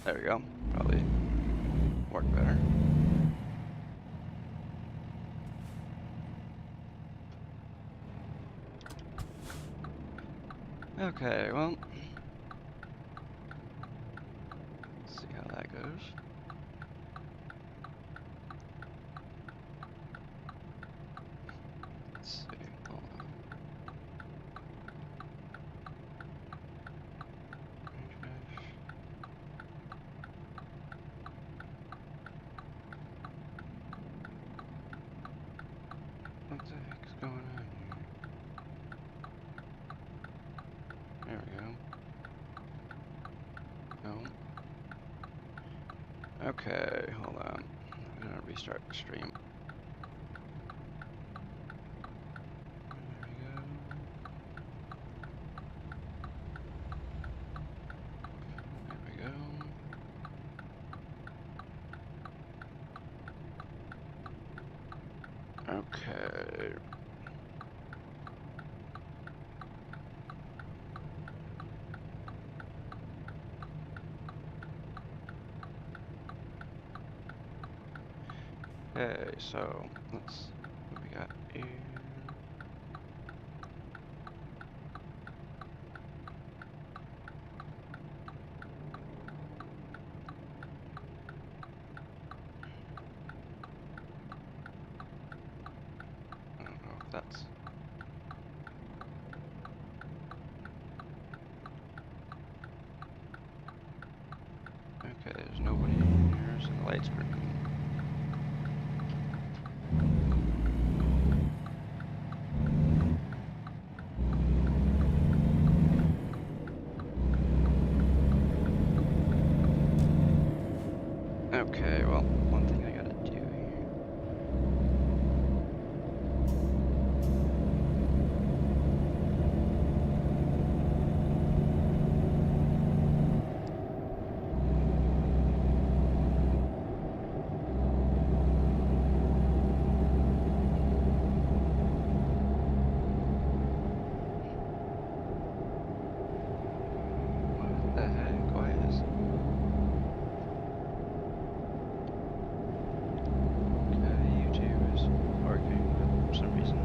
There we go. Probably work better. Okay, well, let's see how that goes. Let's see. Hold on. What the heck's going on here? There we go. No. Okay, hold on. I'm gonna restart the stream. There we go. There we go. Okay. Okay, so let's what we got here. I don't know if that's okay. There's nobody in here, so the lights green. Okay, well, one thing I gotta do here. What the heck? Why is YouTube is working for some reason.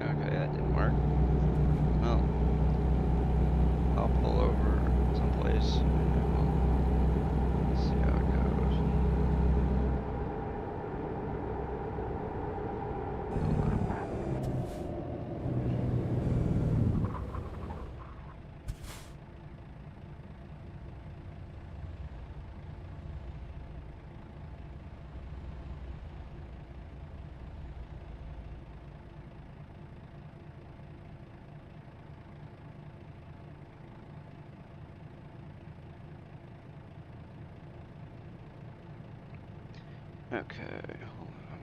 Okay, that didn't work. Well, I'll pull over someplace and we'll see how it goes. Okay, hold on.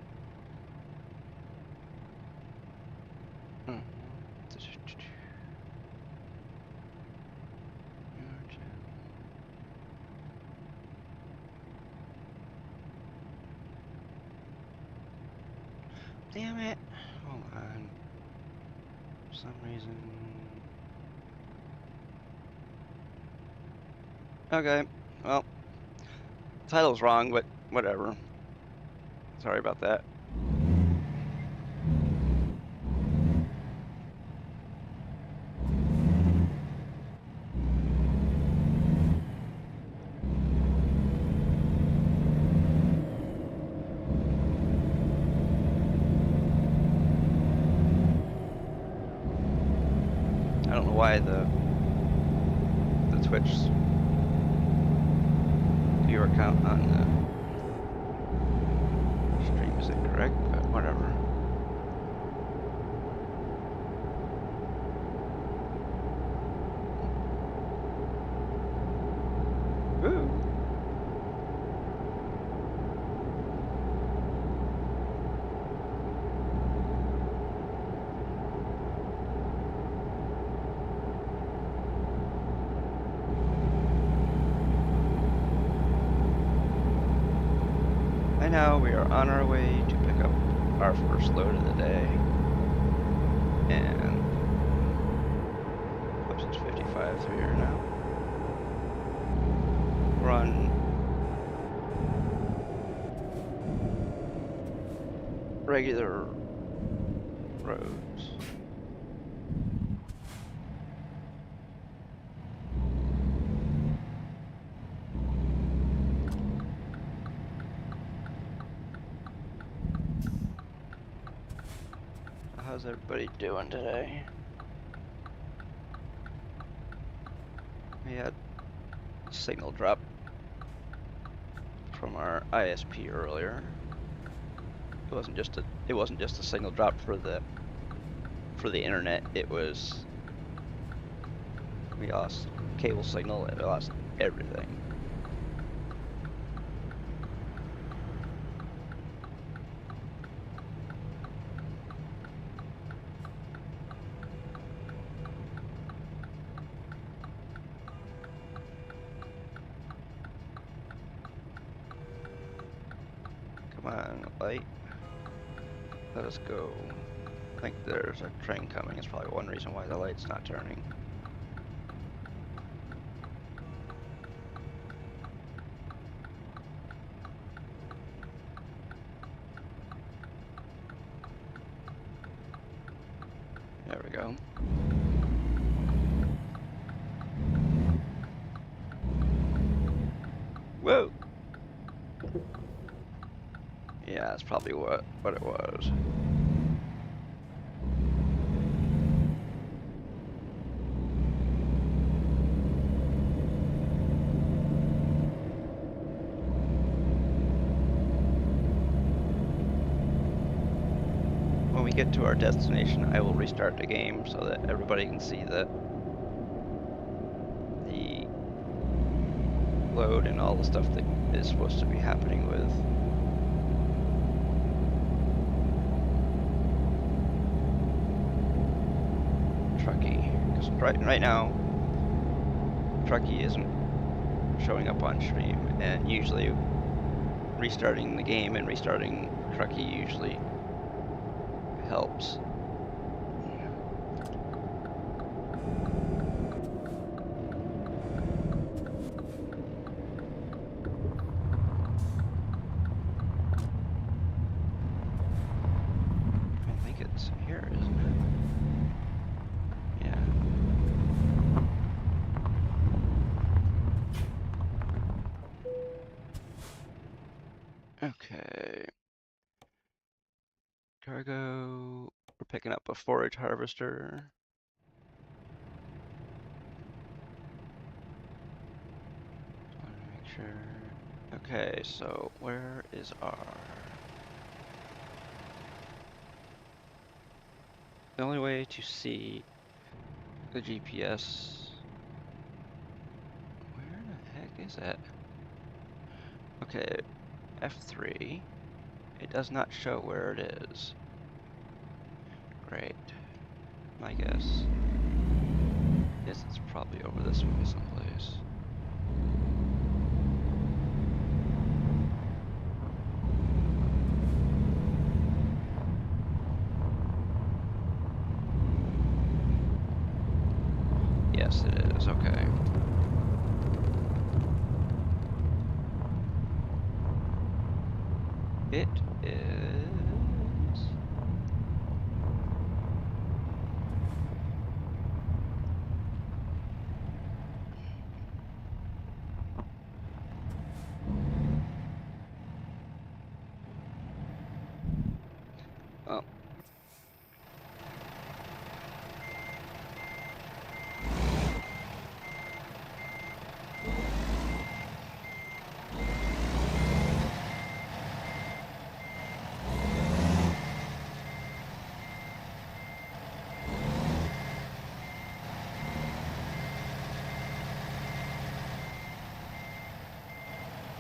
Damn it. Hold on. For some reason. Okay, well, title's wrong, but whatever. Sorry about that. I don't know why the Twitch viewer count on the stream isn't correct, but whatever. now we are on our way to pick up our first load of the day. And oops, it's 55 through here now. We're on regular roads. How's everybody doing today? We had signal drop from our ISP earlier. It wasn't just a signal drop for the internet. It was, we lost cable signal and we lost everything. Come on, light. Let us go. I think there's a train coming. It's probably one reason why the light's not turning. There we go. Whoa! Yeah, that's probably what it was. When we get to our destination, I will restart the game so that everybody can see that the load and all the stuff that is supposed to be happening with Trucky. Because right now, Trucky isn't showing up on stream, and usually restarting the game and restarting Trucky usually helps. I think it's here, isn't it? Yeah. Okay. Cargo. We're picking up a forage harvester. Just wanted to make sure. Okay, so where is our... The only way to see the GPS... Where the heck is it? Okay, F3. It does not show where it is. Great. My guess is it's probably over this way someplace. Yes, it is. Okay. It is... Oh.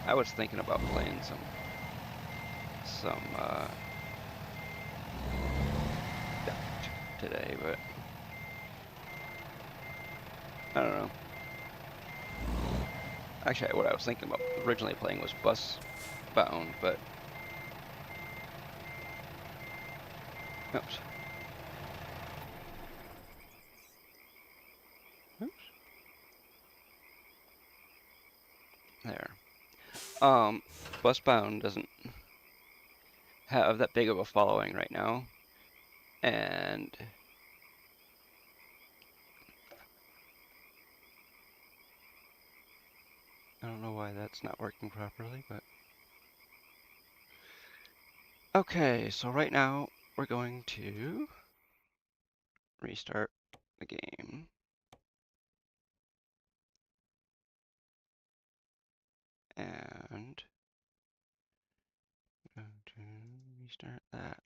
I was thinking about playing some today, but I don't know. Actually, what I was thinking about originally playing was Bus Bound, but Oops. Oops. There. Busbound doesn't have that big of a following right now, and I don't know why that's not working properly, but okay, so right now we're going to restart the game. And I'm going to restart that.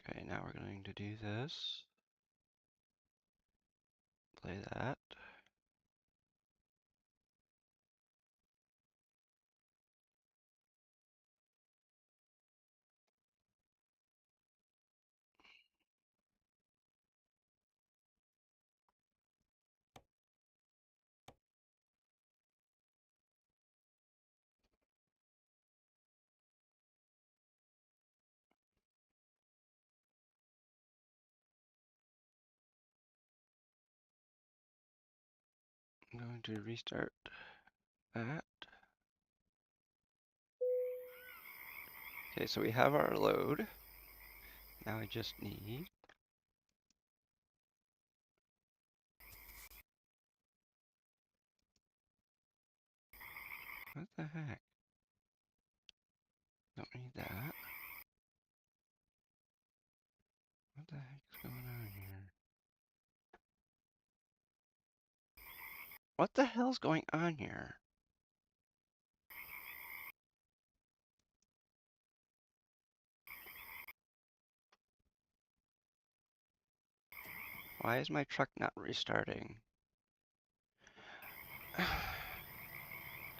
Okay, now we're going to do this. Play that. I'm going to restart that. Okay, so we have our load. Now I just need what the heck? Don't need that. What the heck is going on here? What the hell's going on here? Why is my truck not restarting?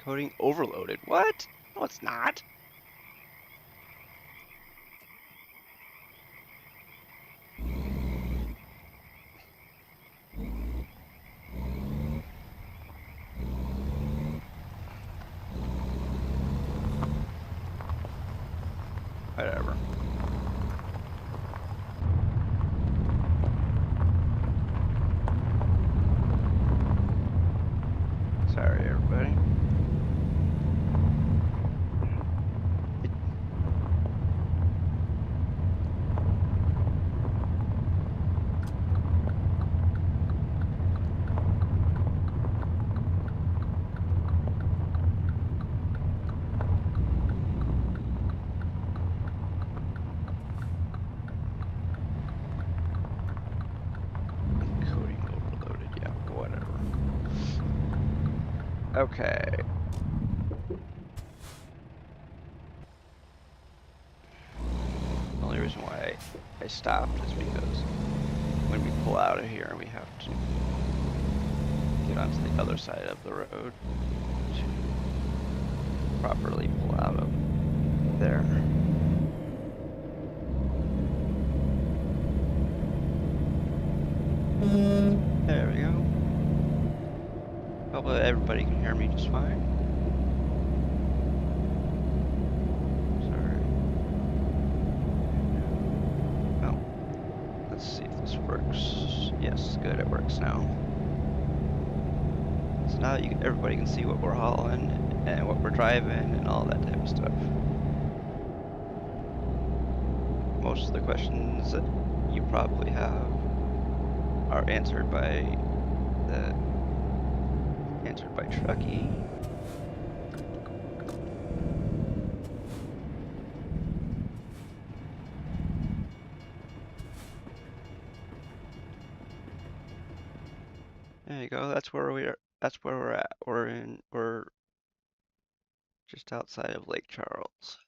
Coding overloaded. What? No, it's not. Whatever. Sorry, everybody. Coding overloaded. Yeah, whatever. Okay. The only reason why I stopped is because when we pull out of here, we have to get onto the other side of the road to properly pull out of there. There we go. Hopefully everybody can hear me just fine. Sorry. Oh, let's see if this works. Yes, good, it works now. So now everybody can see what we're hauling and what we're driving and all that type of stuff. Most of the questions that you probably have are answered by Truckin. There you go. That's where we are. That's where we're at. We're just outside of Lake Charles.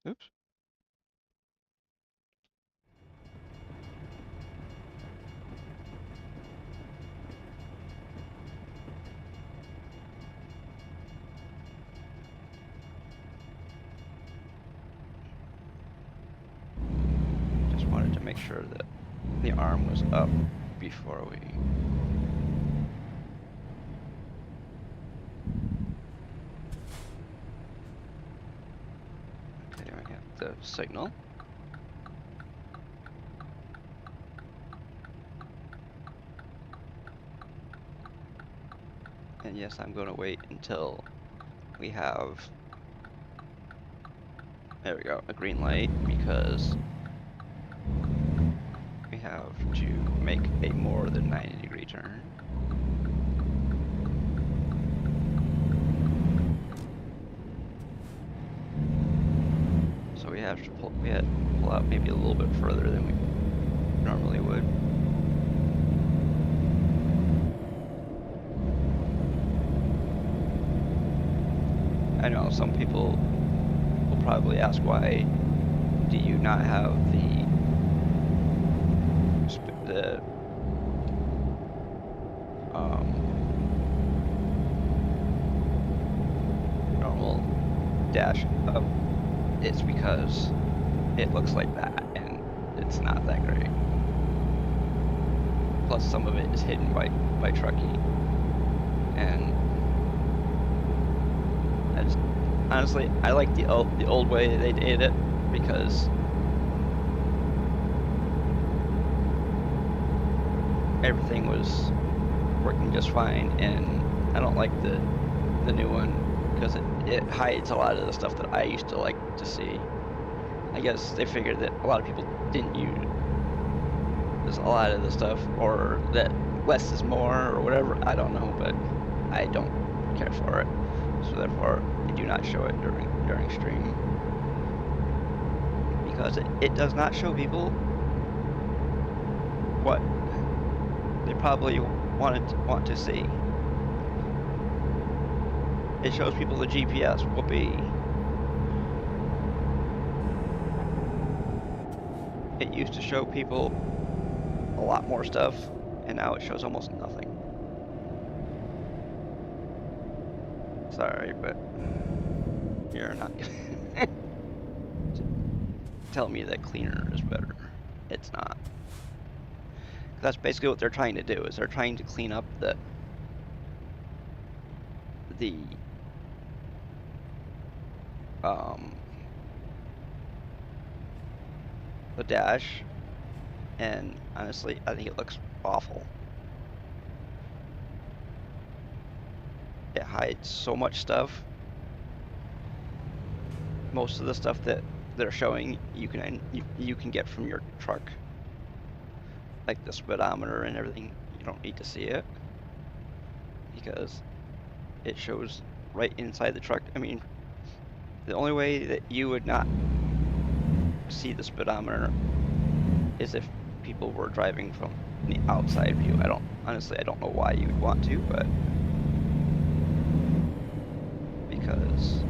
Oops. Just wanted to make sure that the arm was up before we the signal. And yes, I'm going to wait until we have, there we go, a green light, because we have to make a more than 90-degree turn. So we had to pull out maybe a little bit further than we normally would. I know some people will probably ask, why do you not have the normal dash up? It's because it looks like that, and it's not that great. Plus, some of it is hidden by Truckin, and honestly, I like the old way they did it, because everything was working just fine, and I don't like the new one because it hides a lot of the stuff that I used to like to see. I guess they figured that a lot of people didn't use a lot of the stuff, or that less is more, or whatever. I don't know, but I don't care for it. So therefore, I do not show it during stream, because it does not show people what they probably want to see. It shows people the GPS. Whoopee. It used to show people a lot more stuff, and now it shows almost nothing. Sorry, but you're not gonna tell me that cleaner is better. It's not. That's basically what they're trying to do, is they're trying to clean up the dash, and honestly, I think it looks awful. It hides so much stuff. Most of the stuff that they're showing, you can get from your truck, like the speedometer and everything. You don't need to see it, because it shows right inside the truck. I mean, the only way that you would not see the speedometer is if people were driving from the outside view. Honestly, I don't know why you would want to, but because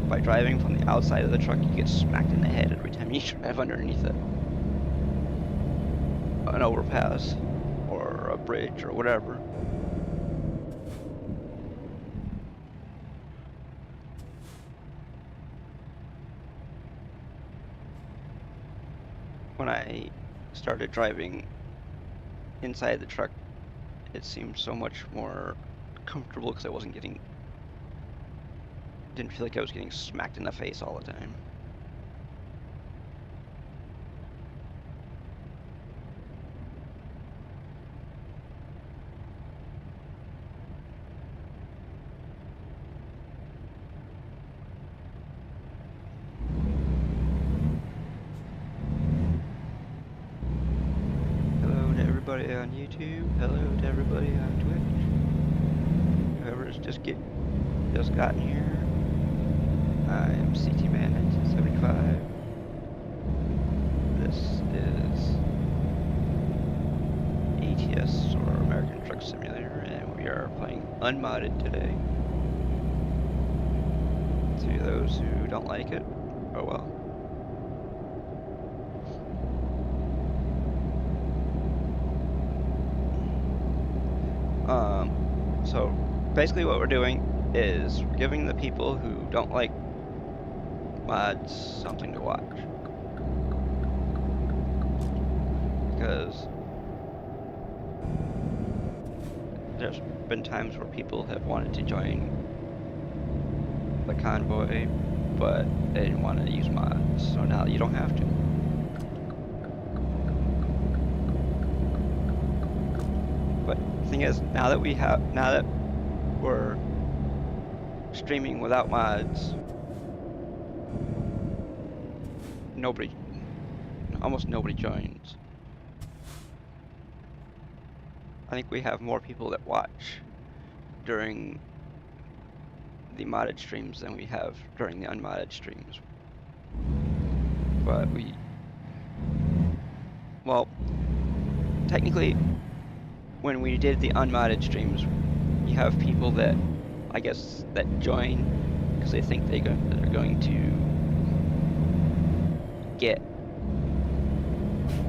by driving from the outside of the truck, you get smacked in the head every time you drive underneath it. An overpass or a bridge or whatever. When I started driving inside the truck, it seemed so much more comfortable, because I didn't feel like I was getting smacked in the face all the time. Hello to everybody on YouTube. Hello to everybody on Twitch. Whoever's just gotten here. I am CT Man 1975. This is ATS, or American Truck Simulator, and we are playing unmodded today. To those who don't like it, oh well. So basically what we're doing is we're giving the people who don't like mods something to watch, because there's been times where people have wanted to join the Convoy but they didn't want to use mods, so now you don't have to. But the thing is, now that we're streaming without mods, almost nobody joins. I think we have more people that watch during the modded streams than we have during the unmodded streams. But well, technically, when we did the unmodded streams, you have people that, I guess, that join because they think they're going to get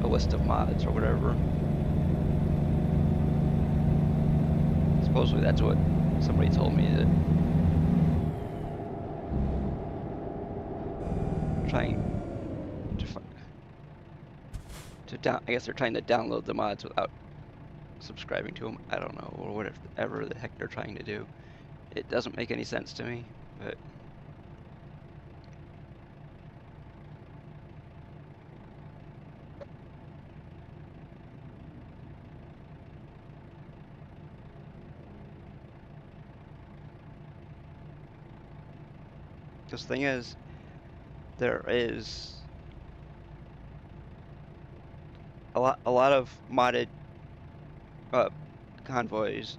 a list of mods or whatever. Supposedly that's what somebody told me, that trying I guess they're trying to download the mods without subscribing to them. I don't know, or whatever the heck they're trying to do. It doesn't make any sense to me, but this thing is, there is a lot of modded convoys.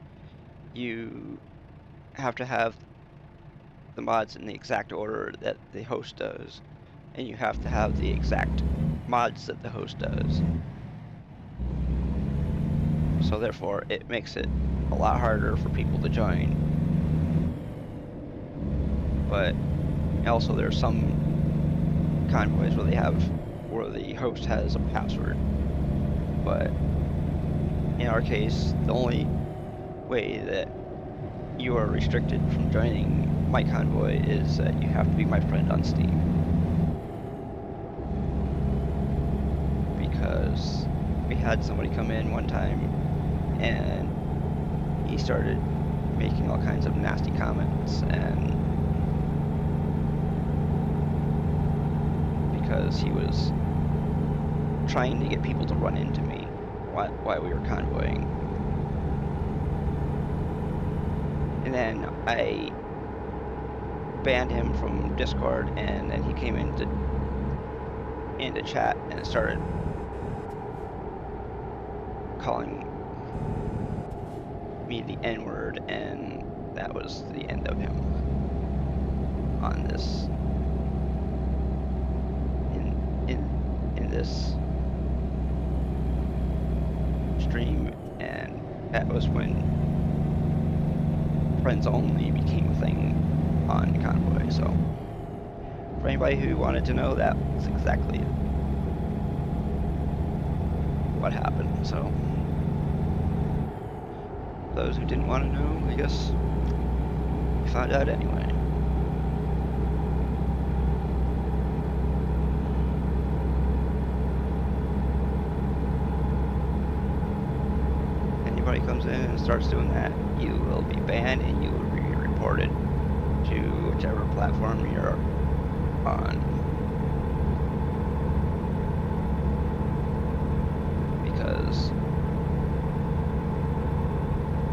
You have to have the mods in the exact order that the host does, and you have to have the exact mods that the host does. So therefore, it makes it a lot harder for people to join. But also, there's some convoys where the host has a password. But in our case, the only way that you are restricted from joining my convoy is that you have to be my friend on Steam. Because we had somebody come in one time and he started making all kinds of nasty comments, and because he was trying to get people to run into me while we were convoying. And then I banned him from Discord, and then he came into chat and started calling me the N-word, and that was the end of him on this in this stream. And that was when friends only became a thing on Convoy. So for anybody who wanted to know, that was exactly what happened. So those who didn't want to know, I guess we found out anyway. Anybody comes in and starts doing that, you will be banned and you will be reported to whichever platform you're on. Because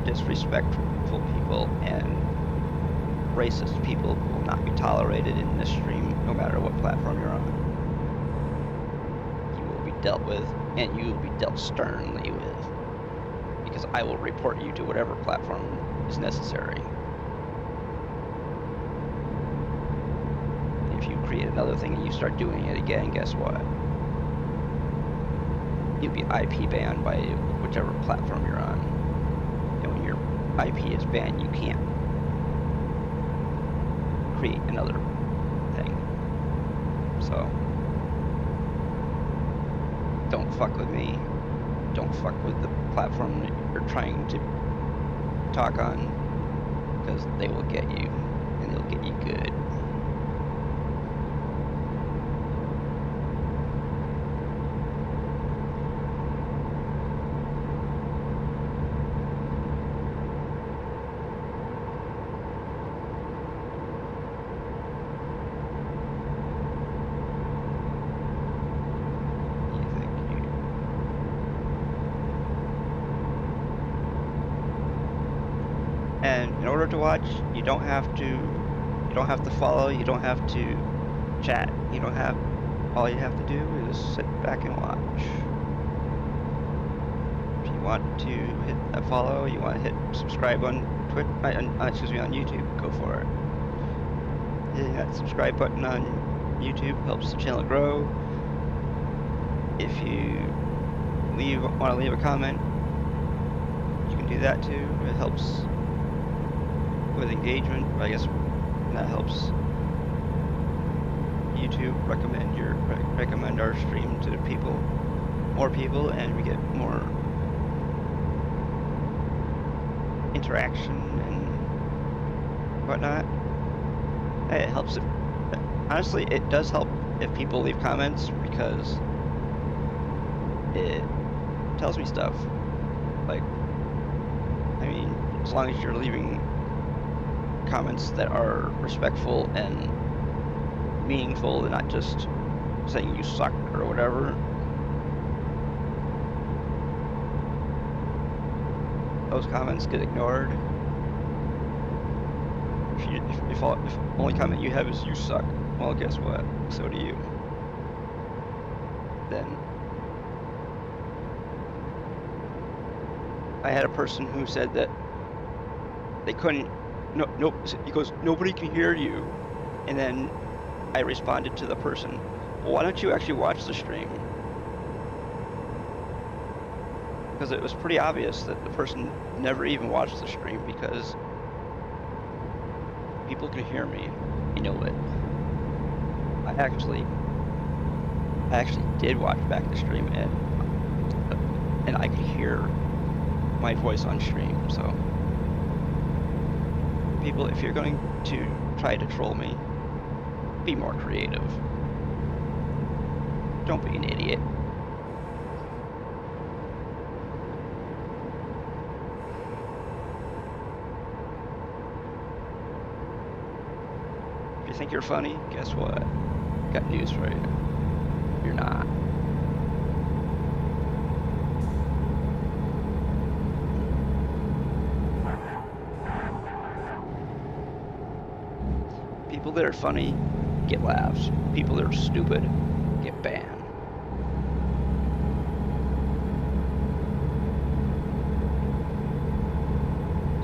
disrespectful people and racist people will not be tolerated in this stream, no matter what platform you're on. You will be dealt with, and you will be dealt sternly with, because I will report you to whatever platform is necessary. If you create another thing and you start doing it again, guess what? You'll be IP banned by whichever platform you're on. And when your IP is banned, you can't create another thing. So don't fuck with me. Don't fuck with the platform that you're trying to talk on, because they will get you, and they'll get you good. And in order to watch, you don't have to follow, you don't have to chat. All you have to do is sit back and watch. If you want to hit that follow, you want to hit subscribe on on YouTube, go for it. Hitting that subscribe button on YouTube helps the channel grow. If you want to leave a comment, you can do that too. It helps with engagement. I guess that helps YouTube recommend our stream to more people, and we get more interaction and whatnot. It helps. Honestly, it does help if people leave comments, because it tells me stuff. Like, I mean, as long as you're leaving comments that are respectful and meaningful and not just saying you suck or whatever, those comments get ignored. If only comment you have is you suck, well, guess what? So do you. Then I had a person who said that they couldn't. No, he goes, nobody can hear you. And then I responded to the person, well, why don't you actually watch the stream? Because it was pretty obvious that the person never even watched the stream, because people can hear me. You know it. I actually did watch back the stream, and I could hear my voice on stream. So people, if you're going to try to troll me, be more creative. Don't be an idiot. If you think you're funny, guess what? Got news for you. You're not. People that are funny get laughs. People that are stupid get banned.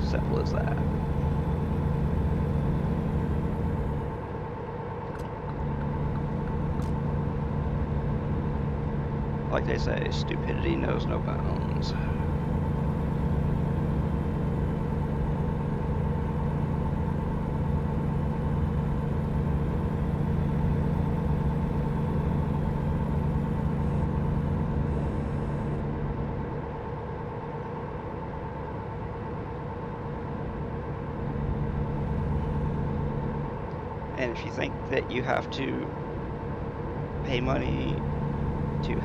Simple as that. Like they say, stupidity knows no bounds. And if you think that you have to pay money to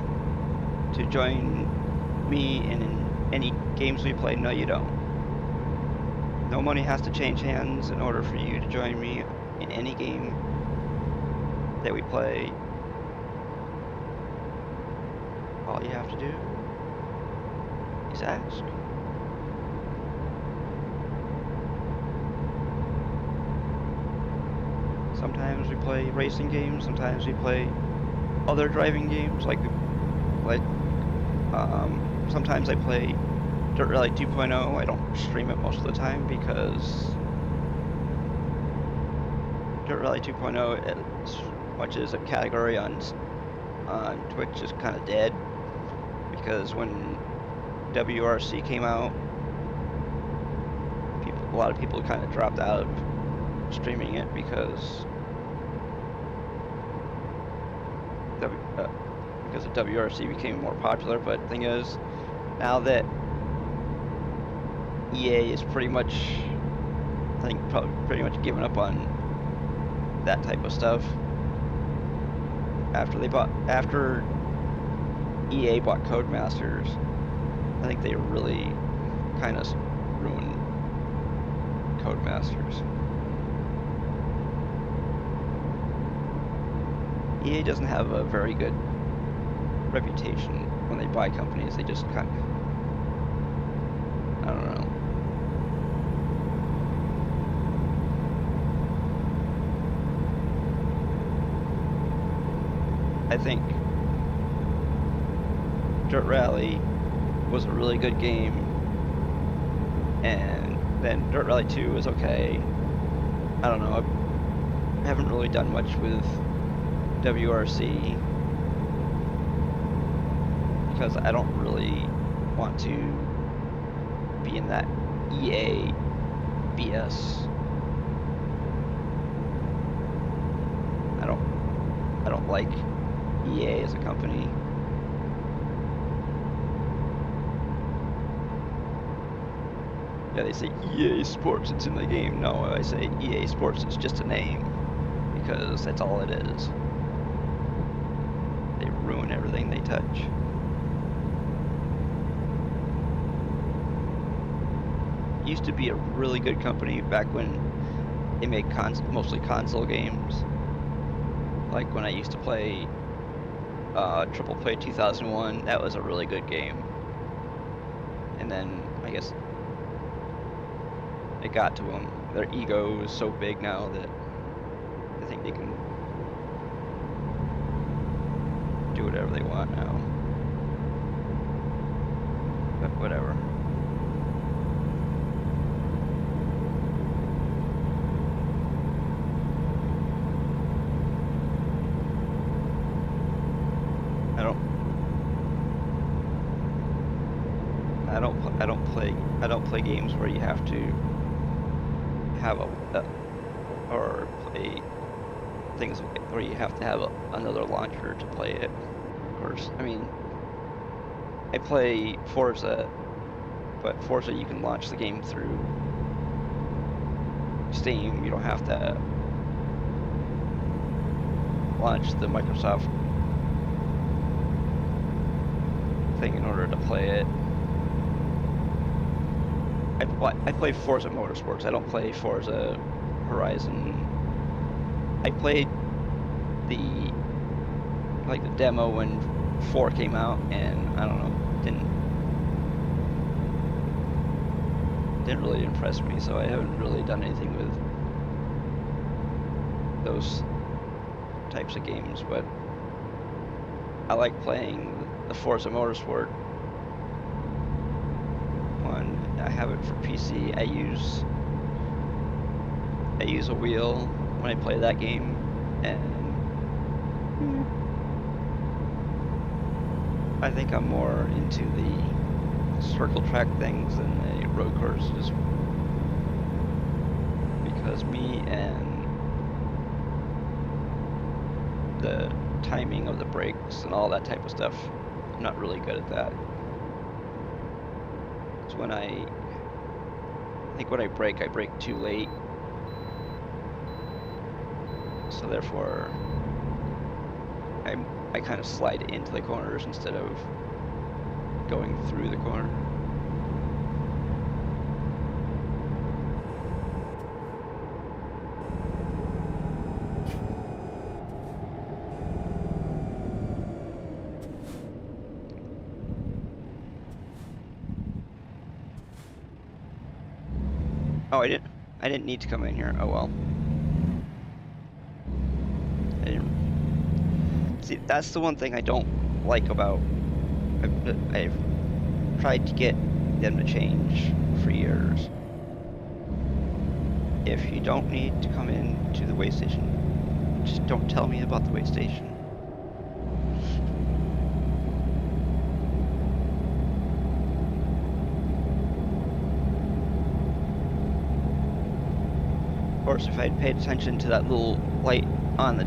join me in any games we play, no, you don't. No money has to change hands in order for you to join me in any game that we play. All you have to do is ask. Sometimes we play racing games, sometimes we play other driving games, sometimes I play Dirt Rally 2.0. I don't stream it most of the time because Dirt Rally 2.0, as much as a category on Twitch, is kind of dead, because when WRC came out, a lot of people kind of dropped out of streaming it because the WRC became more popular. But the thing is, now that EA is pretty much, I think, probably pretty much given up on that type of stuff. After EA bought Codemasters, I think they really kind of ruined Codemasters. EA doesn't have a very good reputation when they buy companies. They just kind of, I don't know. I think Dirt Rally was a really good game, and then Dirt Rally 2 was okay. I don't know, I haven't really done much with WRC because I don't really want to be in that EA BS. I don't like EA as a company. Yeah, they say EA Sports, it's in the game. No, I say EA Sports, it's just a name, because that's all it is. They ruin everything they touch. It used to be a really good company back when they made mostly console games. Like when I used to play Triple Play 2001, that was a really good game. And then, I guess, it got to them. Their ego is so big now that I think they can do whatever they want now. But whatever. I don't play games where you have to have or play things where you have to have another launcher to play it. Of course, I mean, I play Forza, but Forza you can launch the game through Steam. You don't have to launch the Microsoft thing in order to play it. I play Forza Motorsports. I don't play Forza Horizon. I played the demo when 4 came out, and I don't know, didn't really impress me. So I haven't really done anything with those types of games. But I like playing the Forza Motorsport one. I have it for PC. I use a wheel when I play that game, and I think I'm more into the circle track things than the road courses, because me and the timing of the brakes and all that type of stuff, I'm not really good at that. So when I brake too late. So therefore, I kind of slide into the corners instead of going through the corner. Oh, I didn't need to come in here. Oh well. See, that's the one thing I don't like about. I've tried to get them to change for years. If you don't need to come in to the way station, just don't tell me about the way station. Of course, if I'd paid attention to that little light on the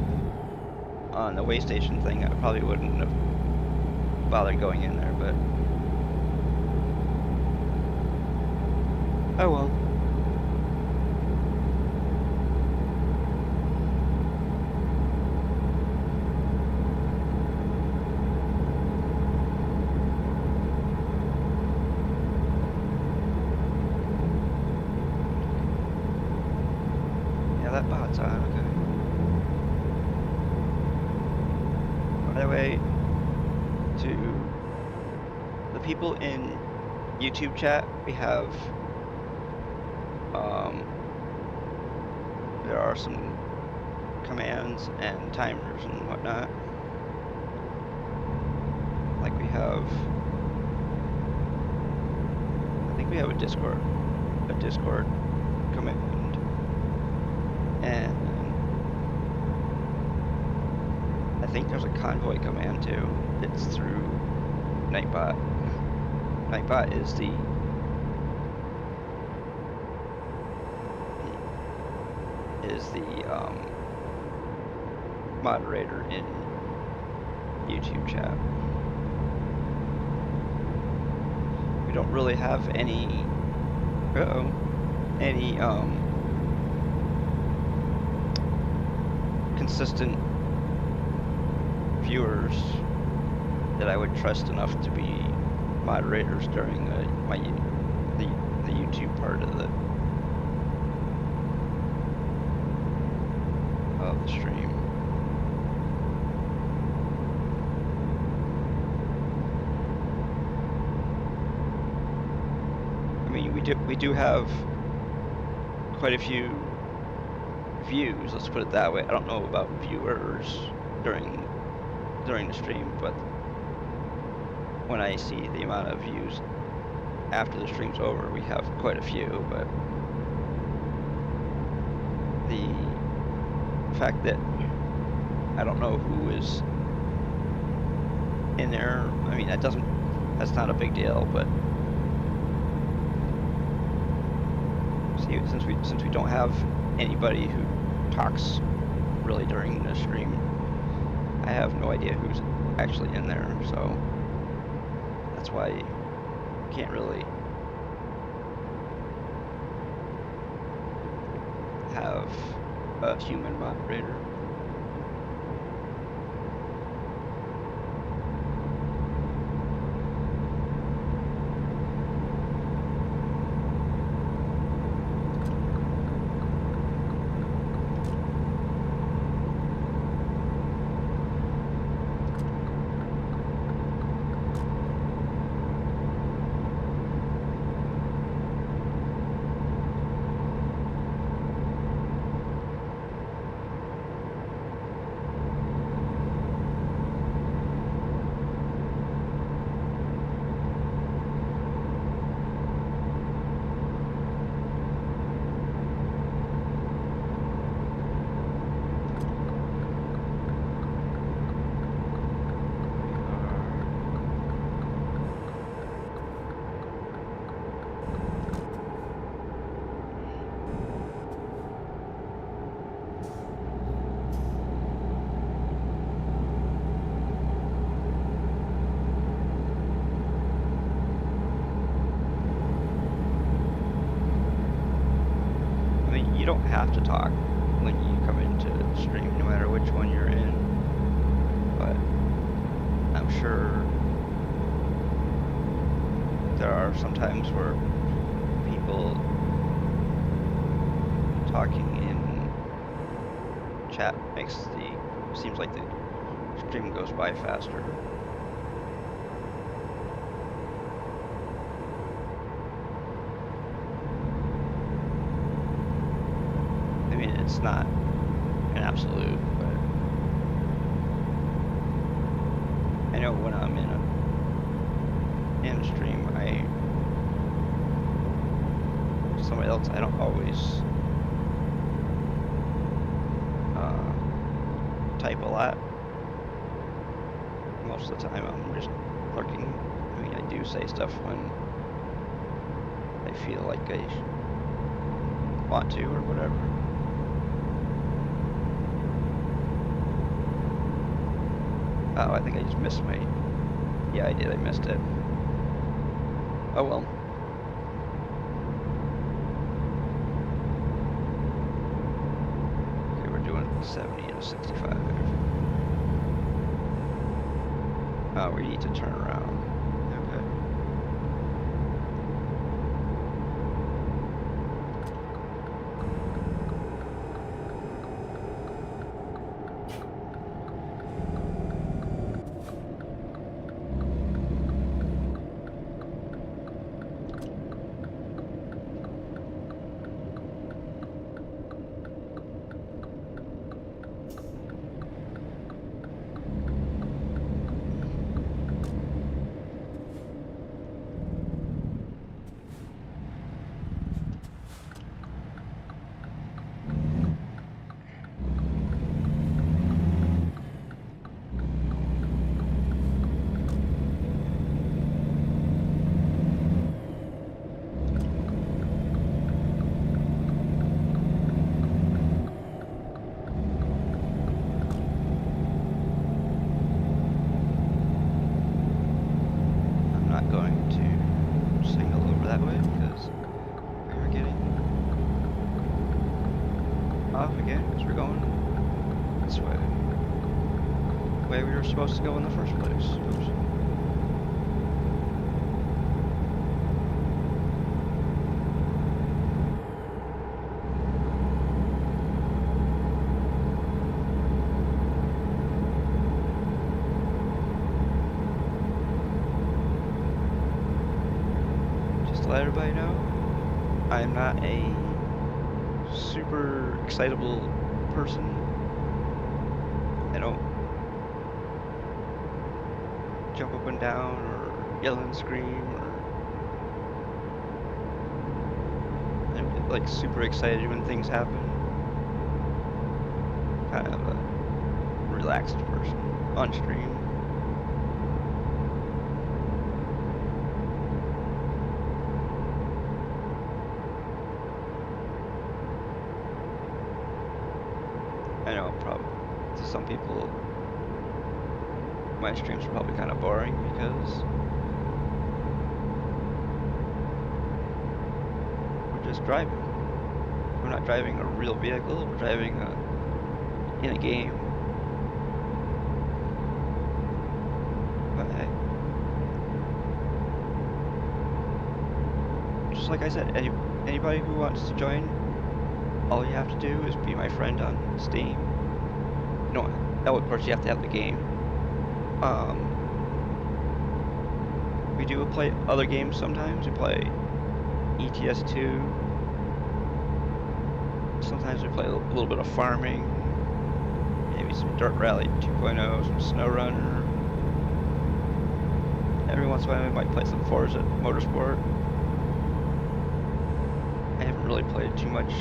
way station thing, I probably wouldn't have bothered going in there, but oh well. Yeah, that bot's on, okay. By the way, to the people in YouTube chat, we have there are some commands and timers and whatnot. have, I think we have a Discord command, and I think there's a Convoy command too. It's through Nightbot. Nightbot is the moderator in YouTube chat. We don't really have any consistent viewers that I would trust enough to be moderators during the YouTube part of the stream. I mean, we do have quite a few views, let's put it that way. I don't know about viewers during the stream, but when I see the amount of views after the stream's over, we have quite a few. But the fact that I don't know who is in there, I mean, that's not a big deal, but see, since we don't have anybody who talks really during the stream, I have no idea who's actually in there, so that's why you can't really have a human moderator. Don't have to talk when you come into the stream, no matter which one you're in, but I'm sure there are some times where people talking in chat seems like the stream goes by faster. It's not an absolute, but I know when I'm in a stream, somebody else, I don't always type a lot. Most of the time I'm just lurking. I mean, I do say stuff when I feel like I want to or whatever. Oh, I think I just missed my... Yeah, I did. I missed it. Oh, well. Okay, we're doing 70 to 65. Oh, we need to turn around. Okay. off again because we're going this way. The way we were supposed to go in the first place. Oops. Just to let everybody know, I am not a super excitable person. I don't jump up and down or yell and scream or I'm like super excited when things happen. Kind of a relaxed person on stream. I know probably to some people my streams are probably kind of boring because we're just driving. We're not driving a real vehicle, we're driving in a game. But hey. Just like I said, anybody who wants to join, all you have to do is be my friend on Steam. No, of course you have to have the game. We do play other games sometimes. We play ETS2. Sometimes we play a little bit of farming. Maybe some Dirt Rally 2.0, some Snow Runner. Every once in a while we might play some Forza Motorsport. I haven't really played too much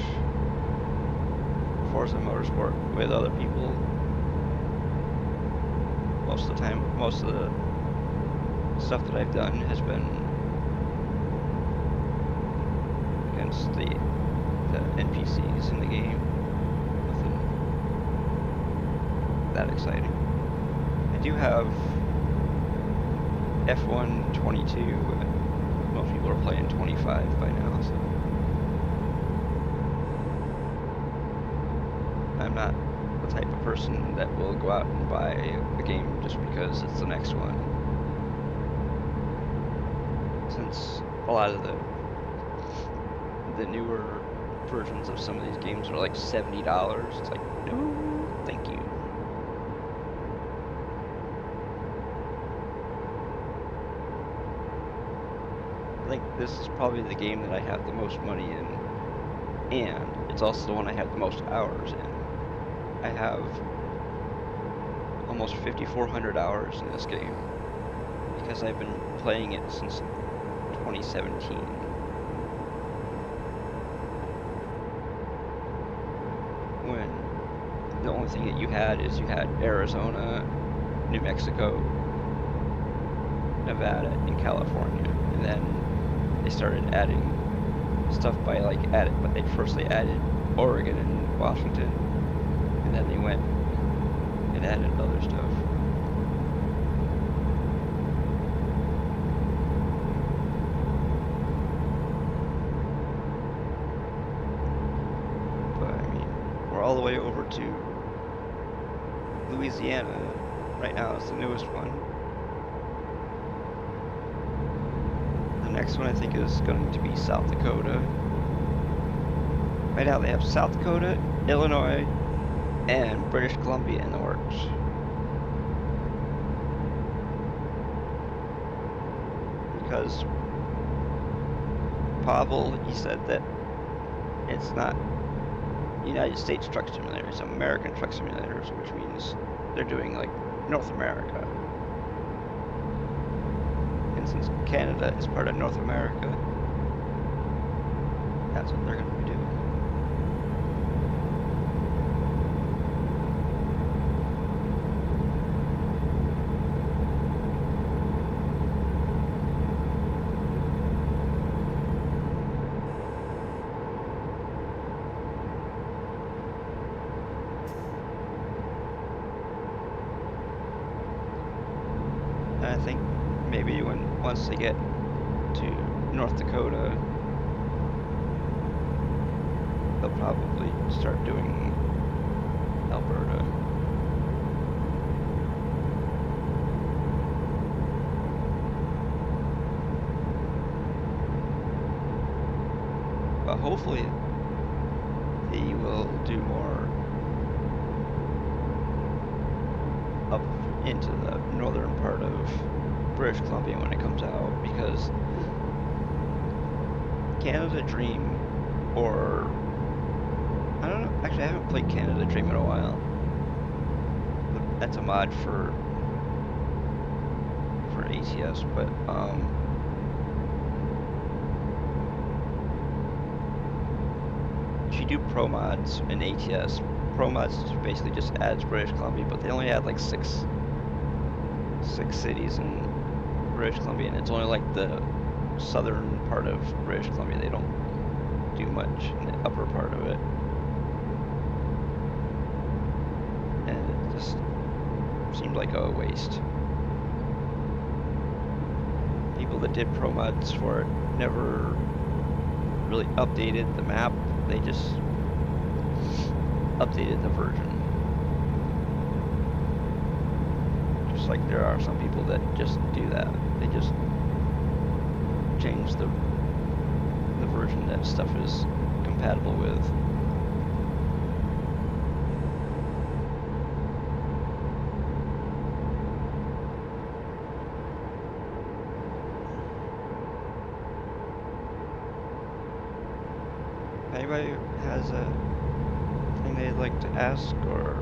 Forza Motorsport with other people. Most of the time, most of the stuff that I've done has been against the NPCs in the game. Nothing that exciting. I do have F122, but most people are playing 25 by now, so I'm not the type of person that will go out and buy a game just because it's the next one. Since a lot of the newer versions of some of these games are like $70, it's like, no, thank you. I think this is probably the game that I have the most money in, and it's also the one I have the most hours in. I have almost 5,400 hours in this game because I've been playing it since 2017. When the only thing that you had is you had Arizona, New Mexico, Nevada, and California, and then they started adding stuff by like but they added Oregon and Washington, and then they went and added other stuff. But I mean, we're all the way over to Louisiana right now. It's the newest one. The next one I think is going to be South Dakota. Right now they have South Dakota, Illinois, and British Columbia in the works. Because Pavel, he said that it's not United States Truck Simulator, it's American Truck Simulators, which means they're doing like North America. And since Canada is part of North America, that's what they're going to be doing. And I think maybe once they get to North Dakota, they'll probably start doing Alberta. But hopefully they will do more up into the northern part of British Columbia when it comes out, because Canada Dream, or I don't know, actually I haven't played Canada Dream in a while. That's a mod for ATS, but if you do pro mods in ATS, pro mods basically just adds British Columbia, but they only add like six cities in British Columbia, and it's only like the southern part of British Columbia. They don't do much in the upper part of it, and it just seemed like a waste. People that did pro mods for it never really updated the map. They just updated the version. Just like there are some people that just do that. They just change the version that stuff is compatible with. Anybody has a thing they'd like to ask or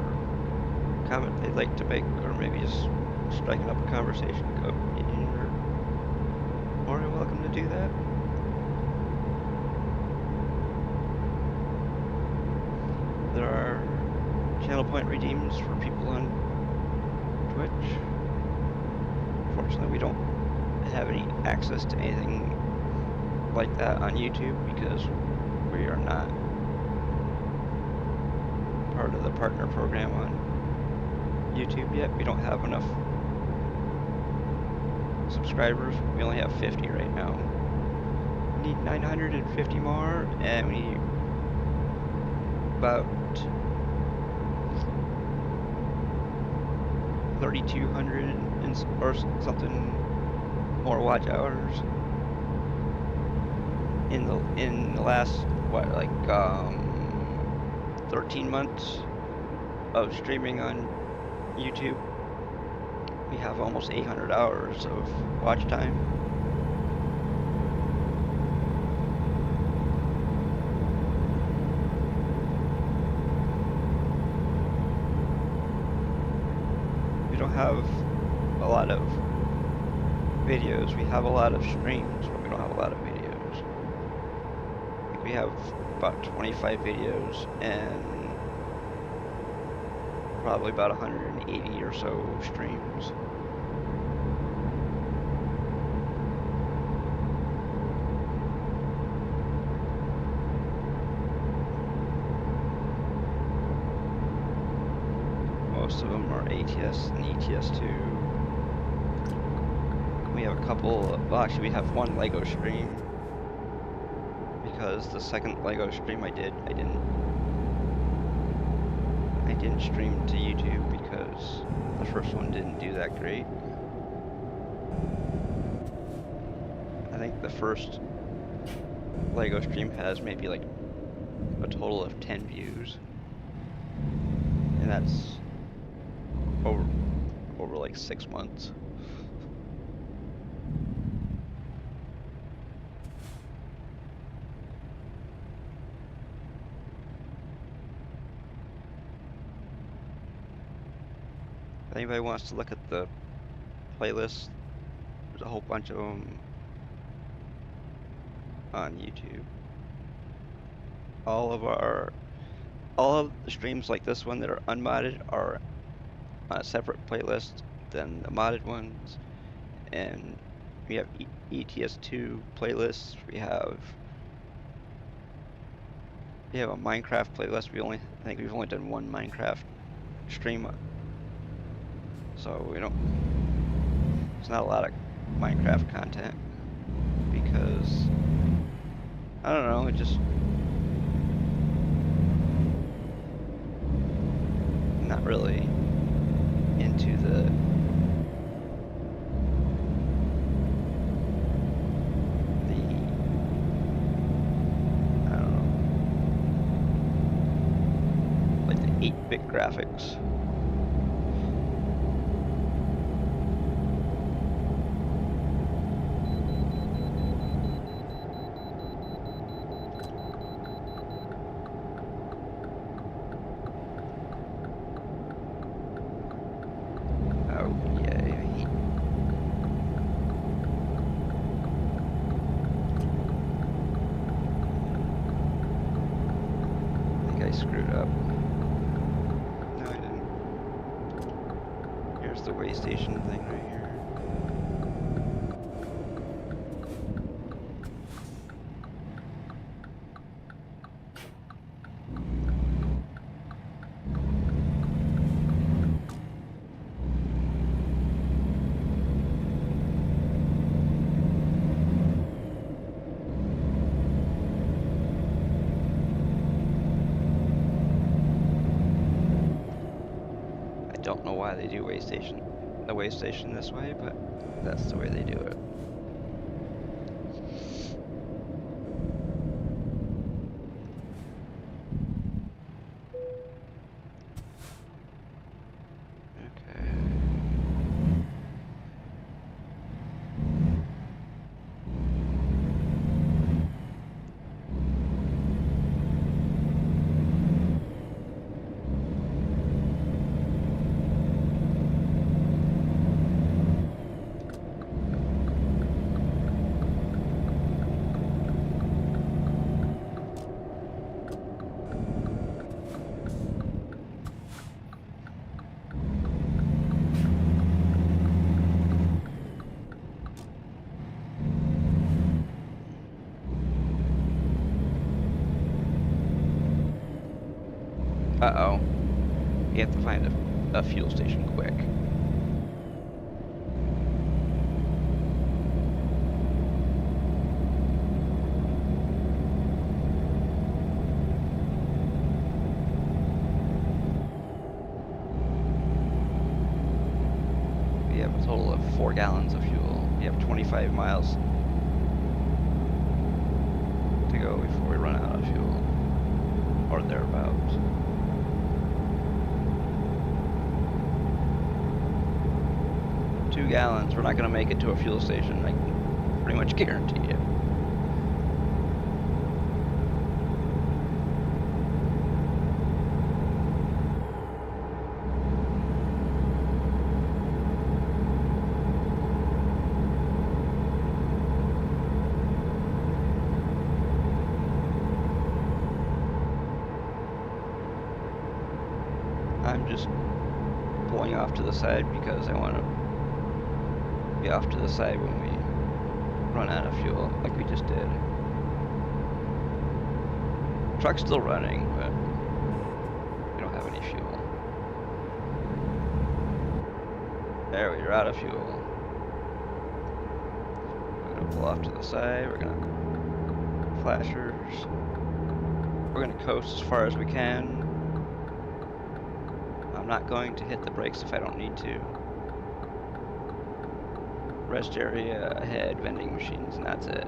comment they'd like to make, or maybe just striking up a conversation, go you're more than welcome to do that. There are channel point redeems for people on Twitch. Fortunately, we don't have any access to anything like that on YouTube because we are not part of the partner program on YouTube yet. We don't have enough subscribers. We only have 50 right now. We need 950 more, and we need about 3,200 or something more watch hours in the last 13 months of streaming on YouTube. We have almost 800 hours of watch time. We don't have a lot of videos. We have a lot of streams, but we don't have a lot of videos. I think we have about 25 videos and probably about 180 or so streams. Most of them are ATS and ETS2. We have a couple, well actually we have one LEGO stream, because the second LEGO stream I didn't stream to YouTube because the first one didn't do that great. I think the first LEGO stream has maybe like a total of 10 views, and that's over like 6 months. If anybody wants to look at the playlist, there's a whole bunch of them on YouTube. All of the streams like this one that are unmodded are on a separate playlist than the modded ones, and we have ETS2 playlists. We have a Minecraft playlist. I think we've only done one Minecraft stream, so it's not a lot of Minecraft content because I don't know, really into the I don't know, like the 8-bit graphics. Oh yeah, I think I screwed up. No, I didn't. Here's the way station thing right here. I don't know why they do the way station this way, but that's the way they do it. Okay. Uh-oh. You have to find a fuel station quick. We have a total of 4 gallons of fuel. We have 25 miles to go before we run out of fuel. Or thereabouts. Two gallons, we're not gonna make it to a fuel station, I can pretty much guarantee you. I'm just pulling off to the side because I want to be off to the side when we run out of fuel, like we just did. Truck's still running, but we don't have any fuel. There, we're out of fuel. We're gonna pull off to the side, we're gonna flashers. We're gonna coast as far as we can. I'm not going to hit the brakes if I don't need to. Rest area ahead, vending machines, and that's it.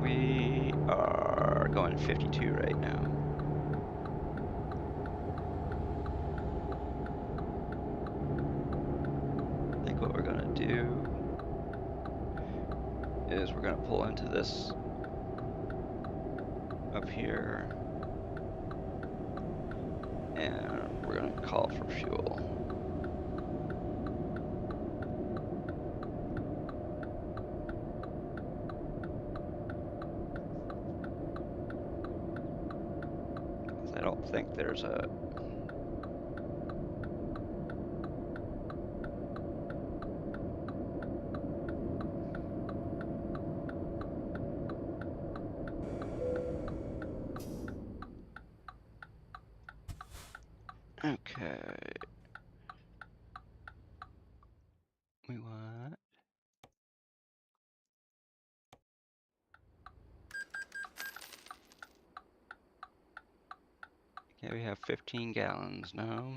We are going 52 right now. I think what we're gonna do is we're gonna pull into this up here, and we're gonna call for fuel. I don't think there's a okay. We want Okay, we have 15 gallons now.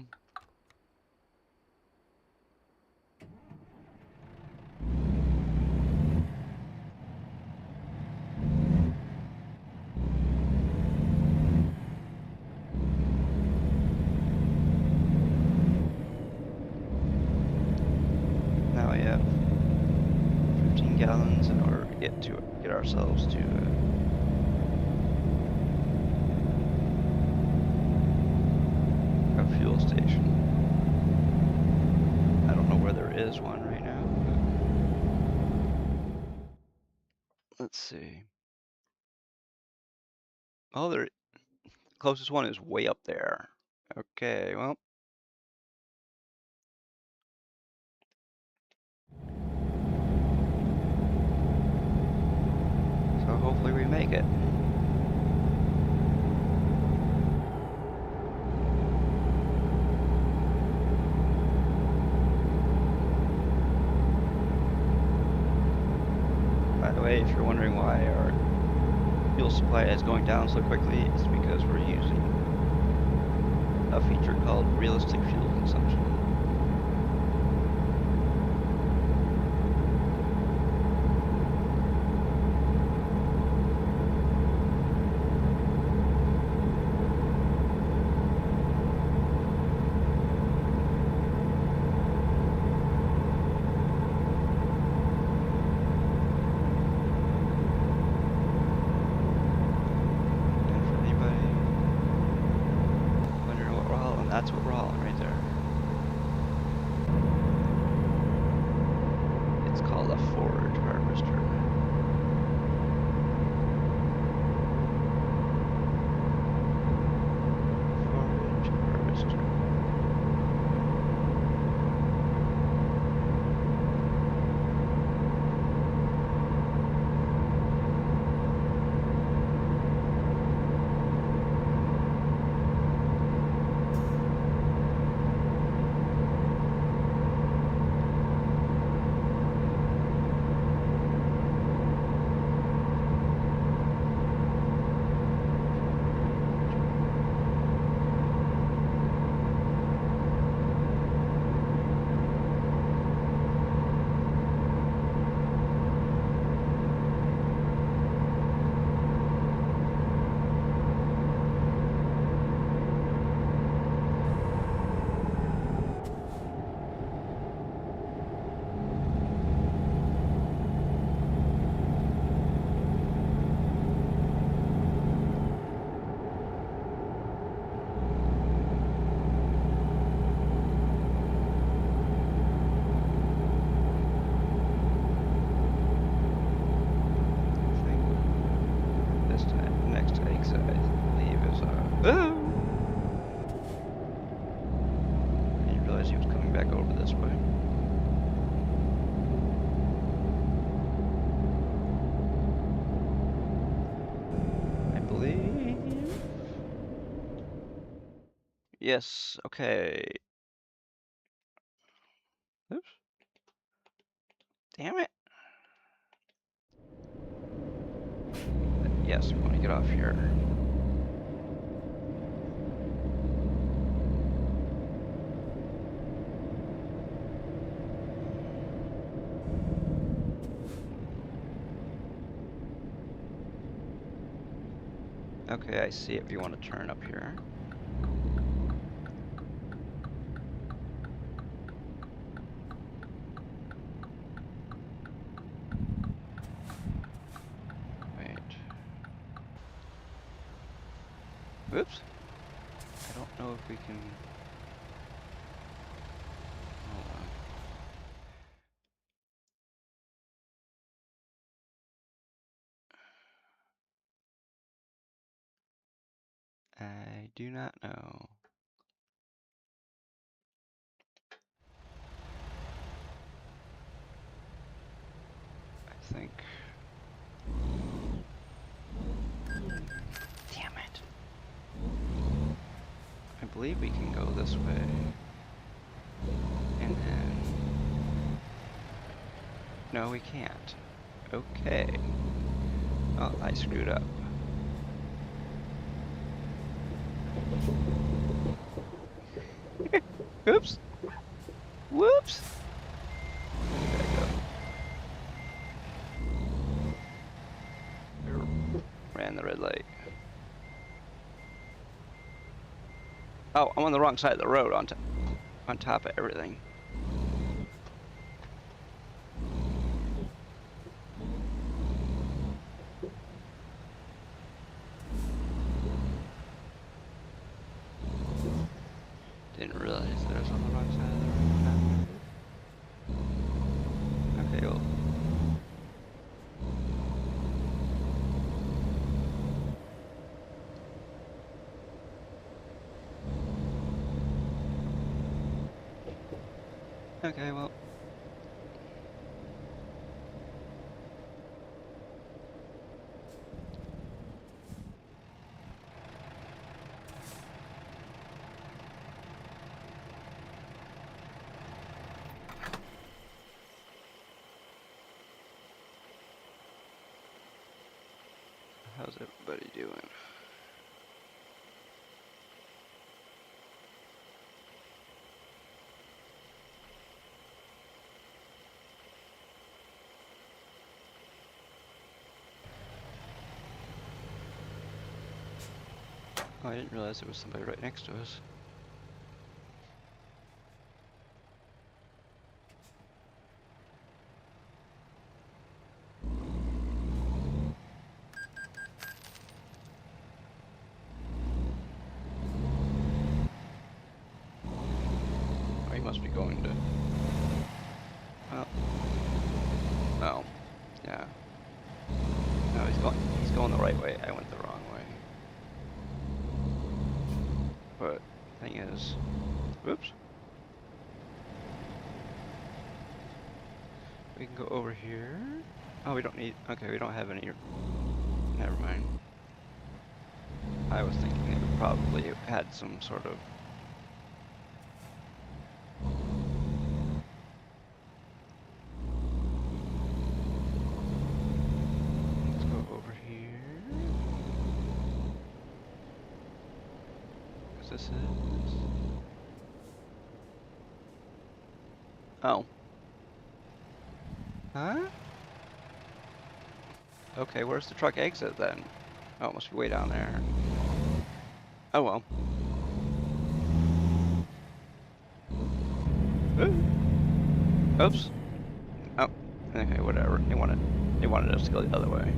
Now we have 15 gallons in order to get ourselves to a fuel station. I don't know where there is one right now. Let's see. Oh, the closest one is way up there. Okay, well. So hopefully we make it. By the way, if you're wondering why our fuel supply is going down so quickly, it's because we're using a feature called realistic fuel consumption. That's what we're hauling right there. It's called a forage harvester. Forage harvester. Yes, okay. Oops. Damn it. Yes, we want to get off here. Okay, I see it. We want to turn up here. Oops. I don't know if we can... Hold on. I do not know. I think... Damn it. I believe we can go this way. And then... No, we can't. Okay. Oh, I screwed up. Oops. Whoops. There we go. Ran the red light. Oh, I'm on the wrong side of the road on top of everything. Didn't realize that I was on the wrong side of the road. Okay, well. Okay, well. How's everybody doing? Oh, I didn't realize there was somebody right next to us. Oh, he must be going to... Oh. Oh. Yeah. No, he's going the right way. I went the wrong way. But thing is, whoops. We can go over here. Oh, we don't need, okay, we don't have any, never mind. I was thinking it would probably had some sort of let's go over here. What's this is? Oh. Huh? Okay, where's the truck exit then? Oh, it must be way down there. Oh well. Oops. Oh, okay, whatever. They wanted us to go the other way.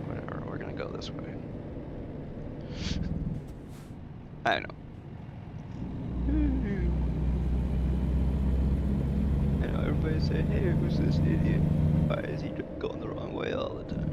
Whatever, we're gonna go this way. I know. I know everybody say, hey, who's this idiot? Why is he going the wrong way all the time?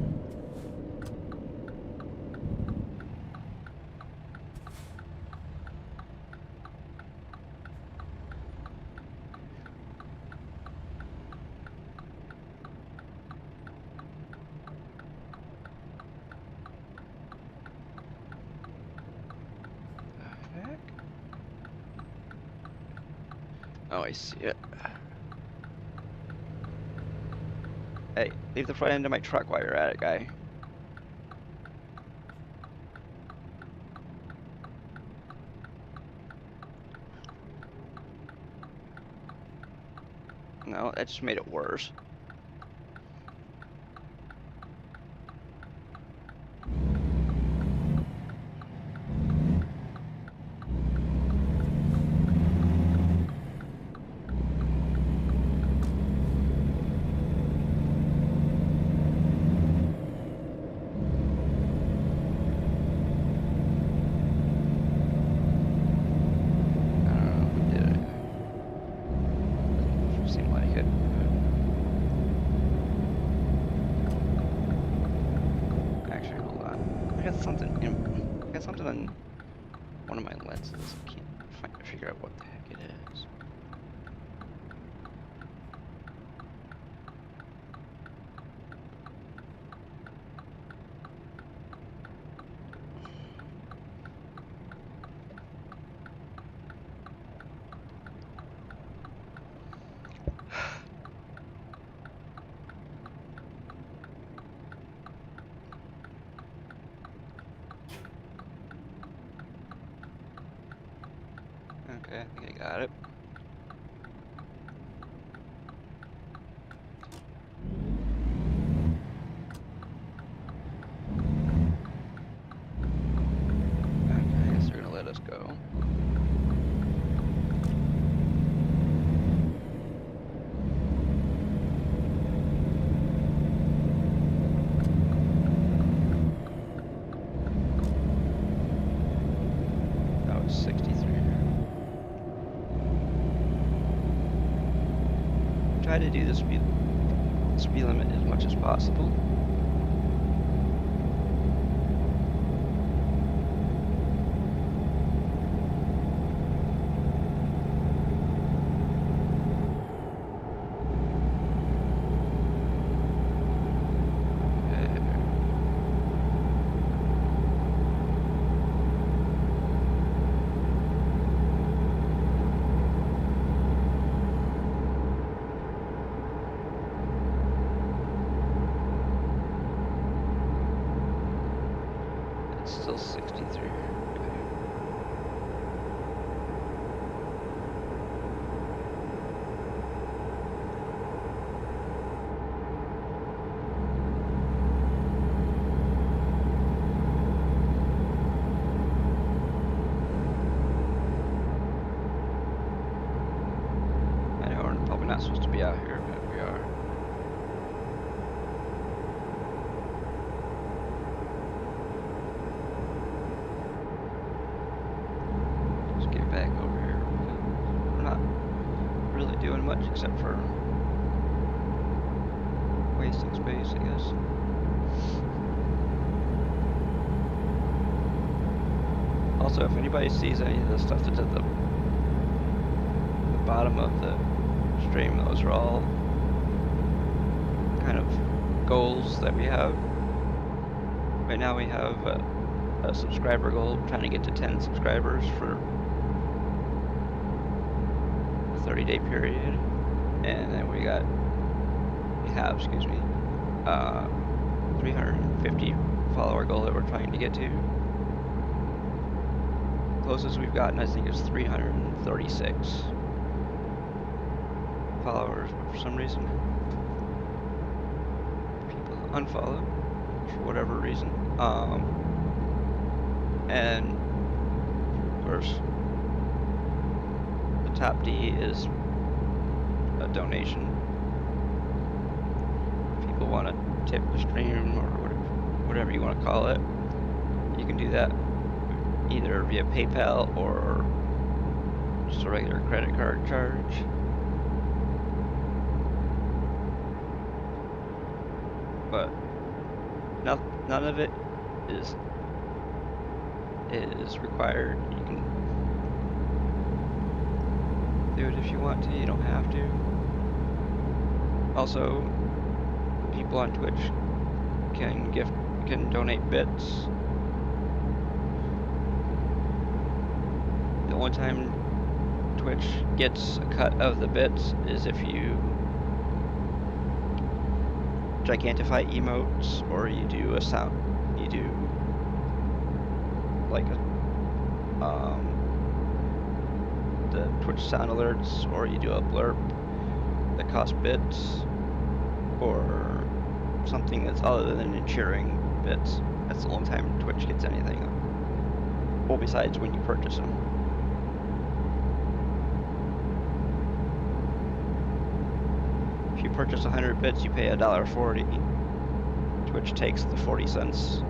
Heck? Oh, I see it. Hey, leave the front end of my truck while you're at it, guy. No, that just made it worse. I got something on one of my lenses. I can't figure out what the heck it is. Okay, I think I got it. Okay, I guess they're gonna let us go. That was 63. Try to do the speed limit as much as possible. Still 63. Okay. I know we're probably not supposed to be out here, but we are. Back over here. We're not really doing much except for wasting space, I guess. Also, if anybody sees any of the stuff that's at the bottom of the stream, those are all kind of goals that we have. Right now we have a subscriber goal, trying to get to 10 subscribers for 30-day period, and then we have 350 follower goal that we're trying to get to. Closest we've gotten, I think, is 336 followers, but for some reason people unfollow for whatever reason. And of course, top D is a donation. If people want to tip the stream or whatever you want to call it, you can do that either via PayPal or just a regular credit card charge. But none of it is required. You can do it if you want to, you don't have to. Also, people on Twitch can donate bits. The only time Twitch gets a cut of the bits is if you gigantify emotes, or you do a sound, you do like the Twitch sound alerts, or you do a blurb that costs bits, or something that's other than cheering bits. That's the only time Twitch gets anything. Well, besides when you purchase them. If you purchase 100 bits, you pay $1.40. Twitch takes the 40 cents.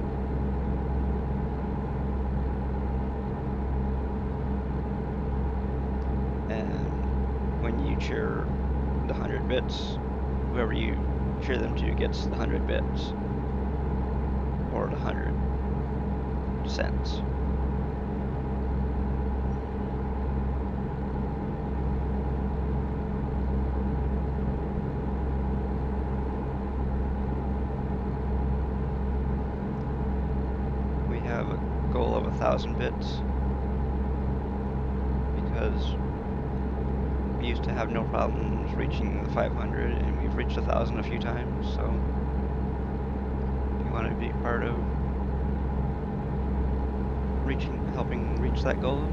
Cheer the 100 bits, whoever you cheer them to gets the 100 bits or the 100 cents. We have a goal of 1,000 bits because we used to have no problems reaching the 500, and we've reached 1,000 a few times. So if you want to be part of helping reach that goal,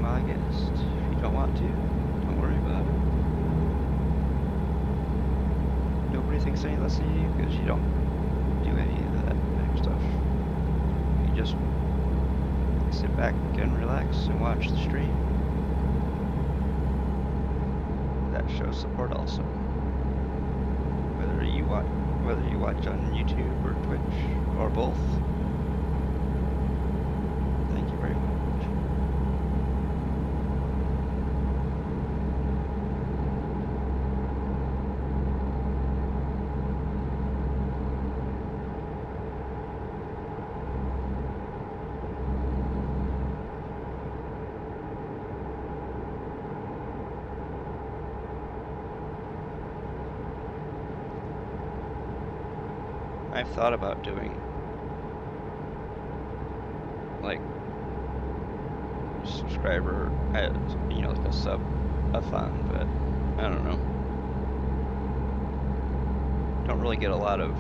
August. If you don't want to, don't worry about it. Nobody thinks any less of you because you don't do any of that type of stuff. You just sit back and relax and watch the stream. That shows support also. Whether you watch on YouTube or Twitch or both. Thank you very much. I've thought about doing like subscriber, you know, like a sub-a-thon, but I don't know. Don't really get a lot of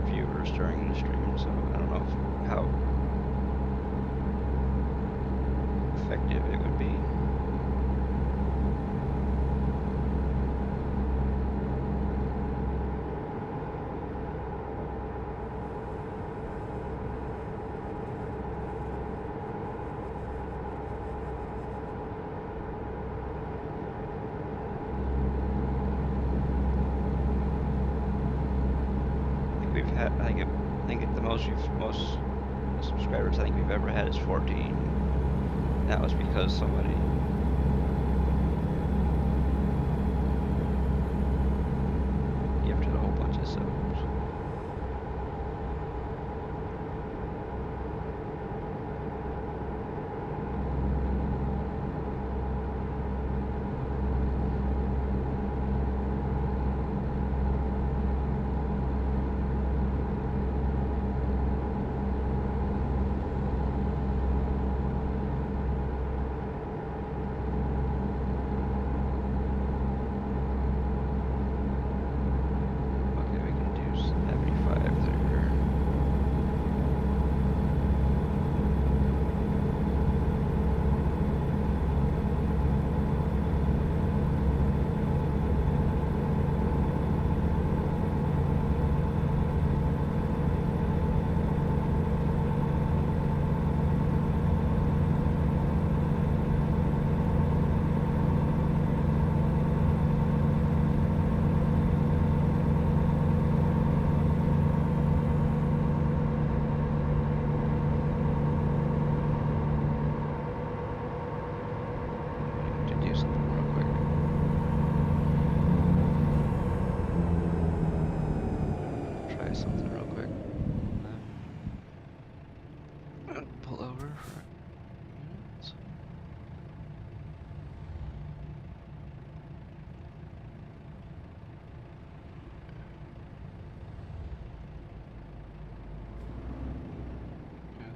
viewers during the stream, so I don't know how effective it would be. I think the most subscribers I think we've ever had is 14. That was because somebody gifted a whole bunch of subs.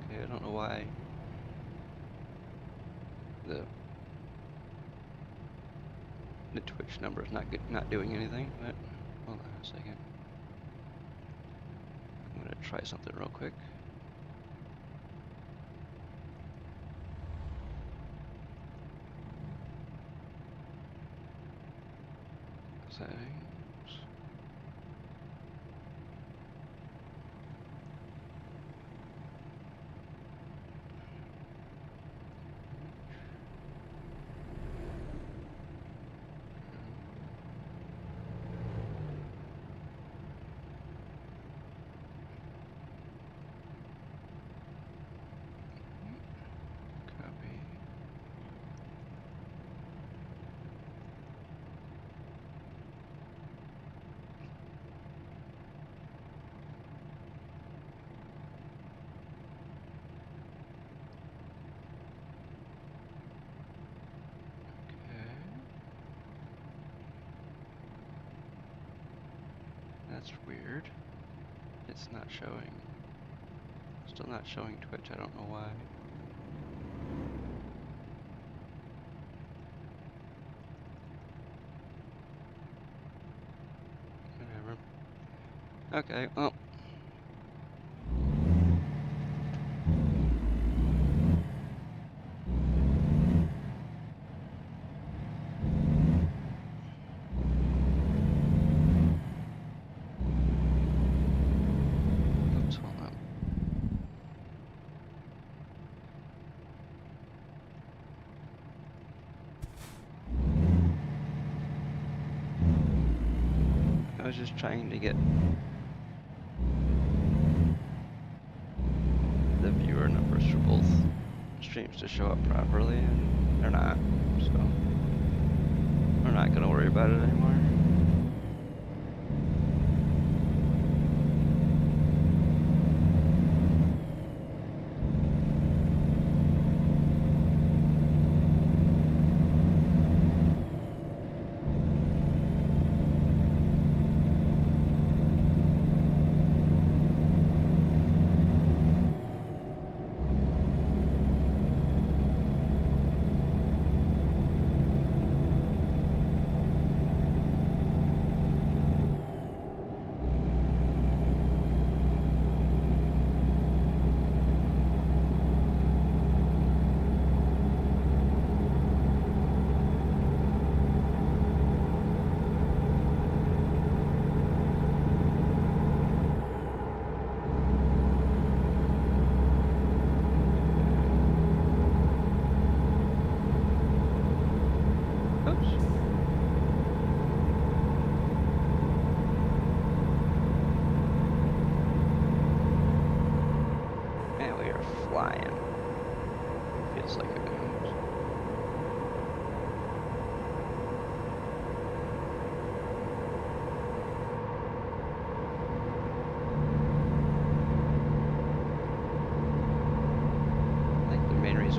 I don't know why the Twitch number is not doing anything, but hold on a second. I'm gonna try something real quick. Settings. That's weird. It's not showing. Still not showing Twitch. I don't know why. Whatever. Okay, well. was just trying to get the viewer numbers for both streams to show up properly, and they're not, so we're not gonna worry about it anymore.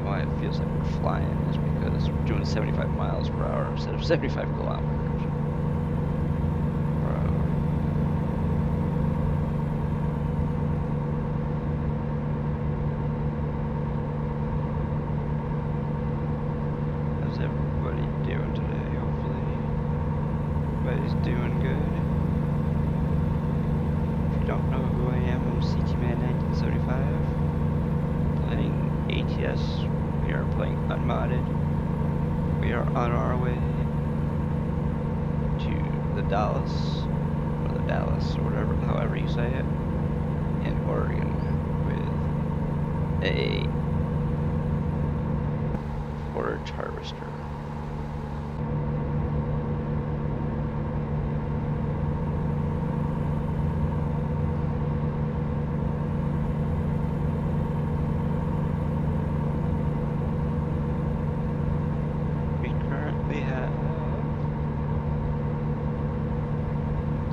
Why it feels like we're flying is because we're doing 75 miles per hour instead of 75 kilometers per hour. How's everybody doing today? Hopefully everybody's doing good. If you don't know who I am, I'm CT Man 1975. Playing ATS. We are playing unmodded. We are on our way to the Dalles, or whatever, however you say it, in Oregon with a forage harvester. We have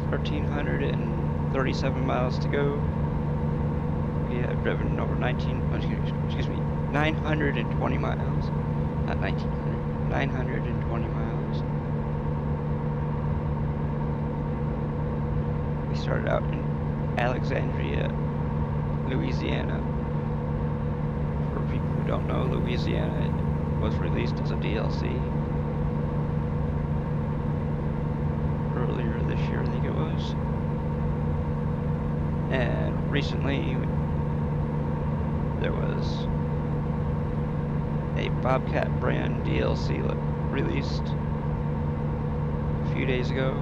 1,337 miles to go. We have driven over 920 miles. Not 1,900, 920 miles. We started out in Alexandria, Louisiana. For people who don't know, Louisiana was released as a DLC. Earlier this year, I think it was. And recently, there was a Bobcat brand DLC released a few days ago.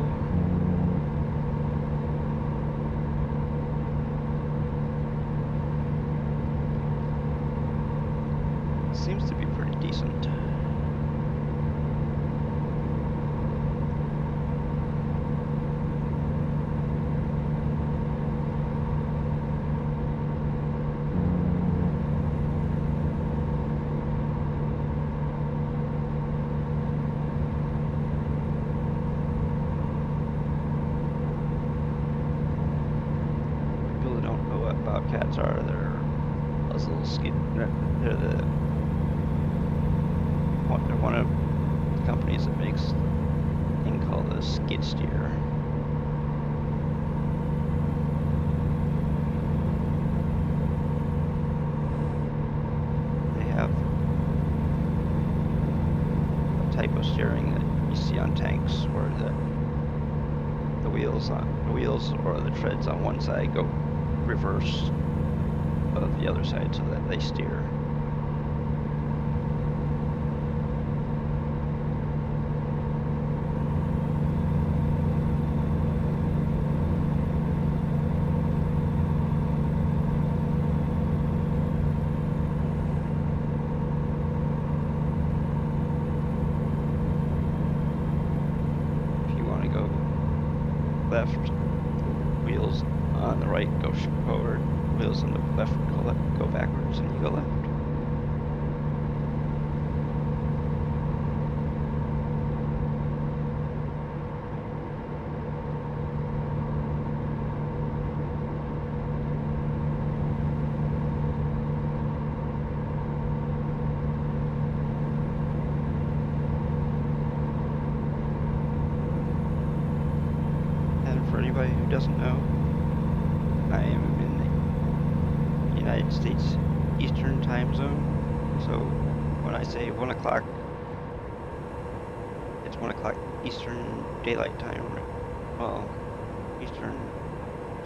It seems to be pretty decent. Bobcats are. They're those little skid. They're one of the companies that makes a thing called a skid steer. They have a type of steering that you see on tanks, where the wheels or the treads on one side go reverse of the other side so that they steer. left, wheels on the right go forward, wheels on the left go backwards, and you go left. Anybody who doesn't know, I am in the United States Eastern Time Zone. So when I say 1 o'clock, it's 1 o'clock Eastern Daylight Time. Well, Eastern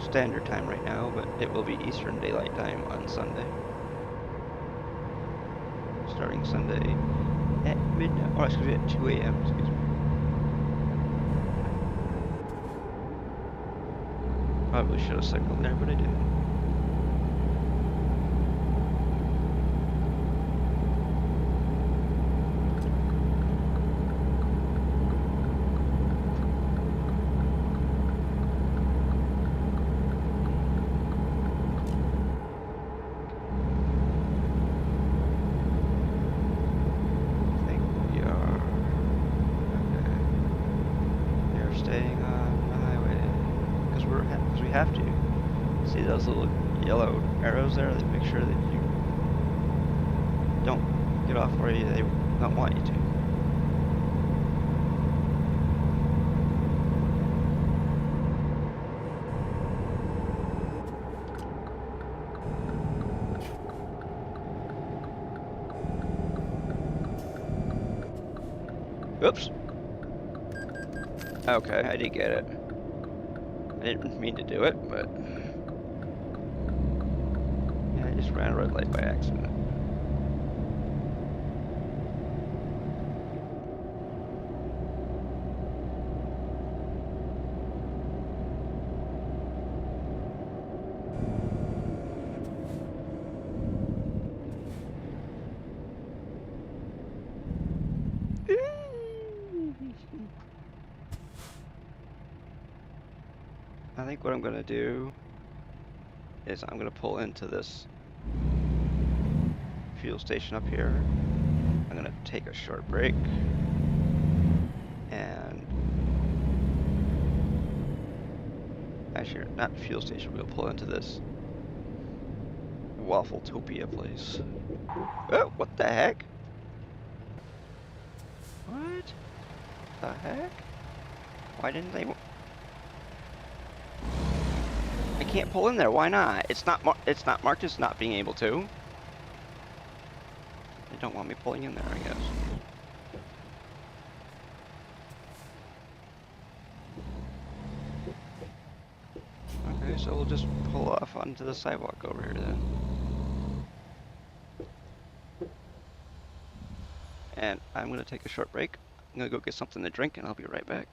Standard Time right now, but it will be Eastern Daylight Time on Sunday. Starting Sunday at midnight, or excuse me, at 2 a.m. Excuse me. Probably should have signaled there, but I didn't. I think we are. Okay. We are staying on the highway. Because we have to. See those little yellow arrows there? They make sure that you don't get off where they don't want you to. Oops. Okay, I did get it. I didn't mean to do it, but yeah, I just ran a red light by accident. I think what I'm gonna do is I'm gonna pull into this fuel station up here. I'm gonna take a short break and actually not fuel station, we'll pull into this Waffletopia place. Oh, what the heck? What the heck? Why didn't they? I can't pull in there. Why not? It's not marked as not being able to. They don't want me pulling in there, I guess. Okay, so we'll just pull off onto the sidewalk over here then. And I'm gonna take a short break. I'm gonna go get something to drink and I'll be right back.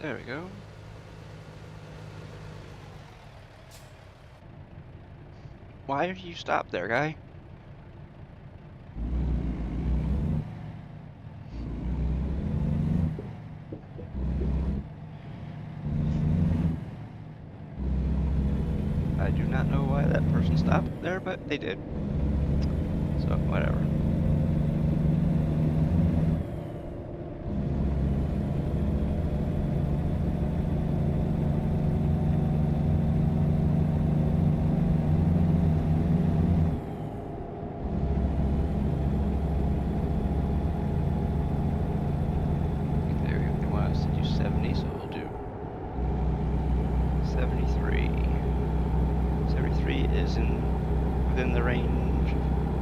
There we go. Why did you stop there, guy? I do not know why that person stopped there, but they did. So, whatever. They want us to do 70, so we'll do 73. 73 is within the range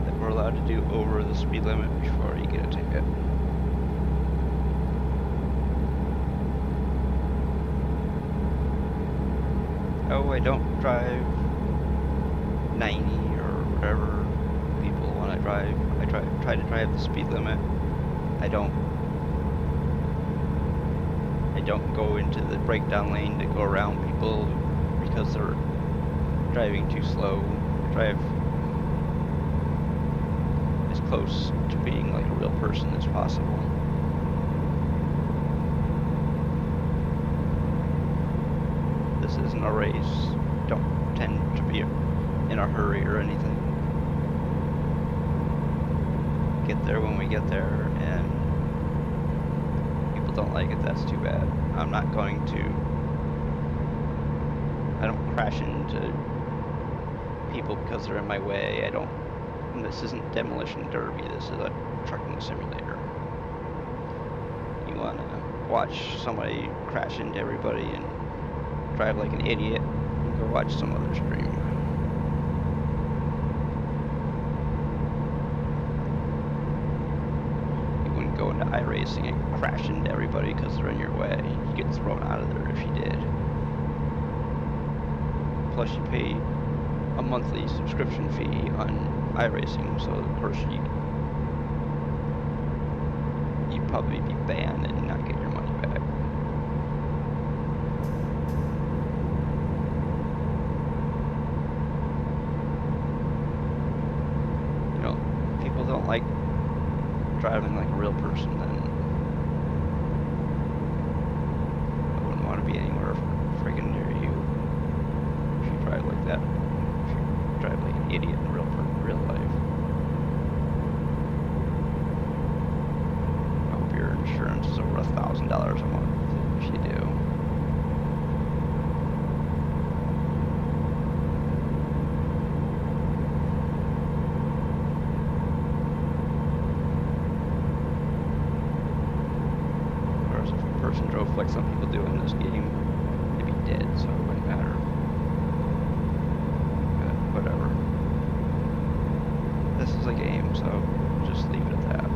that we're allowed to do over the speed limit before you get a ticket. Oh, I don't drive 90 or whatever people want to drive. I try to drive the speed limit. I don't go into the breakdown lane to go around people because they're driving too slow. I drive as close to being like a real person as possible. This isn't a race. Don't tend to be in a hurry or anything. Get there when we get there, and people don't like it, that's too bad. I'm not going to, I don't crash into people because they're in my way. This isn't Demolition Derby, this is a trucking simulator. You want to watch somebody crash into everybody and drive like an idiot, go watch some other stream. You wouldn't go into iRacing and crash into everybody because they're in your way. You get thrown out of there if you did. Plus you pay a monthly subscription fee on iRacing, so of course you'd probably be banned and not get your money back. People don't like driving like a real person, then I wouldn't want to be anywhere friggin' near you if you drive like that. If you drive like an idiot in real life. I hope your insurance is over $1,000 a month if you do. Drove like some people do in this game, they'd be dead, so it wouldn't matter. But whatever. This is a game, so just leave it at that.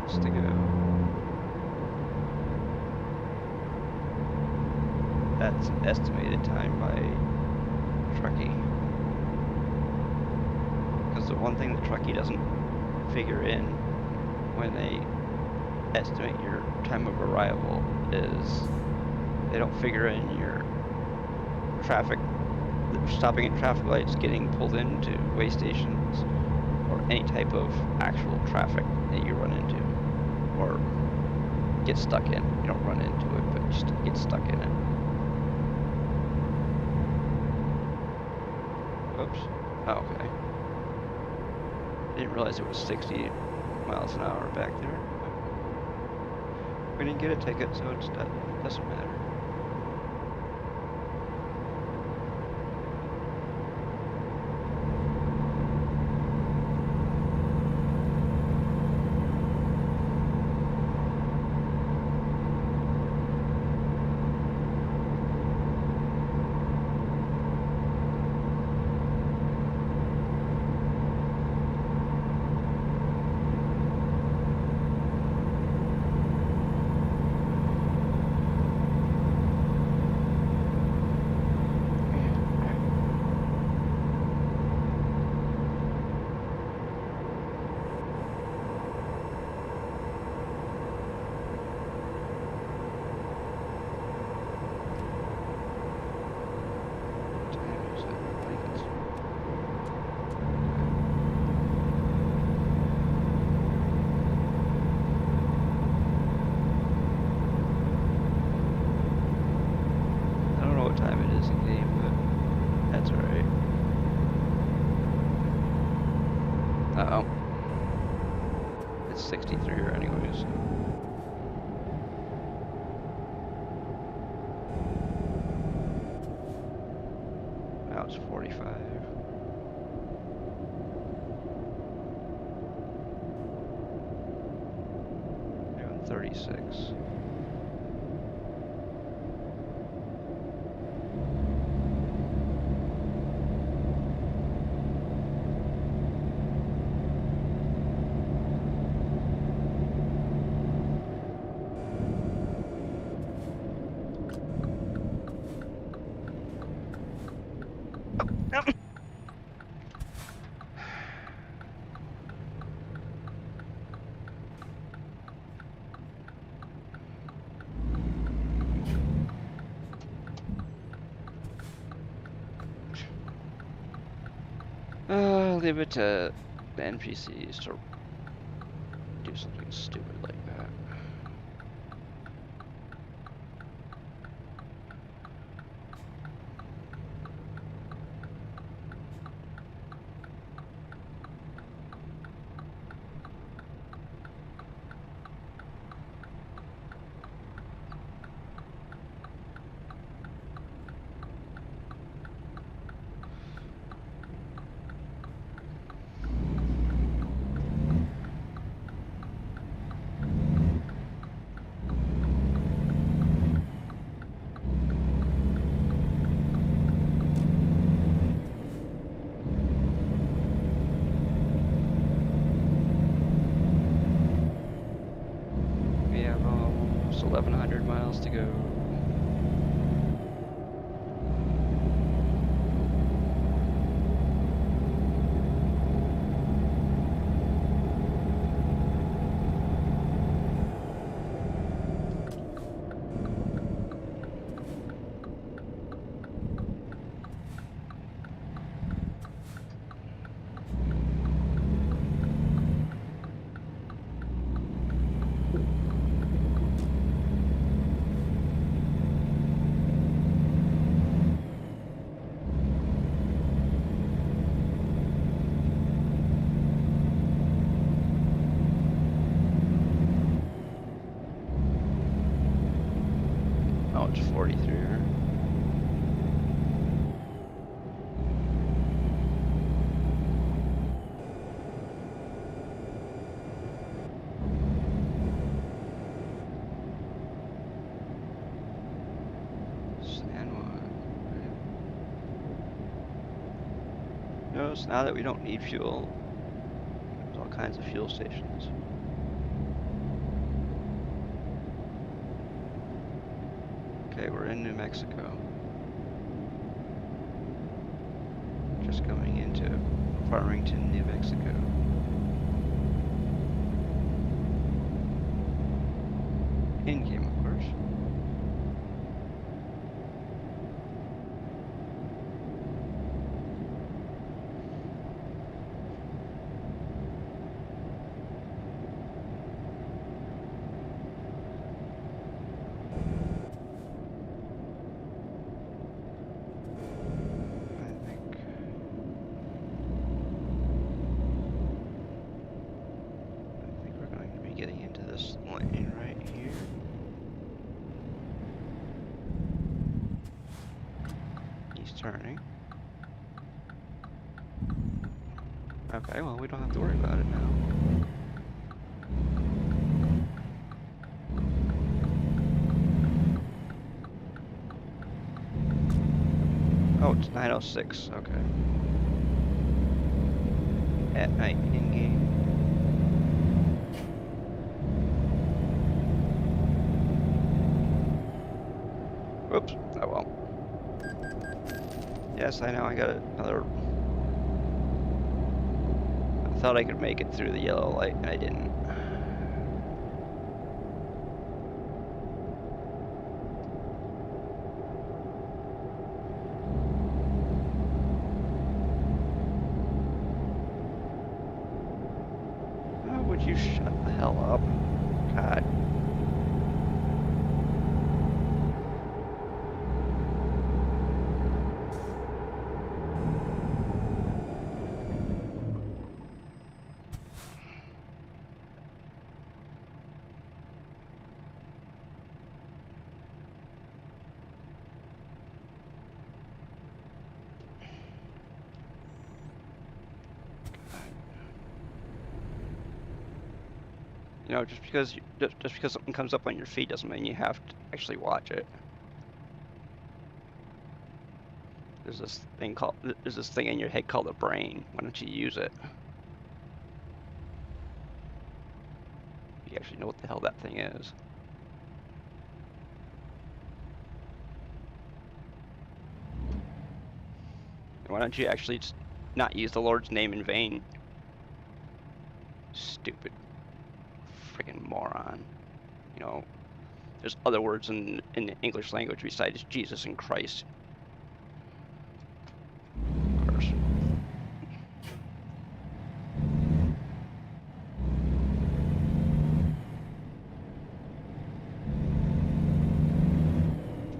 To go. That's an estimated time by Truckee. Because the one thing that Truckee doesn't figure in when they estimate your time of arrival is they don't figure in your traffic, stopping at traffic lights, getting pulled into way stations, or any type of actual traffic that you run into. Or get stuck in. You don't run into it, but just get stuck in it. Oops. Oh, okay. Didn't realize it was 60 miles an hour back there. We didn't get a ticket, so it doesn't matter. That's alright. Uh-oh. It's 63 here anyways. Now it's 45. Doing 36. Leave it to the NPCs to do something stupid like that. We have almost 1,100 miles to go. Oh, it's 43 here. Notice now that we don't need fuel, there's all kinds of fuel stations. Okay, we're in New Mexico. Just coming into Farmington, New Mexico. In-game, of course. I think we're going to be getting into this lane right here. He's turning. Okay, well, we don't have to worry about it now. Oh, it's 9:06. Okay. At night, in game. Whoops. Oh well. Yes, I know. I got another. I thought I could make it through the yellow light, and I didn't. Oh, would you shut the hell up? God. You know, just because something comes up on your feed doesn't mean you have to actually watch it. There's this thing in your head called a brain. Why don't you use it? You actually know what the hell that thing is. And why don't you actually just not use the Lord's name in vain? Stupid freaking moron. You know, there's other words in the English language besides Jesus and Christ. Of course.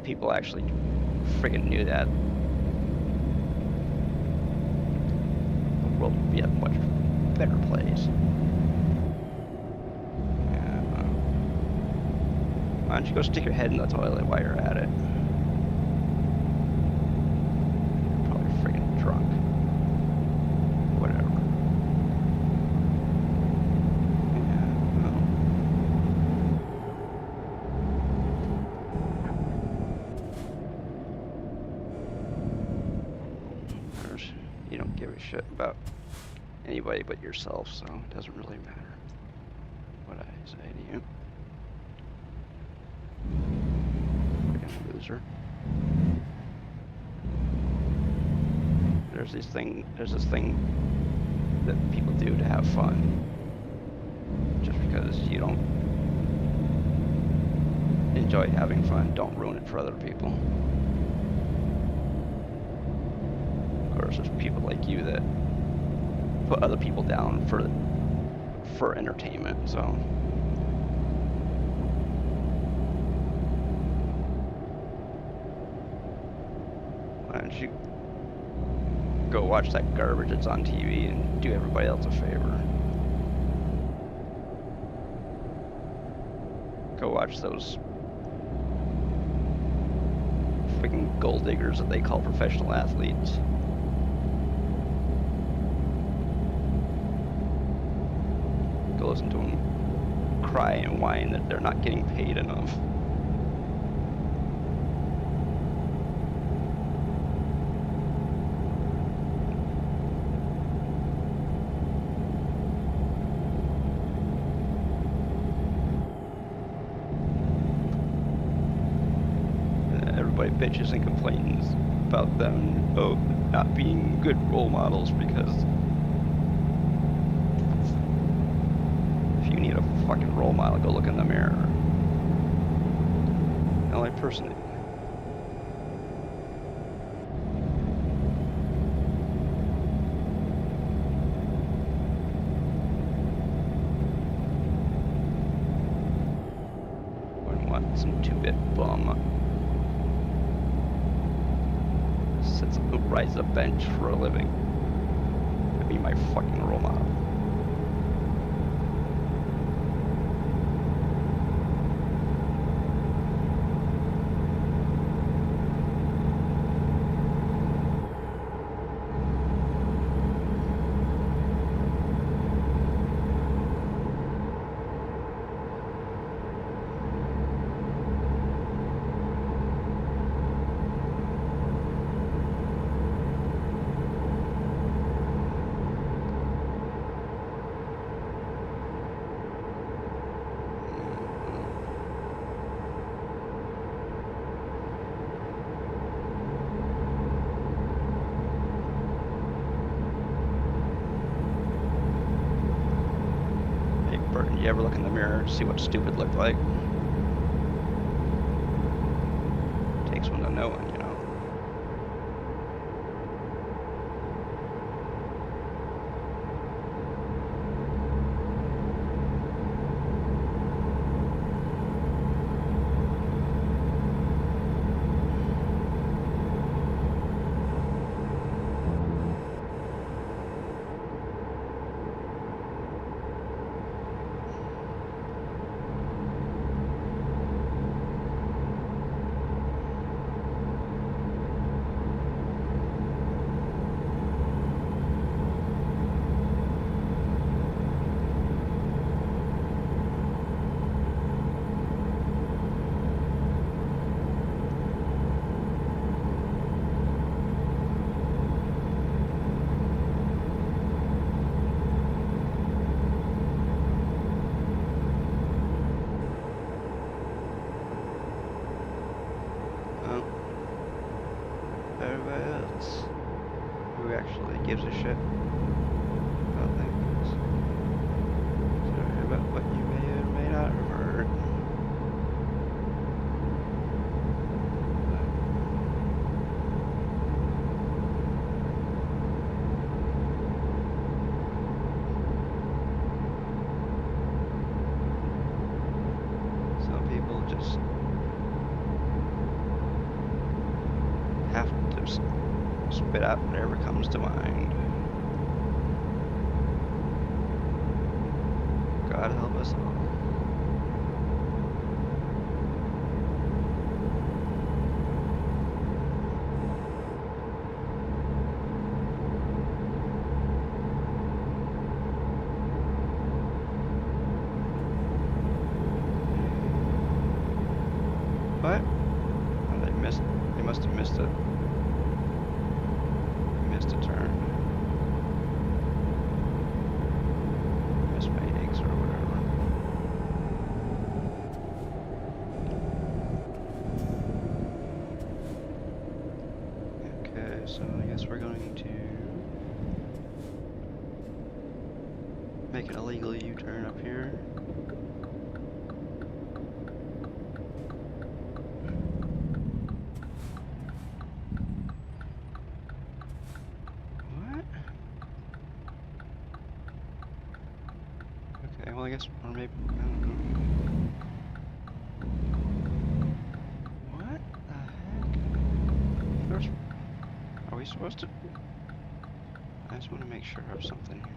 People actually friggin' knew that, the world would be a much better place. Yeah. Why don't you go stick your head in the toilet while you're at it? You're probably friggin' drunk. Whatever. You don't give a shit about anybody but yourself, so it doesn't really matter what I say to you. Freaking loser. There's this thing that people do to have fun. Just because you don't enjoy having fun, don't ruin it for other people. Of course, there's people like you that put other people down for entertainment, so. Why don't you go watch that garbage that's on TV and do everybody else a favor? Go watch those freaking gold diggers that they call professional athletes. Go listen to them cry and whine that they're not getting paid enough. Everybody bitches and complains about them, not being good role models, because if you need a fucking role model, go look in the mirror. The only person that wouldn't want some 2-bit bum who rides a bench for a living to be my fucking role model. You ever look in the mirror and see what stupid looked like? Takes one to know one, you know. actually gives a shit about things. Sorry about what you may or may not have heard. Some people just have to spit out whatever comes to mind. God help us all. What? Oh, they must have missed a turn. Missed my eggs or whatever. Okay, so I guess we're going to make an illegal U-turn up here. Okay, well I guess, or maybe, I don't know. What the heck? First, are we supposed to? I just want to make sure of something here.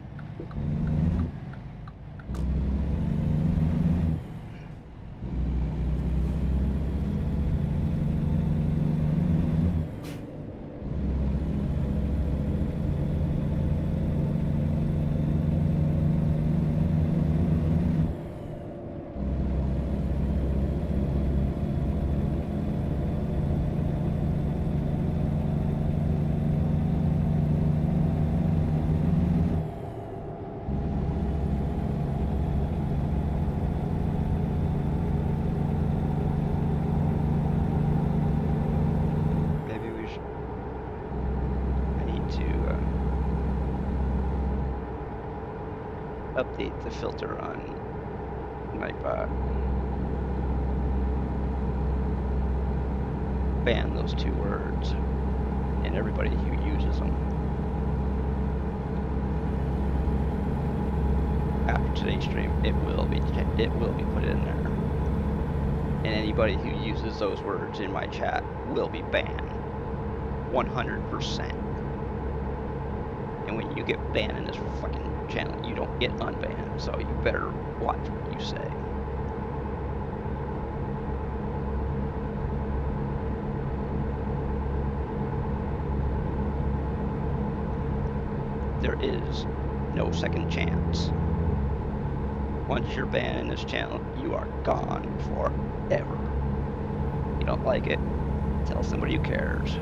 Update the filter on Nightbot. Ban those two words and everybody who uses them. After today's stream, it will be put in there. And anybody who uses those words in my chat will be banned. 100%. And when you get banned in this fucking channel, you don't get unbanned, so you better watch what you say. There is no second chance. Once you're banned in this channel, you are gone forever. You don't like it? Tell somebody who cares.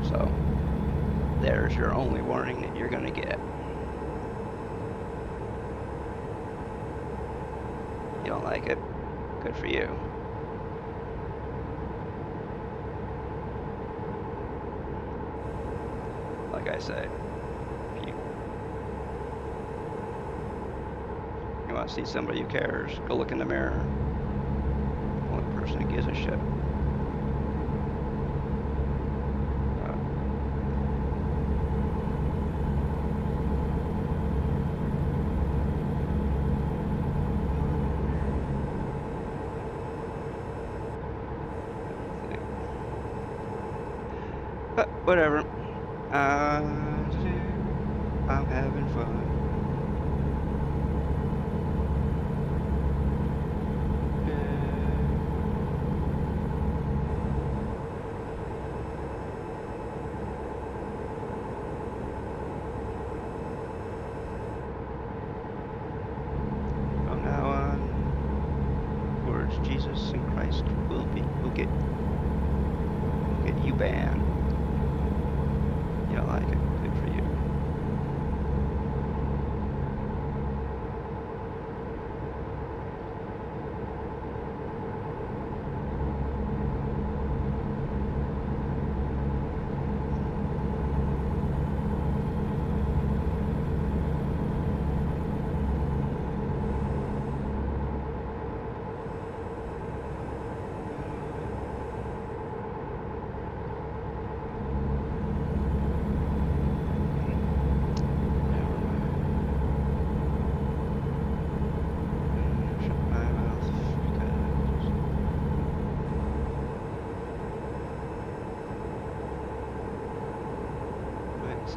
So, there's your only warning that you're gonna get. You don't like it? Good for you. Like I say, if you want to see somebody who cares, go look in the mirror. The only person who gives a shit. But whatever. I'm having fun. From now on, words Jesus and Christ will get you banned. You don't like it? Good for you.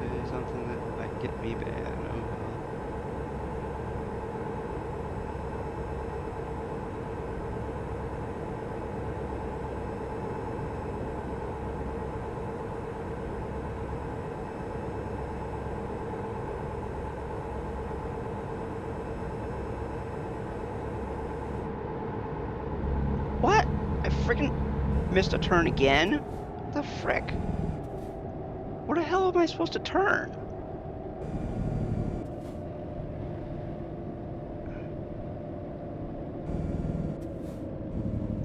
say something that might get me banned. Oh well. What? I freaking missed a turn again? What the frick? Where the hell am I supposed to turn?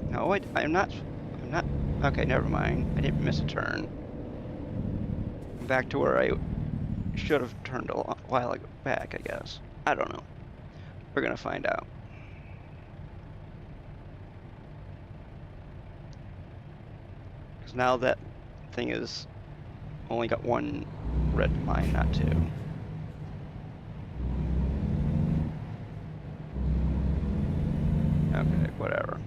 No, I'm not, okay, never mind. I didn't miss a turn. I'm back to where I should have turned a while back, I guess. I don't know. We're gonna find out. Because now that thing is only got one red line, not two. Okay, whatever.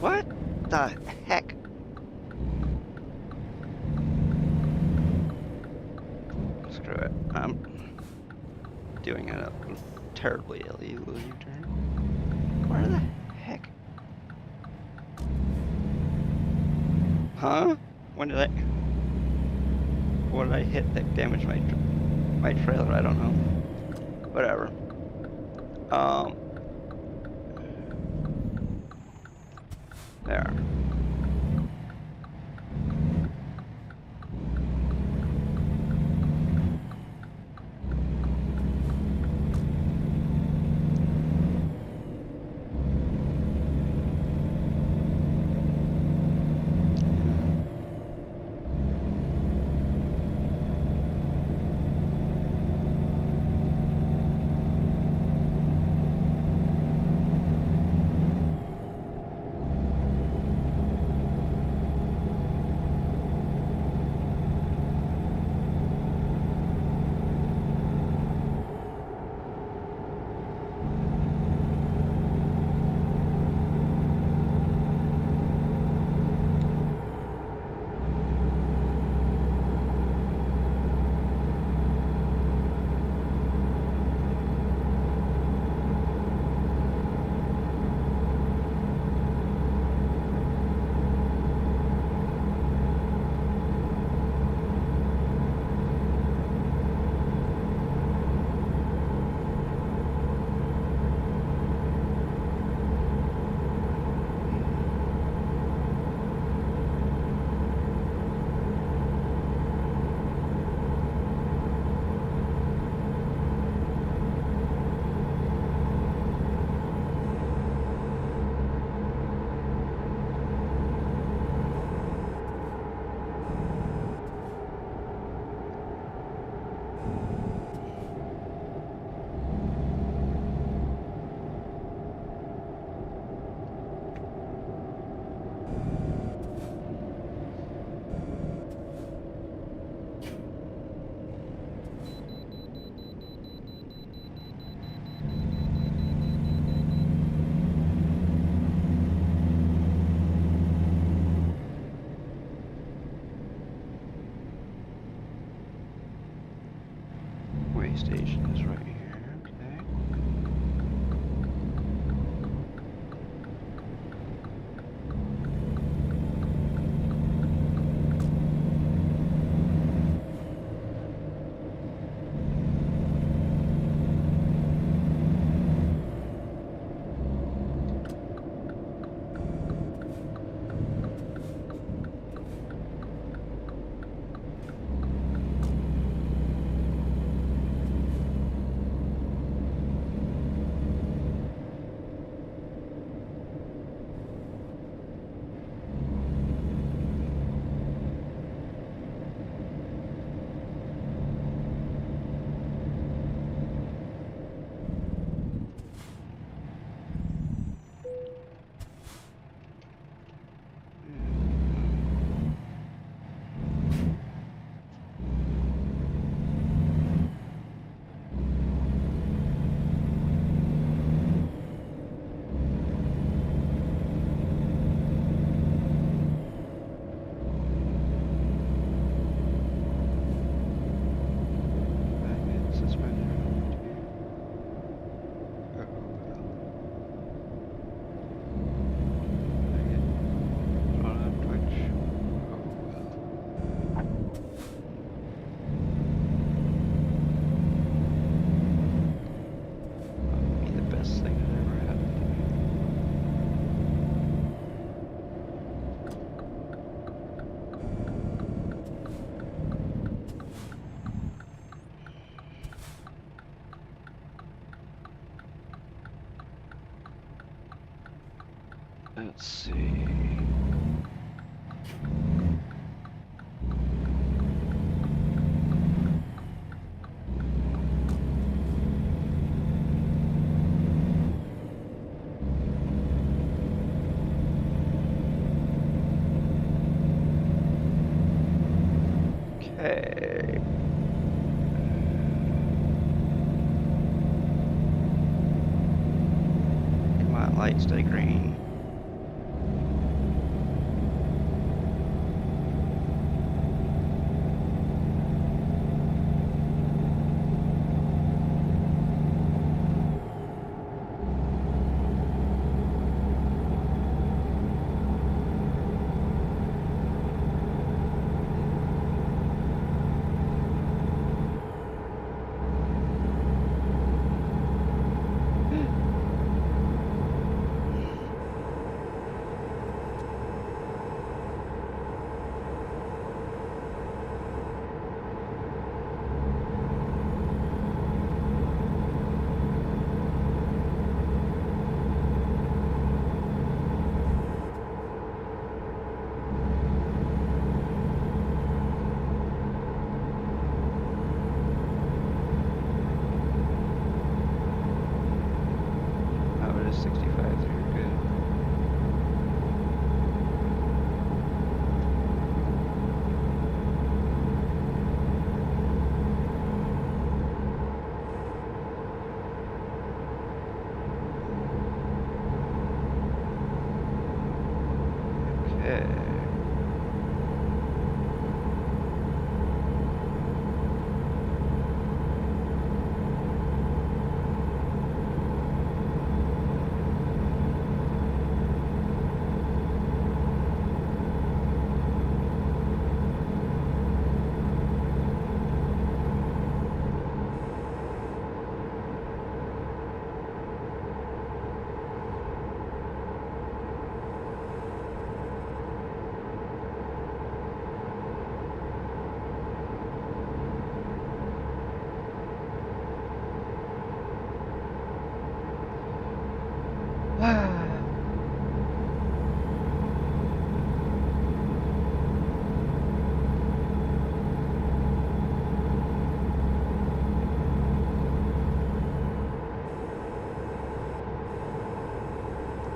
What the heck? Screw it. I'm doing a terribly illegal U-turn. Where the heck? Huh? When did I... What did I hit that damaged my trailer? I don't know. Whatever. There. Station is right here. Okay. Let's see. Okay. Come on, light, stay green. Oh, it is 65 there, good. Okay.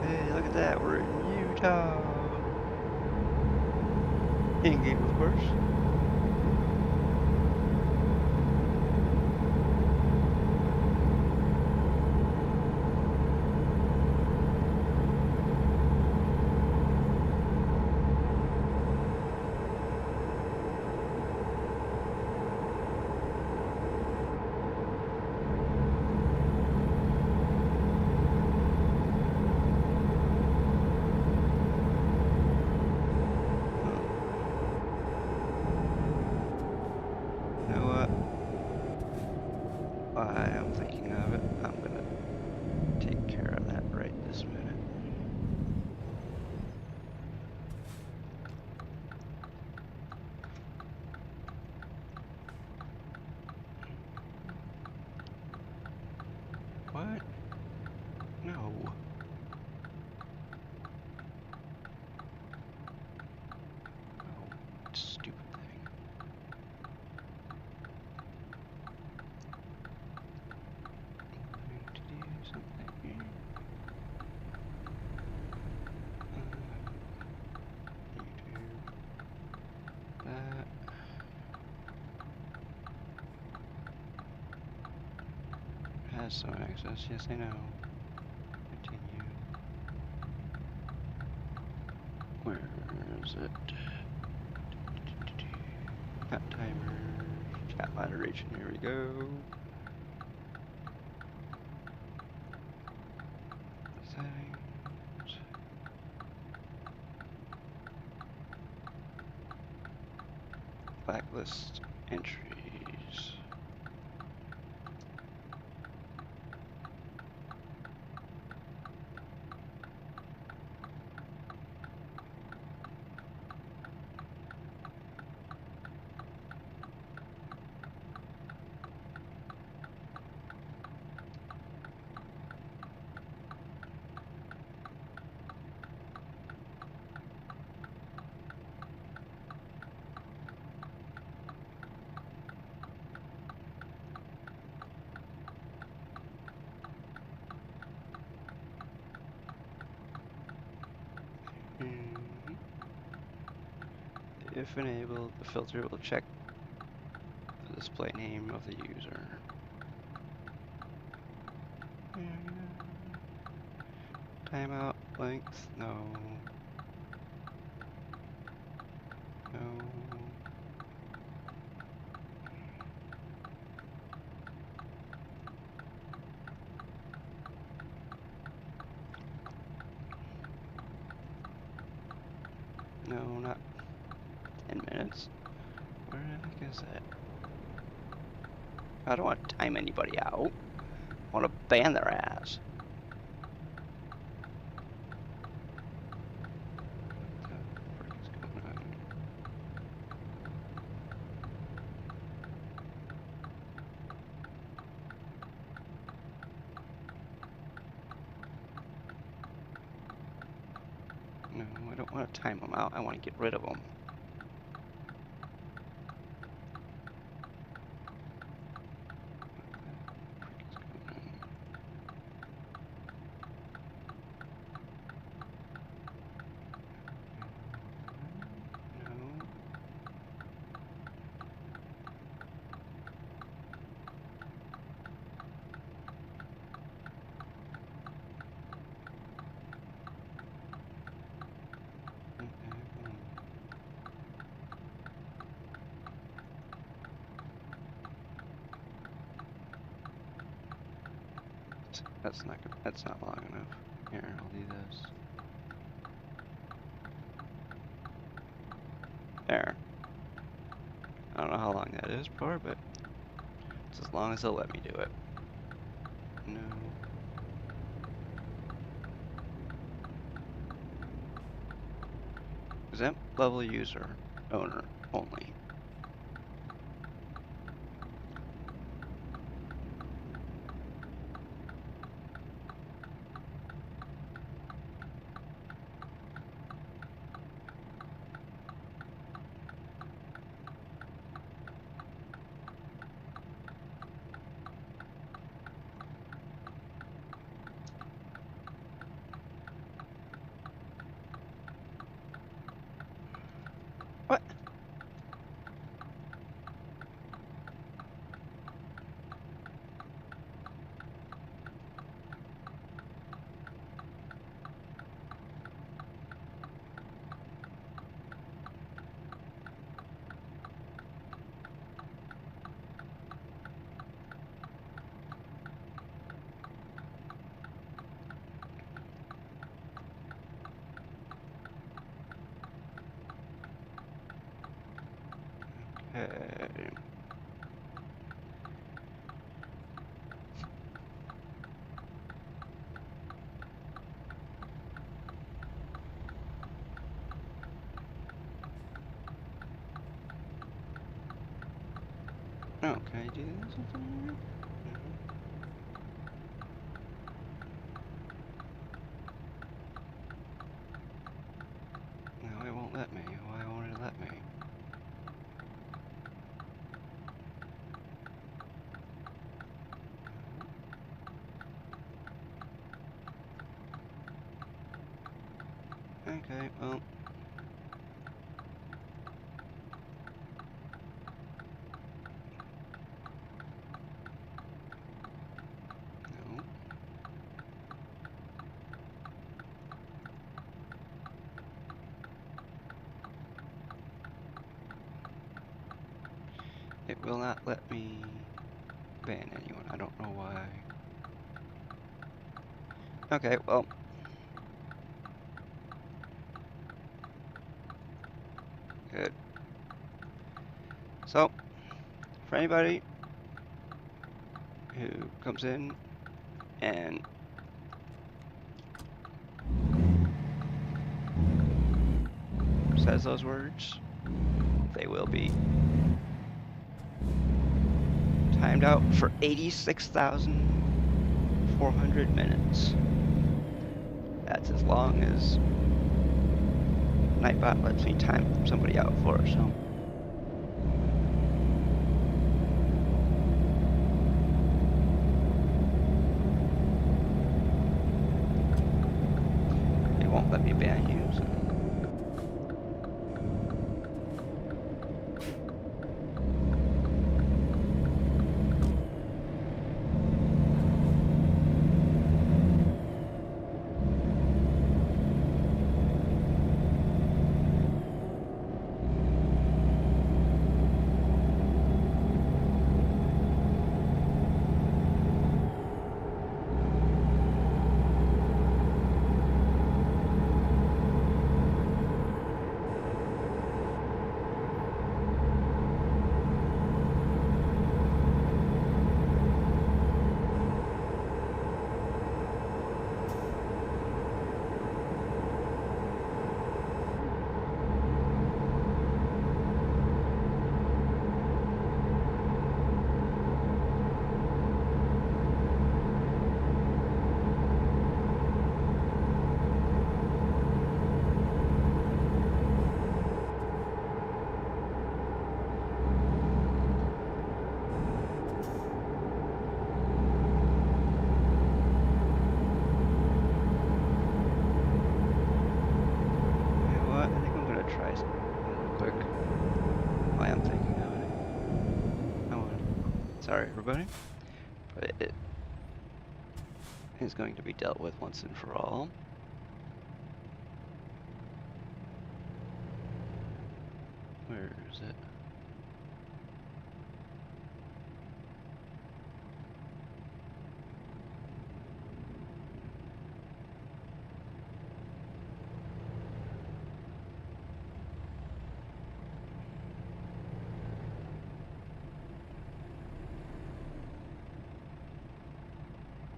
Hey, look at that, we're in Utah. In-game, of course. You know what? I am thinking of it. I'm gonna take care of that right this minute. What? No. Oh, stupid thing. Going to do something here. You do that. Has some access, yes I know. Continue. Where is it? Chat timer, chat moderation, here we go. Settings. Blacklist entries. If enabled, the filter will check the display name of the user. Timeout length, no. No. No, not 10 minutes. Where the heck is that? I don't want to time anybody out. I want to ban their ass. What the frick is going on? No, I don't want to time them out. I want to get rid of them. That's not good. That's not long enough. Here, I'll do this. There. I don't know how long that is for, but it's as long as they'll let me do it. No. Exempt level user owner only. What? Okay. Oh, can I do something here? No, it won't let me. Why won't it let me? Okay, well. No. It will not let me ban anyone. I don't know why. Okay, well. Good. So, for anybody who comes in and says those words, they will be timed out for 86,400 minutes. That's as long as Nightbot lets me time somebody out for, so. It won't let me ban you, so. Sorry, everybody. But it is going to be dealt with once and for all. Where is it?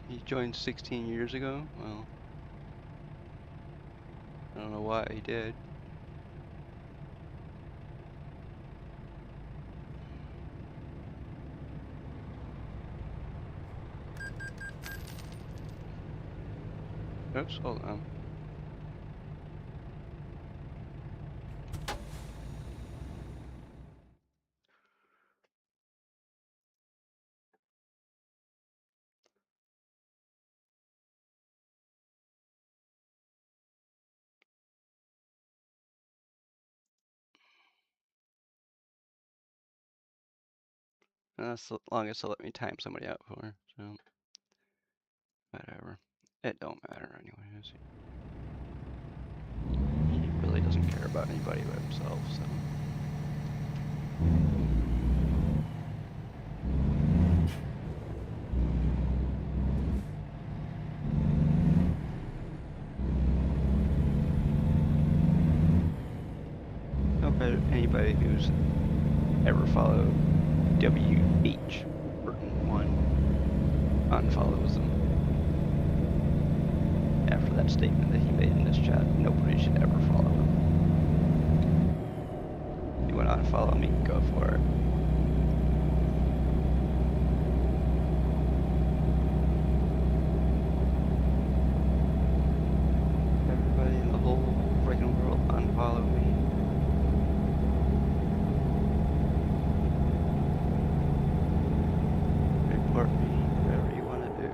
He joined 16 years ago? Well, I don't know why he did. Oops, hold on. And that's the longest they'll let me time somebody out for, so whatever. It don't matter anyways. He really doesn't care about anybody but himself, so. Hope anybody who's ever followed WH Burton 1 unfollows them. After that statement that he made in this chat, nobody should ever follow him. If you want to unfollow me, go for it. Everybody in the whole freaking world unfollow me. Report me, whatever you want to do.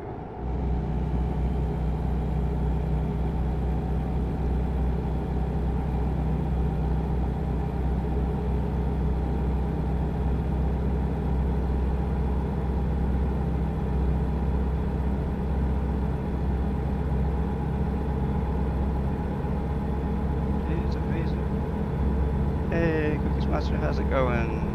It's amazing. Hey, Cookies Monster, how's it going?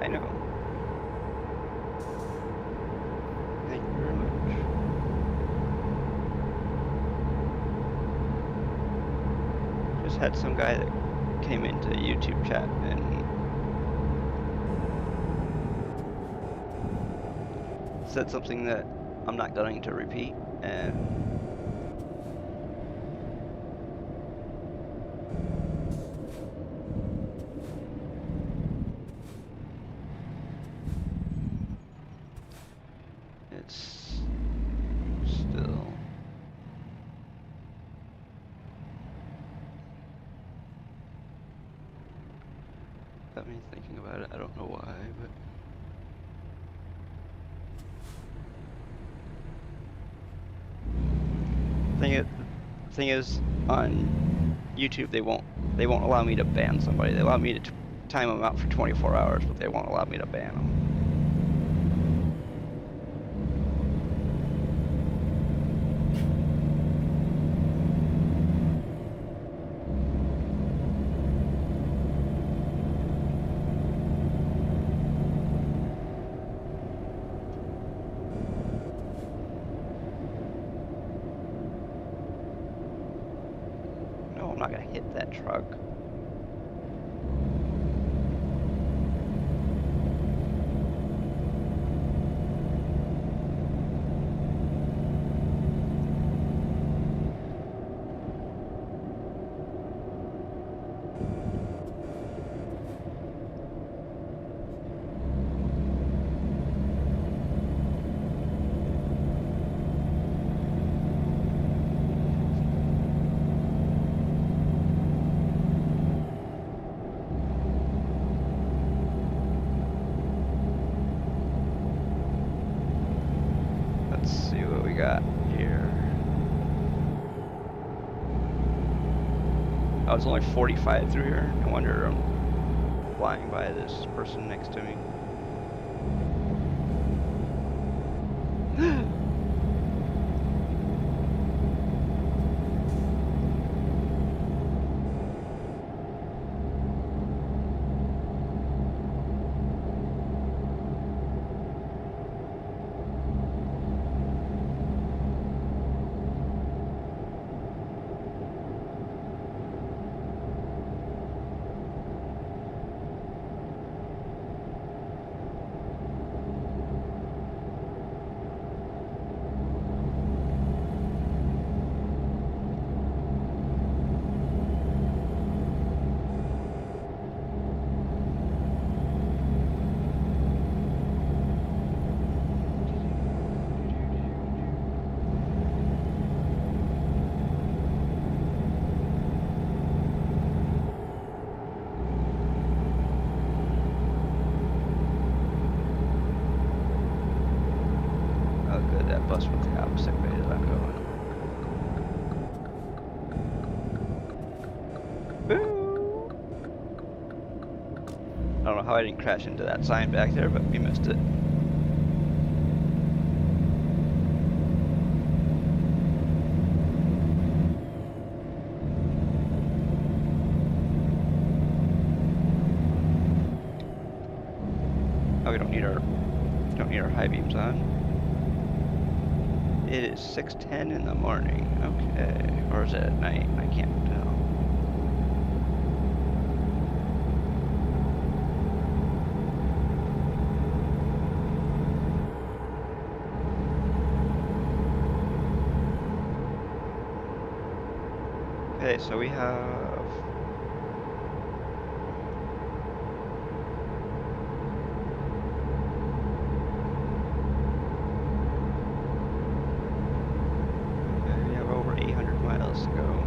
I know. Thank you very much. Just had some guy that came into YouTube chat and said something that I'm not going to repeat, and it's still got me thinking about it. I don't know why, but thing is on YouTube they won't allow me to ban somebody. They allow me to time them out for 24 hours, but they won't allow me to ban them. No, I'm not gonna hit that truck. got here? Oh, it's only 45 through here. No wonder I'm flying by this person next to me. Bus went the opposite way that I'm going. Boo! I don't know how I didn't crash into that sign back there, but we missed it. Oh, we don't need our high beams on. It is 6:10 in the morning. Okay. Or is it at night? I can't tell. Okay, so we have over 800 miles to go.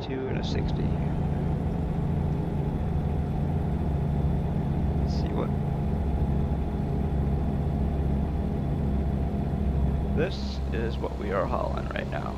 And a 60. Let's see what this is. What we are hauling right now.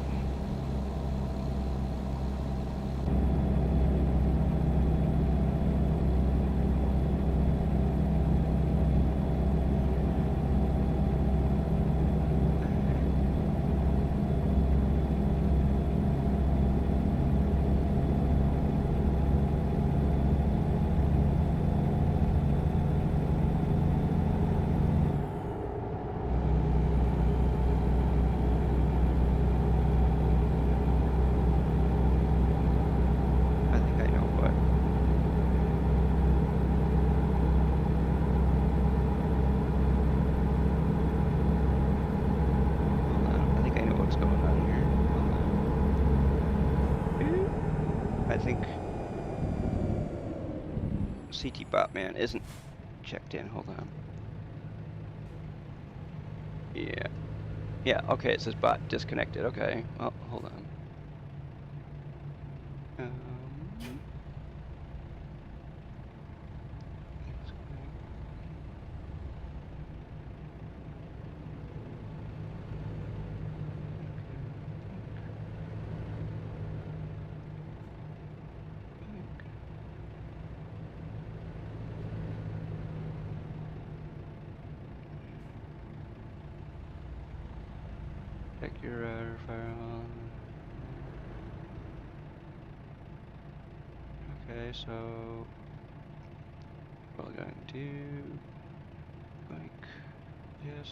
I think CT Botman isn't checked in. Hold on. Yeah. Yeah, okay, it says bot disconnected. Okay, well, hold on. Check your router firewall. Okay, so we're going to like yes.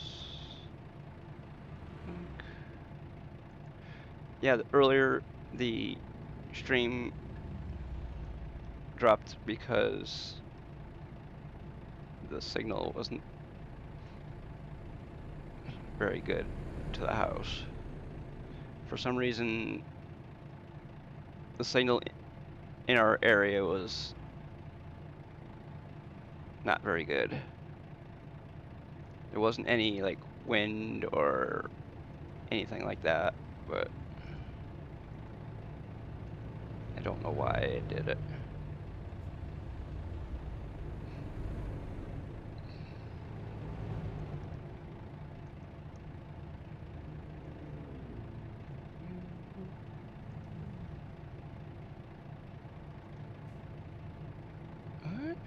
Yeah, earlier the stream dropped because the signal wasn't very good to the house. For some reason, the signal in our area was not very good. There wasn't any like wind or anything like that, but I don't know why it did it. What?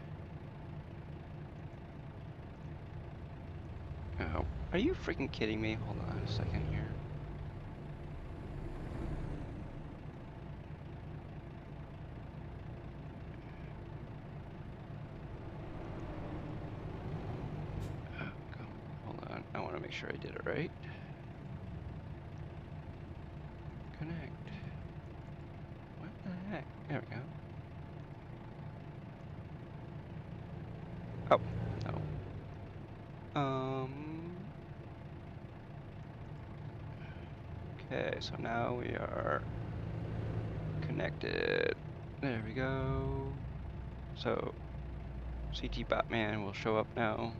Oh, are you freaking kidding me? Hold on a second here. Hold on, I want to make sure I did it right. Connect. What the heck? There we go. Oh, no. Okay, so now we are connected. There we go. So, CT Batman will show up now.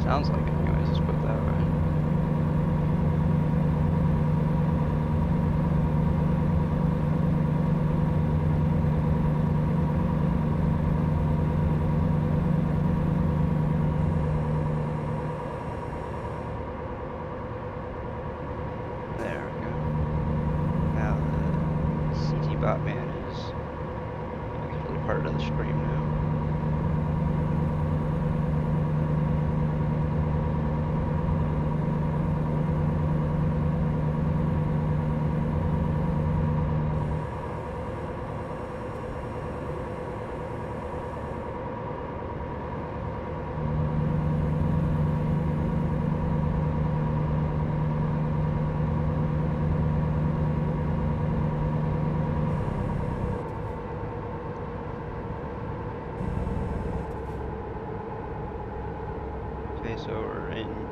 Sounds like it anyways, let's put it that way. There we go. Now the CT Botman is actually part of the stream now. so we're in,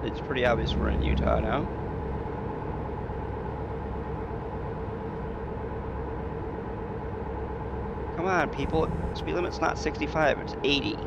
it's pretty obvious we're in Utah now. Come on, people, speed limit's not 65, it's 80.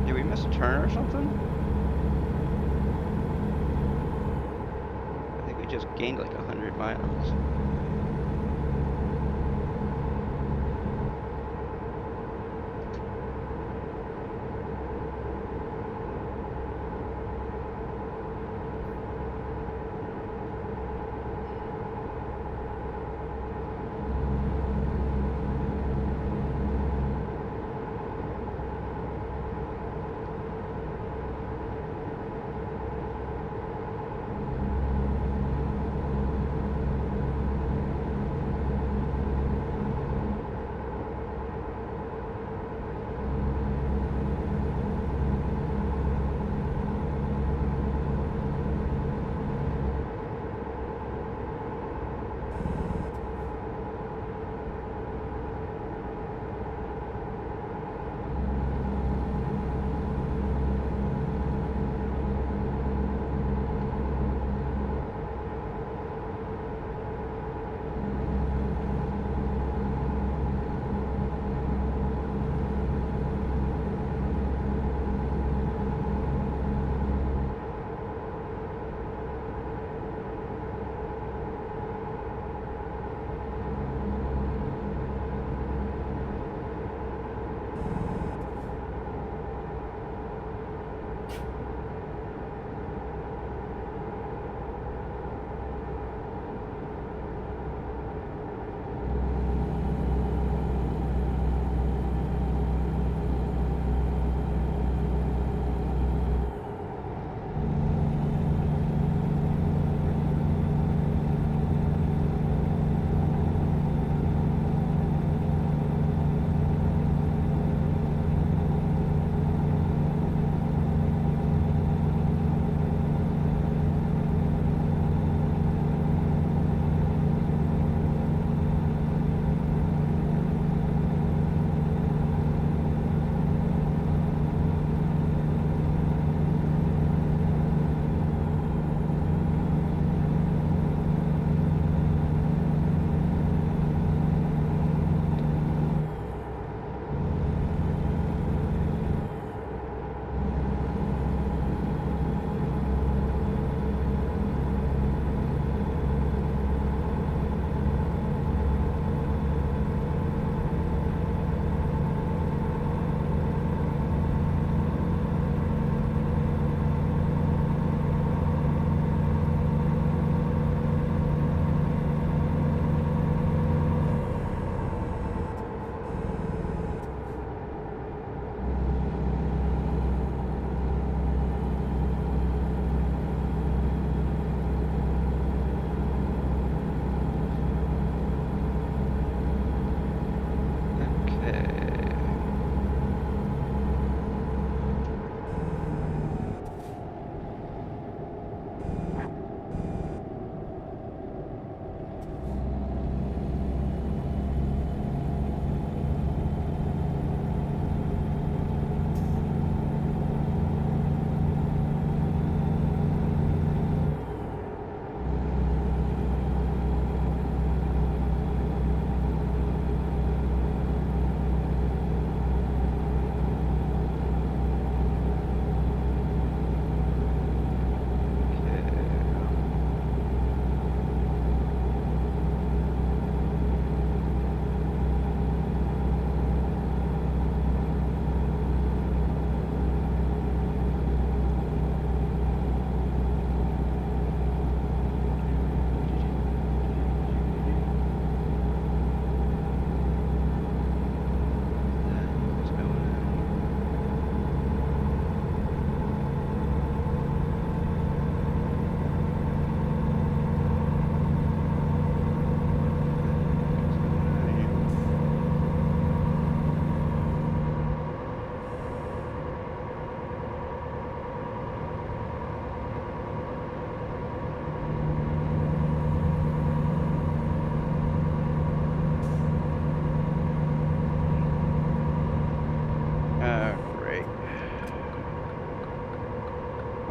Did we miss a turn or something? I think we just gained like 100 miles.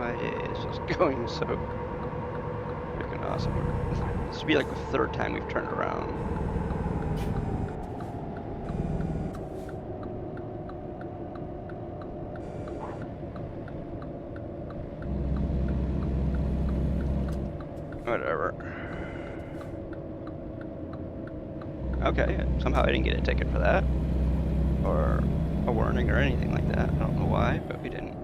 my day is just going so freaking awesome. This will be like the third time we've turned around. Whatever. Okay, somehow I didn't get a ticket for that. Or a warning or anything like that. I don't know why, but we didn't.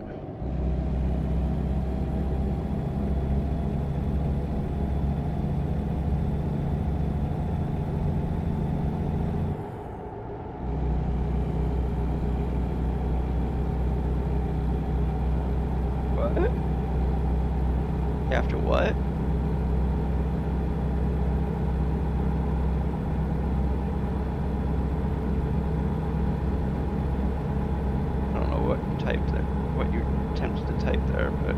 What? After what? Typed there, what you attempted to type there, but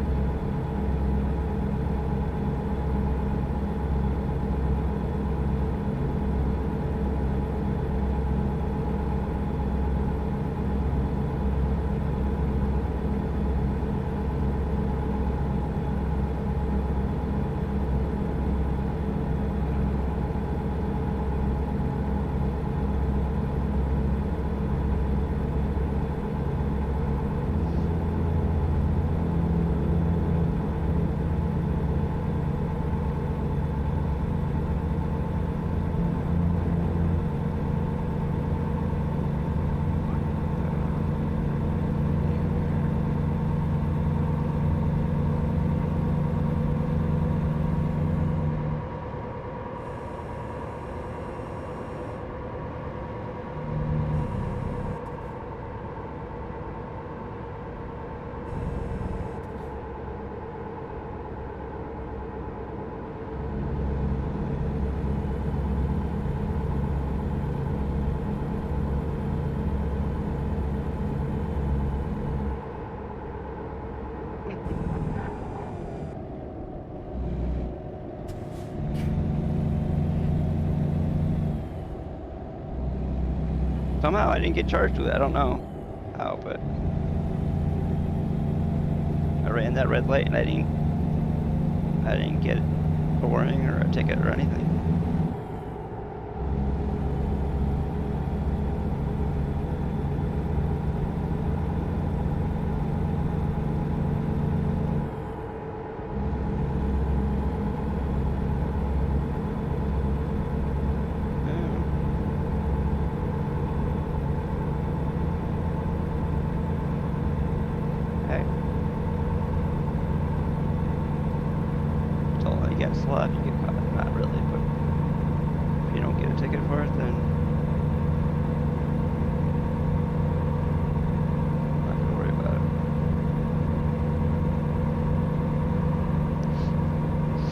somehow I didn't get charged with it. I don't know how, but I ran that red light and I didn't get a warning or a ticket or anything. Luck, you get caught. Not really, but if you don't get a ticket for it, then I'm not gonna worry about it.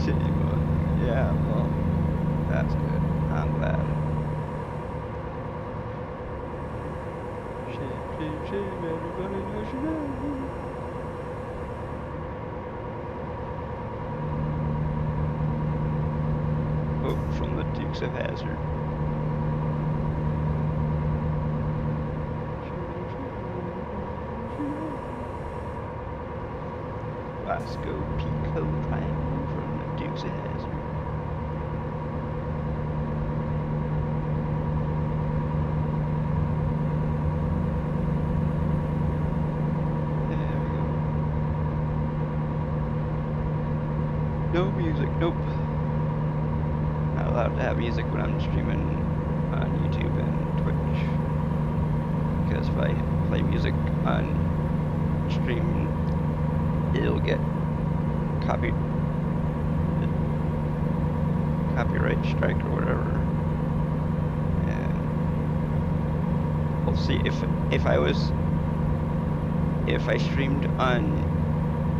City book. Yeah, well, that's good. I'm glad. Shame, shame, everybody knows you know. From the Dukes of Hazzard. Wasco Pico Triangle from the Dukes of Hazzard. There we go. No music, nope. Allowed to have music when I'm streaming on YouTube and Twitch, because if I play music on stream, it'll get copyright strike or whatever. And we'll see if I streamed on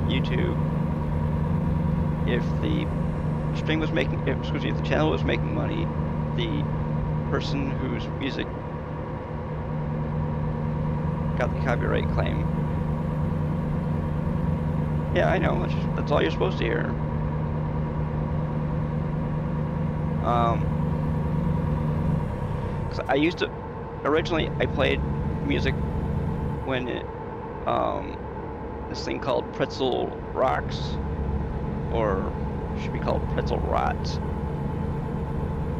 YouTube, if the stream was making, excuse me, if the channel was making money, the person whose music got the copyright claim. Yeah, I know, that's all you're supposed to hear. Cause I used to, originally I played music when this thing called Pretzel Rocks, or should be called Pretzel Rots,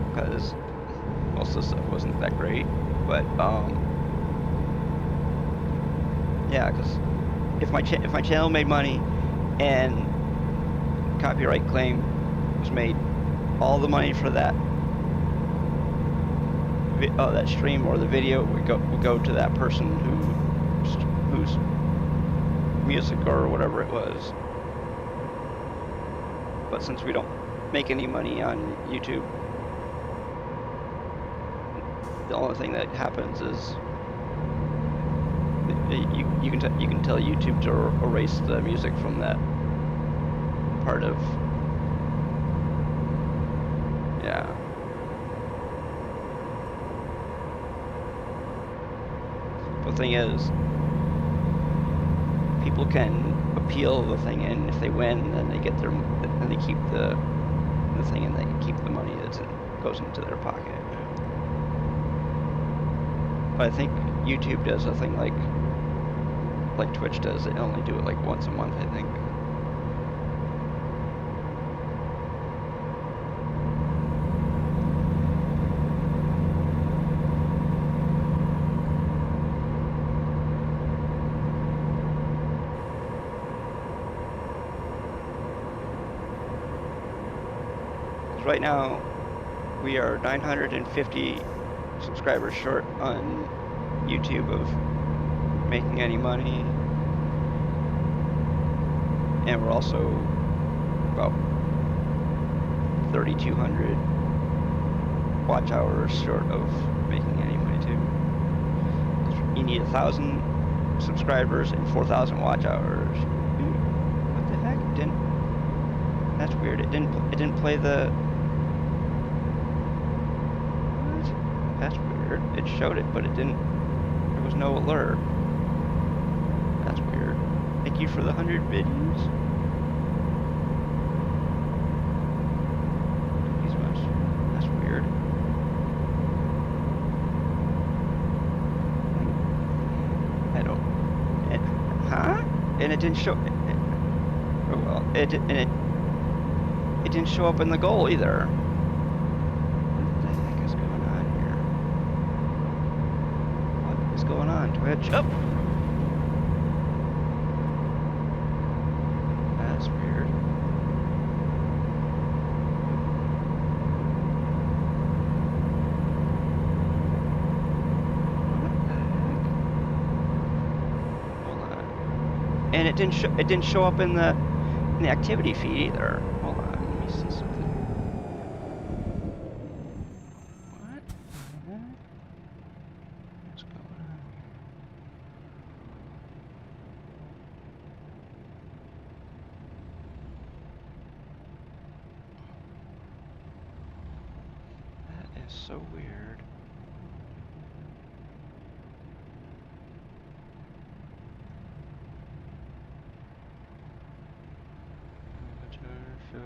because most of the stuff wasn't that great. But yeah, because if my channel made money and copyright claim was made, all the money for that that stream or the video would go to that person whose music or whatever it was. But since we don't make any money on YouTube, the only thing that happens is you can tell YouTube to erase the music from that part of, yeah. The thing is, people can appeal the thing, and if they win, then they get then they keep the thing, and they keep the money that goes into their pocket. But I think YouTube does a thing like Twitch does. They only do it like once a month, I think. Right now, we are 950 subscribers short on YouTube of making any money, and we're also about 3,200 watch hours short of making any money too. You need 1,000 subscribers and 4,000 watch hours. What the heck? That's weird. It didn't play the. That's weird. It showed it, but it didn't. There was no alert. That's weird. Thank you for the 100 videos. That's weird. I don't. Huh? And it didn't show. Oh well. It didn't show up in the goal either. Going on, Twitch? Oh! That's weird. What the heck? Hold on. And it didn't show up in the activity feed either. Hold on, let me see something. So weird. Show.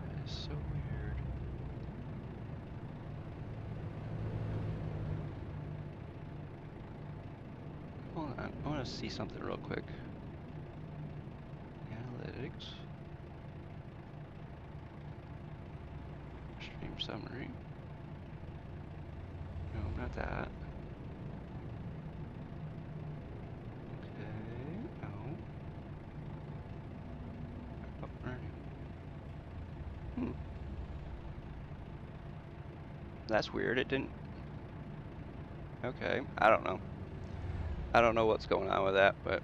That is so weird. Hold on, I want to see something real quick. Analytics. Stream summary. No, not that. Okay, no. Oh, earning. That's weird, it didn't. Okay, I don't know. I don't know what's going on with that, but.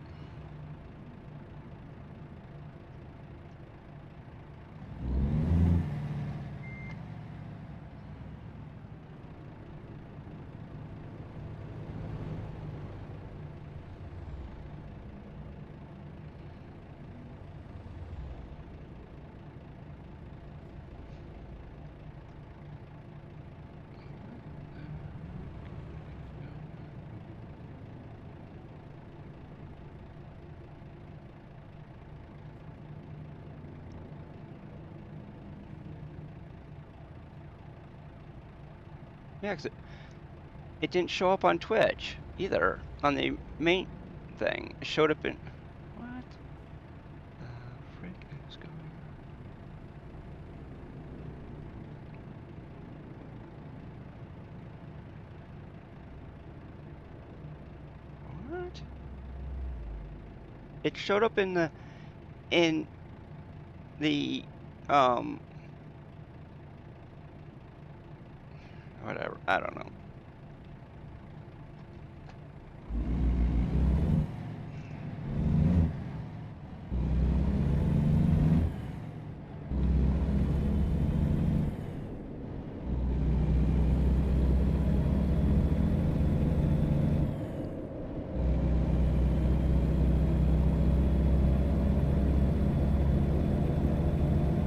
Yeah, 'cause it didn't show up on Twitch either. On the main thing, it showed up in what? The frick is going on? What? It showed up in the whatever. I don't know.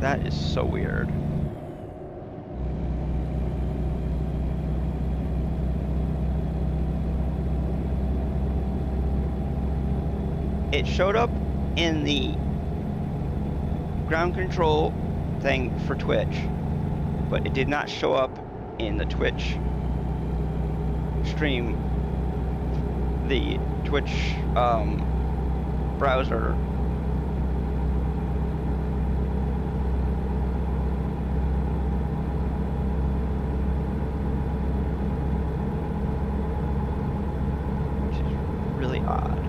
That is so weird. It showed up in the ground control thing for Twitch, but it did not show up in the Twitch stream, the Twitch browser. Which is really odd.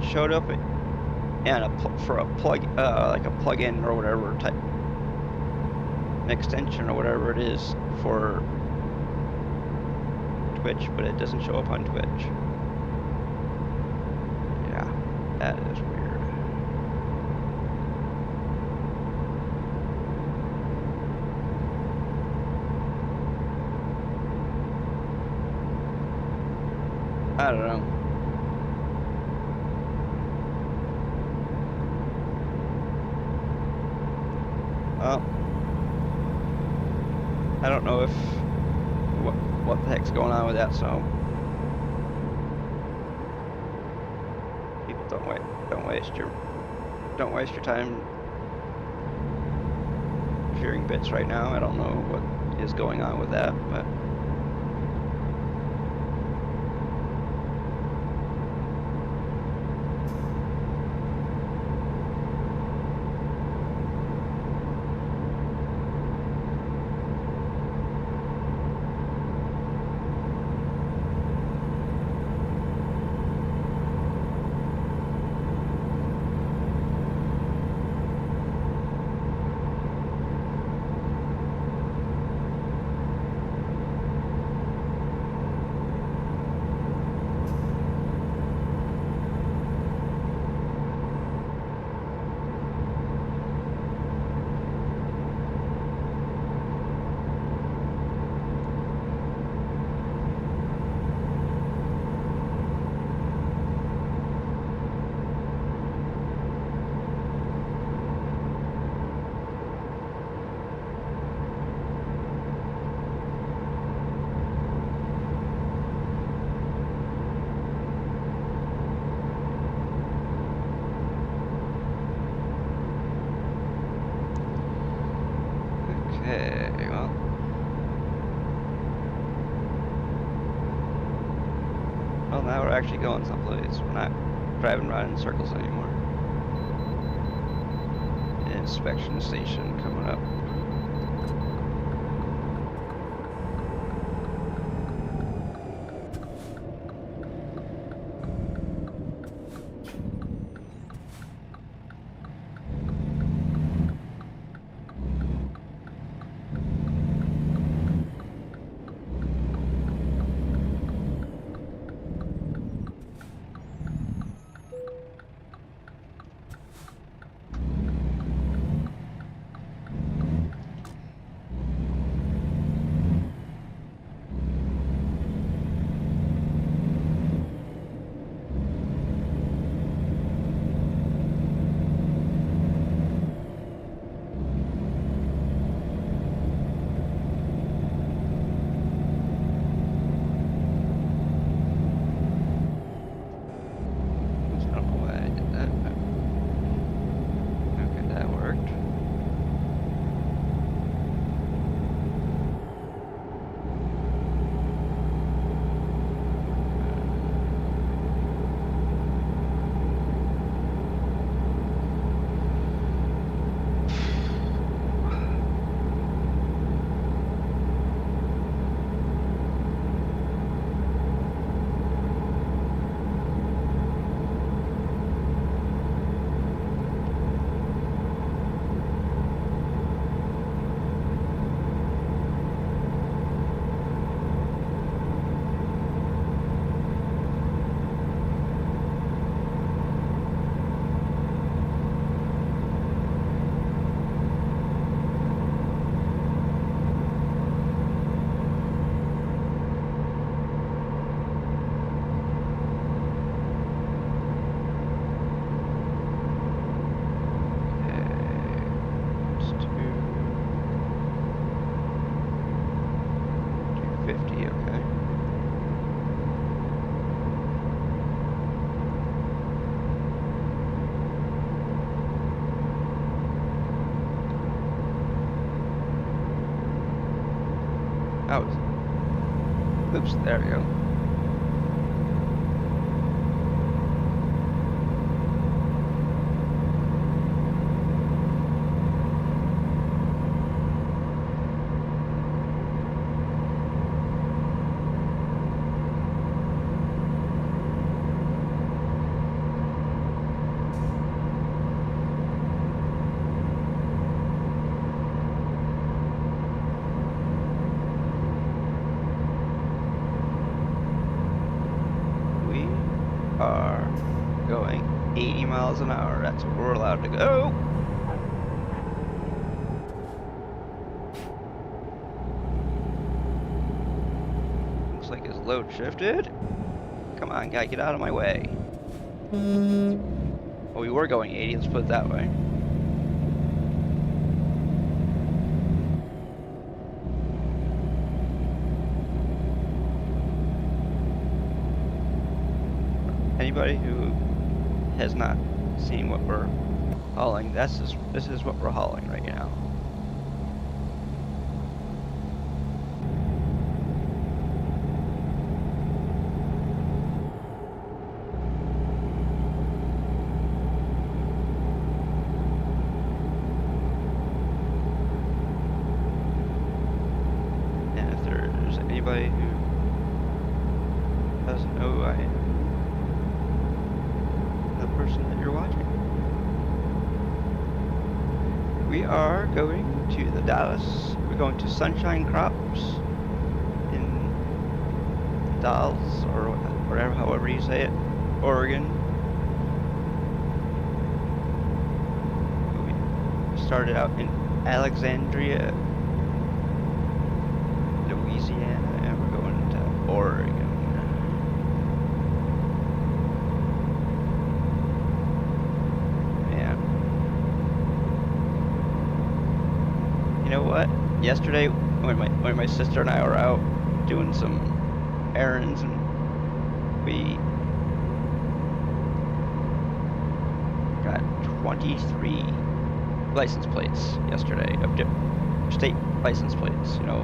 Showed up and for a plug, like a plug-in or whatever type, an extension or whatever it is for Twitch, but it doesn't show up on Twitch. Yeah, that is weird. I don't know. Well, I don't know if what the heck's going on with that. So people don't waste your time hearing bits right now. I don't know what is going on with that, but. Well, now we're actually going someplace. We're not driving around in circles anymore. Inspection station coming up. Oh, oops, there we go. Are going 80 miles an hour. That's what we're allowed to go. Looks like his load shifted. Come on, guy, get out of my way. Well, we were going 80, let's put it that way. Anybody who has not seen what we're hauling, this is what we're hauling right now. And if there's anybody who doesn't know who I am, person that you're watching. We are going to the Dalles. We're going to Sunshine Crops in Dalles, or whatever, however you say it, Oregon. We started out in Alexandria, Louisiana, and we're going to Oregon. You know what? Yesterday, when my sister and I were out doing some errands, and we got 23 license plates yesterday of state license plates. You know,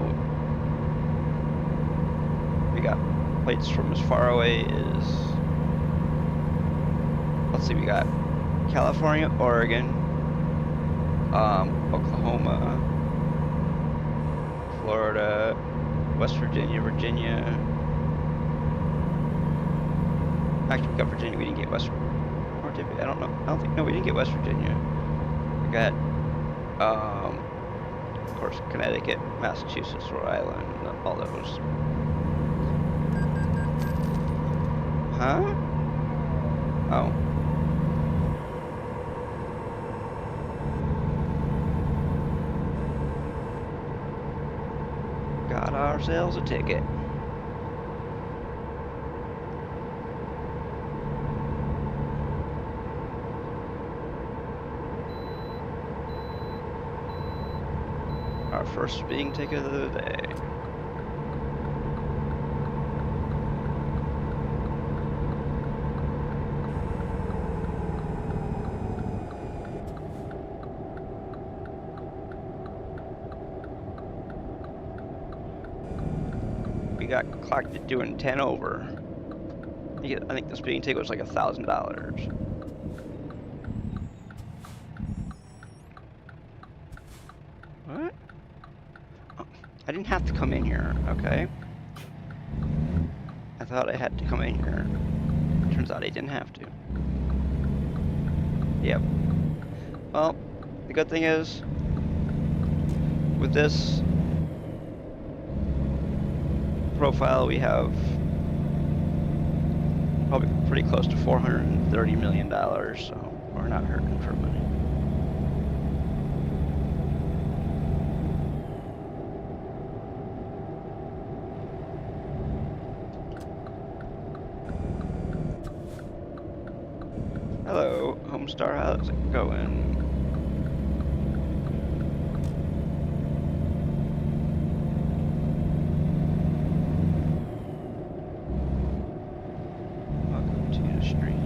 we got plates from as far away as, let's see, we got California, Oregon, Oklahoma, Florida, West Virginia, actually we got Virginia, we didn't get West, or did we? I don't know, no, we didn't get West Virginia. We got, of course, Connecticut, Massachusetts, Rhode Island, all those. Huh? Oh. Got ourselves a ticket. Our first speeding ticket of the day. We got clocked at doing 10 over. I think the speeding ticket was like $1,000. What? Oh, I didn't have to come in here, okay? I thought I had to come in here. Turns out I didn't have to. Yep. Well, the good thing is, with this profile, we have probably pretty close to $430 million, so we're not hurting for money. Hello, Homestar, how's it going? Welcome to the stream.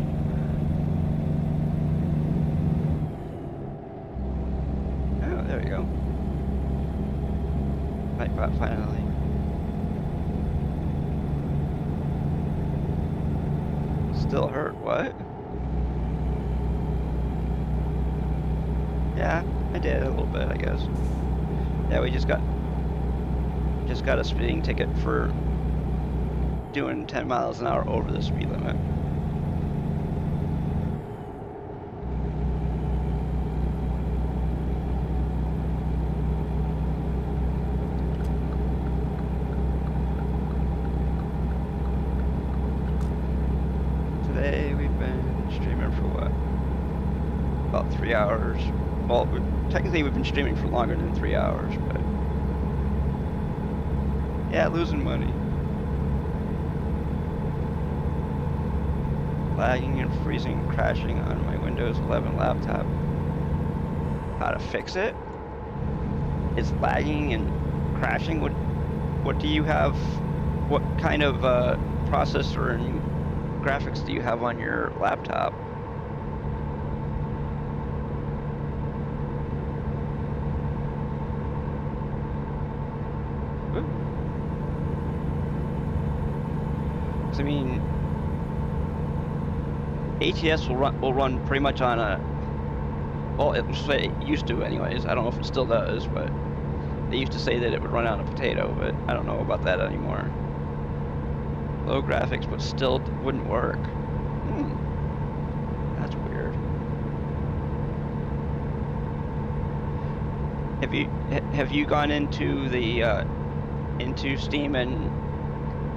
Oh, there we go. Nightbot finally. Still hurt, what? Yeah, I did a little bit, I guess. Yeah, we just got a speeding ticket for doing 10 miles an hour over the speed limit. Today we've been streaming for what? About 3 hours. Well, technically we've been streaming for longer than 3 hours, but yeah, losing money. Lagging and freezing, crashing on my Windows 11 laptop. How to fix it? It's lagging and crashing. What do you have? What kind of processor and graphics do you have on your laptop? I mean, ATS will run pretty much on a, well, it used to anyways. I don't know if it still does, but they used to say that it would run on a potato, but I don't know about that anymore. Low graphics, but still wouldn't work. That's weird. Have you gone into the into Steam and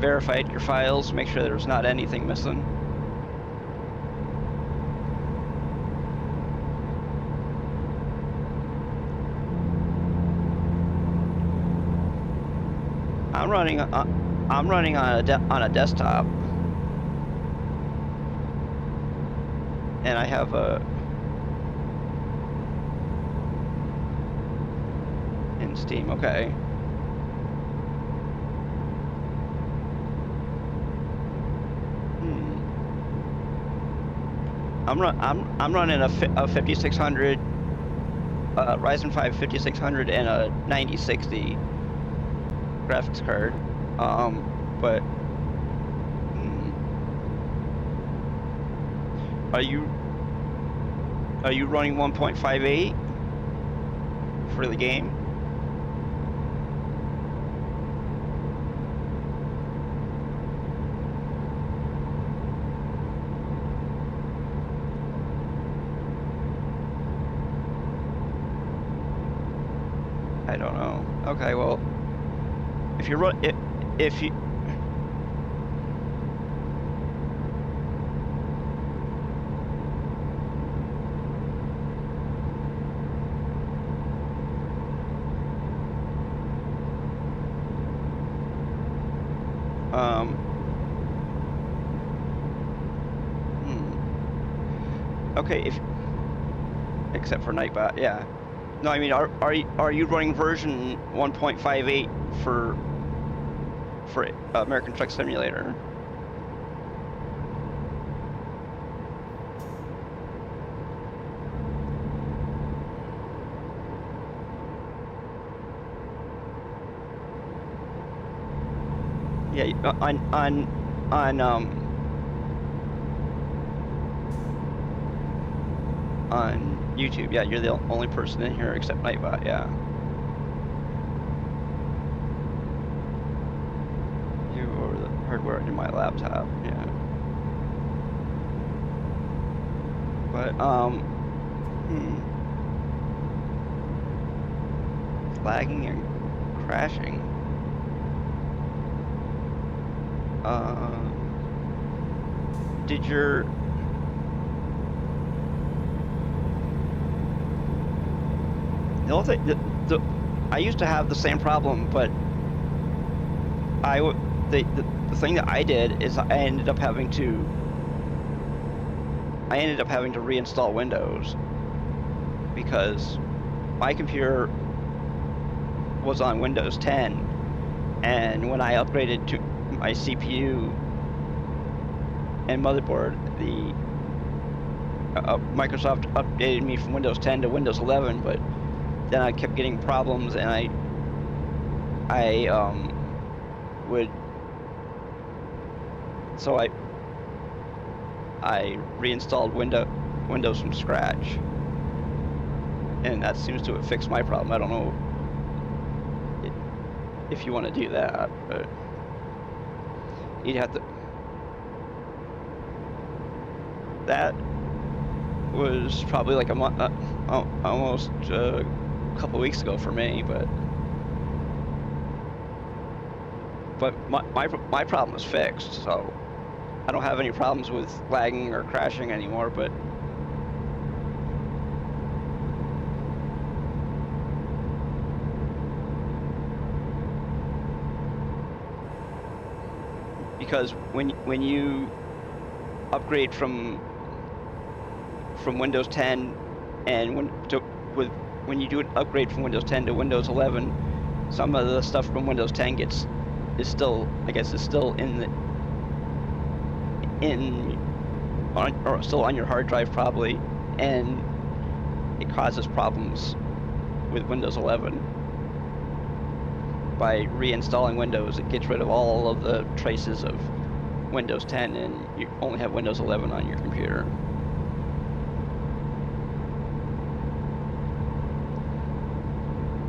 verified your files, make sure there's not anything missing? I'm running on a desktop, and I have a in Steam. Okay. I'm running a 5600 Ryzen 5 5600 and a 9060 graphics card, but are you running 1.58 for the game? I don't know. Okay, well, if you run it, if you okay, if except for Nightbot, yeah. No, I mean, are you running version 1.58 for American Truck Simulator? Yeah, on YouTube. Yeah, you're the only person in here except Nightbot. Yeah. You or the hardware in my laptop. Yeah. But lagging and crashing. Did your the only thing, I used to have the same problem, but the thing that I did is I ended up having to reinstall Windows because my computer was on Windows 10, and when I upgraded to my CPU and motherboard, the Microsoft updated me from Windows 10 to Windows 11, but then I kept getting problems, and I would, so I reinstalled Windows from scratch, and that seems to have fixed my problem. I don't know if you want to do that, but you'd have to. That was probably like a month, almost a couple weeks ago for me, but my problem is fixed, so I don't have any problems with lagging or crashing anymore. But because when you upgrade from Windows 10 and when you do an upgrade from Windows 10 to Windows 11, some of the stuff from Windows 10 is still or still on your hard drive probably, and it causes problems with Windows 11. By reinstalling Windows, it gets rid of all of the traces of Windows 10, and you only have Windows 11 on your computer.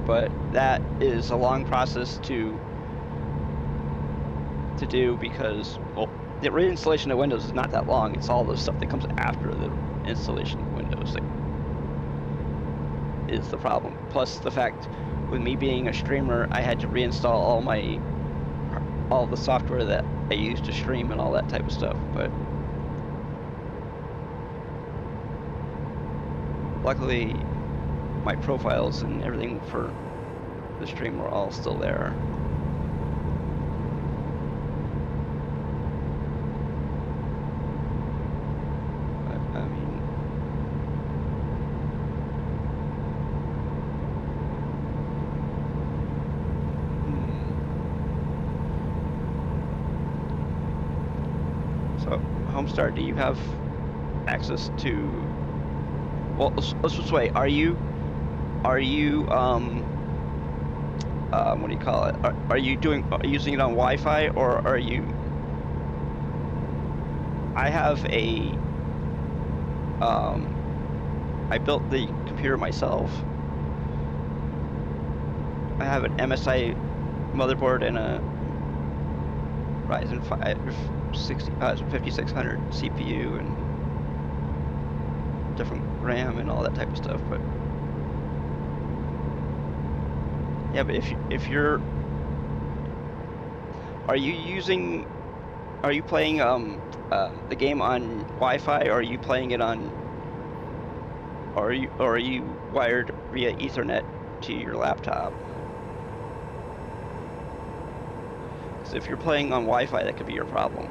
But that is a long process to do because, well, the reinstallation of Windows is not that long. It's all the stuff that comes after the installation of Windows that is the problem. Plus the fact, with me being a streamer, I had to reinstall all the software that I use to stream and all that type of stuff. But luckily, my profiles and everything for the stream were all still there. Homestar, do you have access to? Well, let's just wait. Are you? What do you call it? Are you using it on Wi-Fi, or are you? I have a. I built the computer myself. I have an MSI motherboard and a Ryzen 5 5600 CPU and different RAM and all that type of stuff. But yeah, but if you're, are you playing the game on Wi-Fi, or are you playing it on, or are you wired via Ethernet to your laptop? Because if you're playing on Wi-Fi, that could be your problem.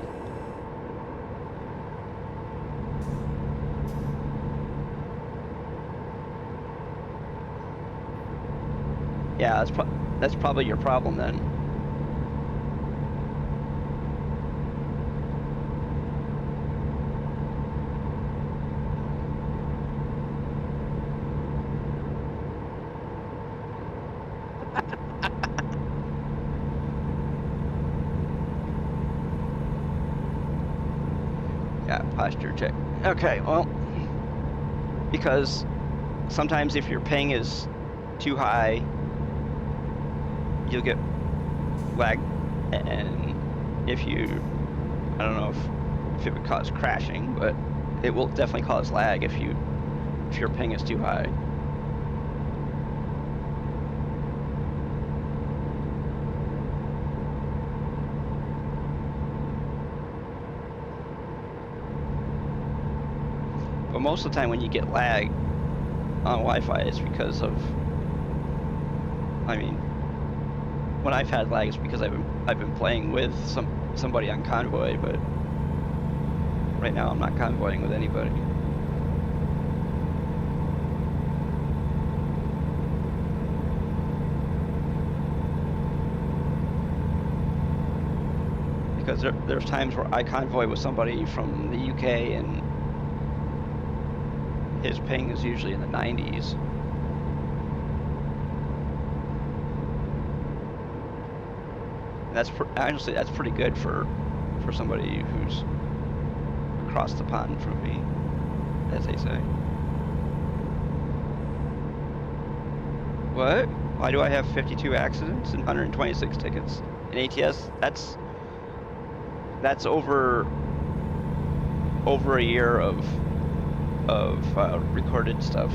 Yeah, that's probably your problem then. Yeah, posture check. Okay, well, because sometimes if your ping is too high, you'll get lag, and if you, I don't know if it would cause crashing, but it will definitely cause lag if your ping is too high. But most of the time when you get lag on Wi-Fi, it's because of, I mean, when I've had lag, it's because I've been playing with somebody on Convoy, but right now I'm not convoying with anybody. Because there's times where I convoy with somebody from the UK and his ping is usually in the 90s. Honestly, that's pretty good for somebody who's across the pond from me, as they say. What? Why do I have 52 accidents and 126 tickets? In ATS, that's over a year of recorded stuff.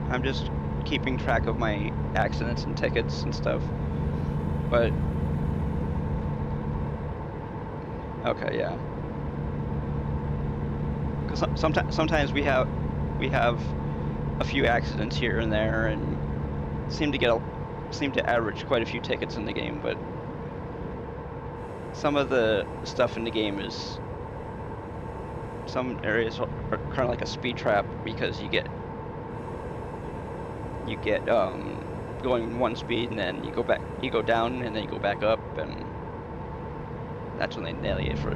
I'm just keeping track of my accidents and tickets and stuff, but okay, yeah. Because sometimes we have a few accidents here and there, and seem to average quite a few tickets in the game. But some of the stuff in the game is, some areas are kind of like a speed trap, because you get going one speed and then you go down and then you go back up, and that's when they nail you for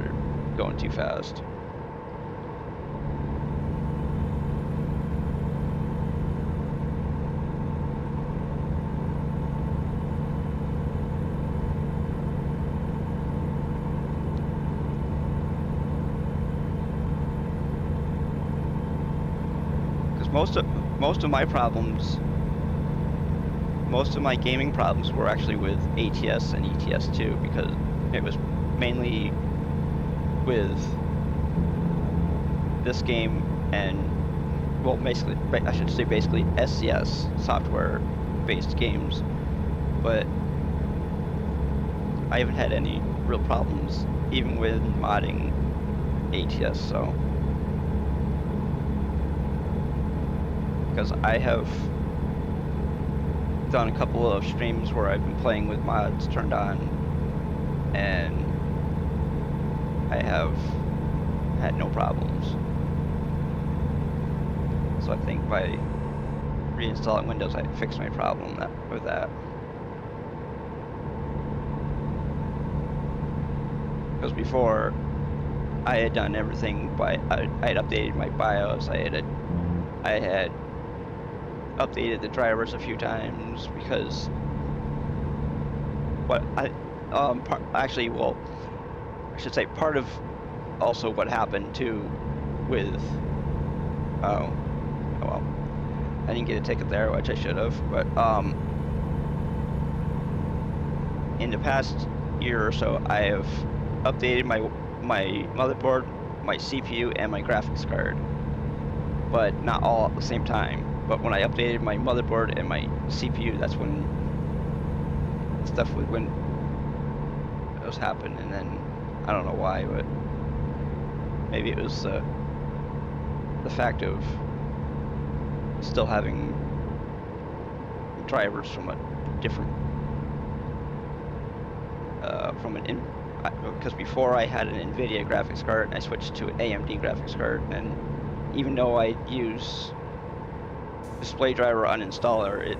going too fast. Because most of my problems, most of my gaming problems were actually with ATS and ETS too, because it was mainly with this game and, well, basically, I should say basically SCS, software-based games, but I haven't had any real problems even with modding ATS, so. Because I have done a couple of streams where I've been playing with mods turned on, and I have had no problems. So I think by reinstalling Windows, I fixed my problem with that. Because before, I had done everything by, I had updated my BIOS, I had updated the drivers a few times, because actually, well, I should say part of also what happened too with, well, I didn't get a ticket there, which I should have, but in the past year or so, I have updated my motherboard, my CPU, and my graphics card, but not all at the same time. But when I updated my motherboard and my CPU, that's when stuff with Windows happened, and then I don't know why, but maybe it was the fact of still having drivers from a different, because before I had an NVIDIA graphics card, and I switched to an AMD graphics card, and even though I use display driver uninstaller, it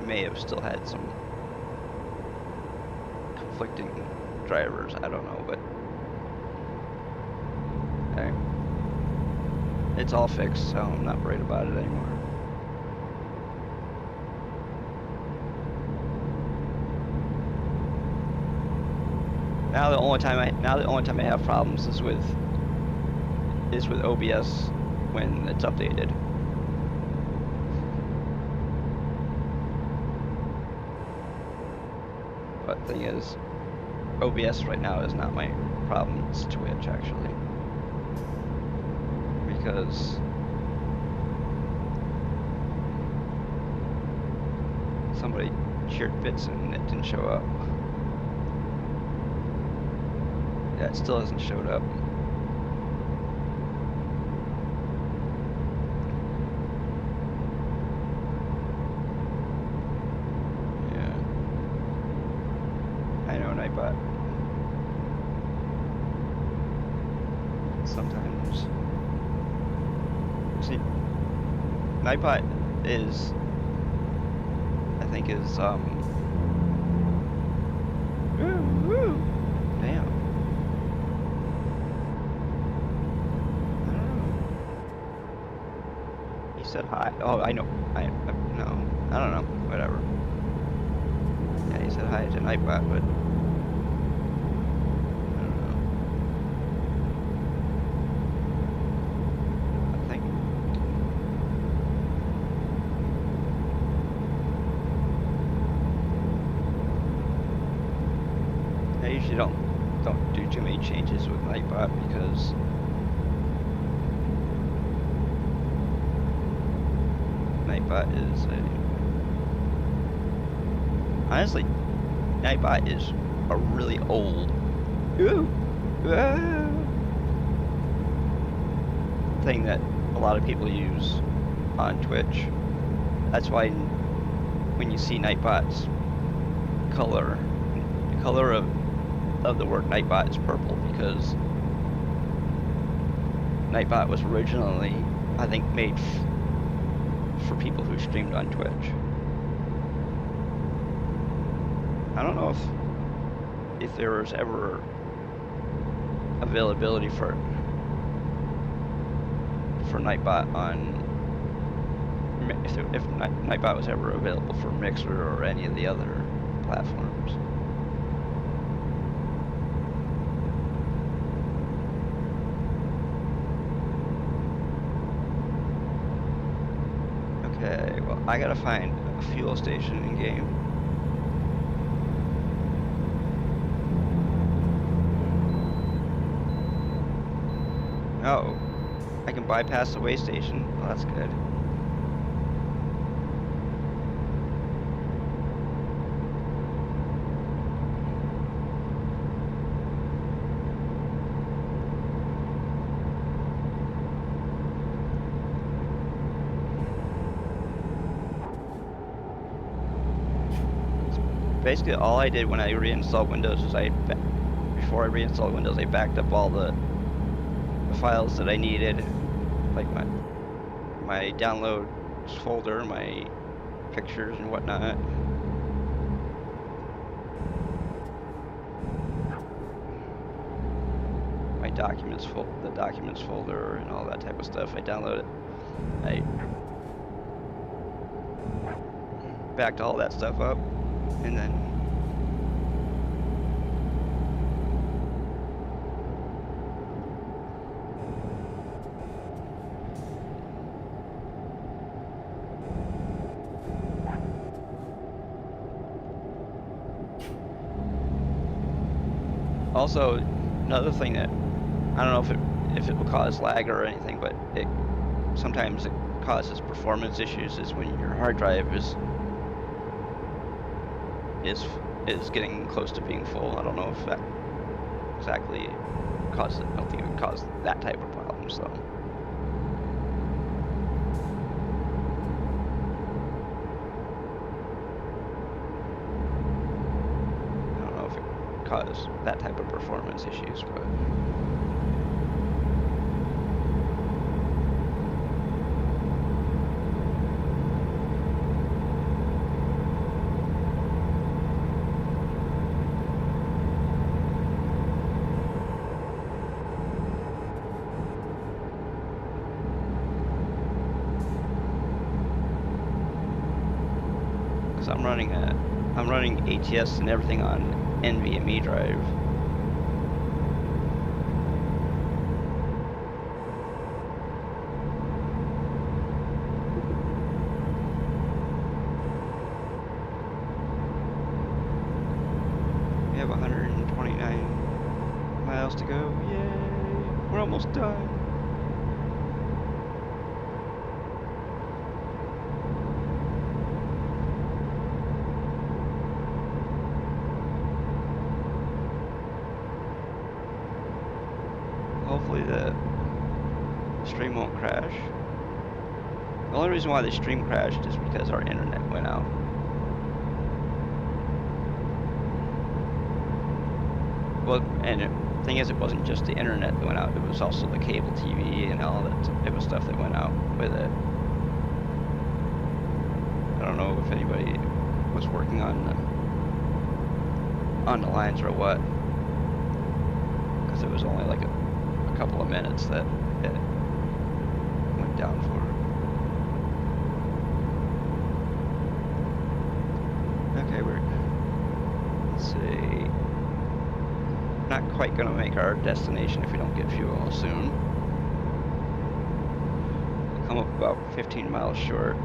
may have still had some conflicting drivers, I don't know, but okay. It's all fixed, so I'm not worried about it anymore. Now the only time I have problems is with OBS when it's updated. But the thing is, OBS right now is not my problem, it's Twitch actually. Because somebody shared bits and it didn't show up. Yeah, it still hasn't showed up. Yeah. I know, Nightbot. Sometimes. See, Nightbot is, I think is, damn. said hi. Oh, I know. No, I don't know. Whatever. Yeah, he said hi to Nightbot, but I don't know. I think. I usually don't do too many changes with Nightbot because Nightbot is honestly, Nightbot is a really old thing that a lot of people use on Twitch. That's why when you see Nightbot's color, the color of the word Nightbot is purple, because Nightbot was originally, I think, made for people who streamed on Twitch. I don't know if there was ever availability for Nightbot on, if Nightbot was ever available for Mixer or any of the other platforms. Okay, well, I gotta find a fuel station in game. Oh, I can bypass the way station. Well, that's good. Basically, all I did when I reinstalled Windows was before I reinstalled Windows, I backed up all the files that I needed, like my downloads folder, my pictures and whatnot. My documents the documents folder and all that type of stuff. I downloaded. I backed all that stuff up, and then also another thing that I don't know if it will cause lag or anything, but sometimes it causes performance issues is when your hard drive is getting close to being full. I don't know if that exactly causes it. I don't think it would cause that type of problem, so. I don't know if it caused that type of performance issues, but. I'm running ATS and everything on NVMe drive. We have 129 miles to go. Yay! We're almost done. Hopefully the stream won't crash. The only reason why the stream crashed is because our internet went out. Well, and the thing is, it wasn't just the internet that went out, it was also the cable TV and all that type of stuff that went out with it. I don't know if anybody was working on the lines or what, because it was only like a couple of minutes that it went down for. Okay, let's see. Not quite gonna make our destination if we don't get fuel soon. We'll come up about 15 miles short.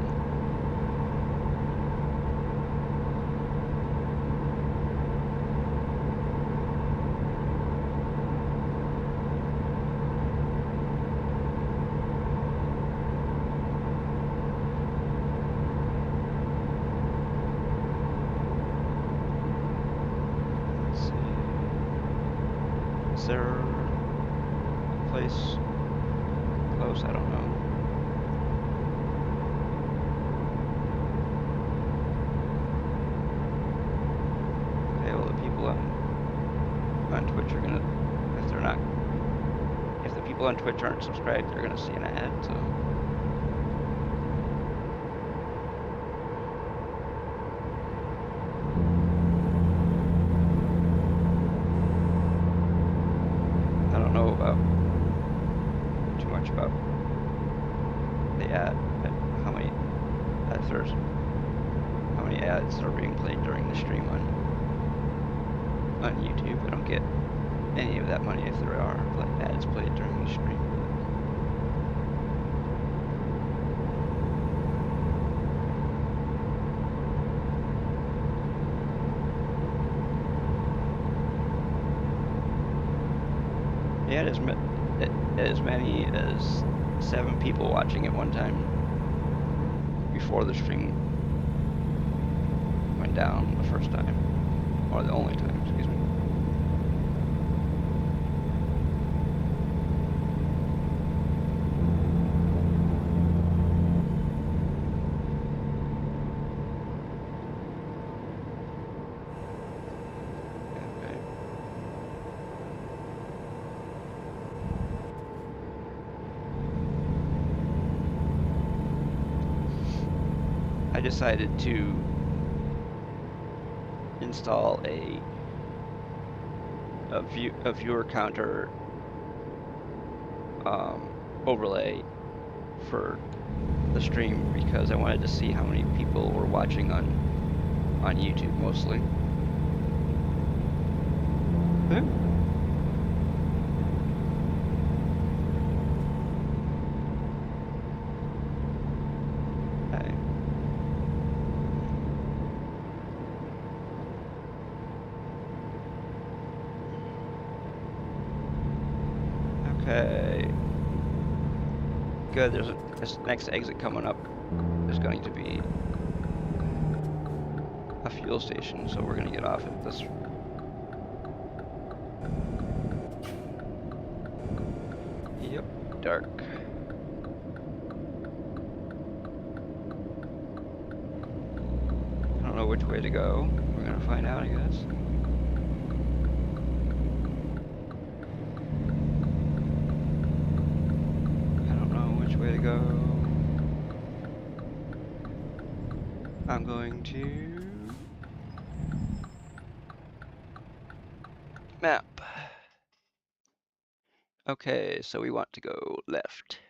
Is there a place close? I don't know. Okay, well the people on Twitch are gonna, if the people on Twitch aren't subscribed, they're gonna see an ad, so. I don't know too much about the ad, how many ads are being played during the stream on YouTube. I don't get any of that money if there are ads played during the stream. Yeah, as many as 7 people watching at one time before the stream went down the first time, or the only time, excuse me. I decided to install a viewer counter overlay for the stream because I wanted to see how many people were watching on YouTube mostly. Okay. Good, this next exit coming up is going to be a fuel station, so we're gonna get off at this. Yep, dark. I don't know which way to go. We're gonna find out, I guess. Way to go. I'm going to map. Okay, so we want to go left.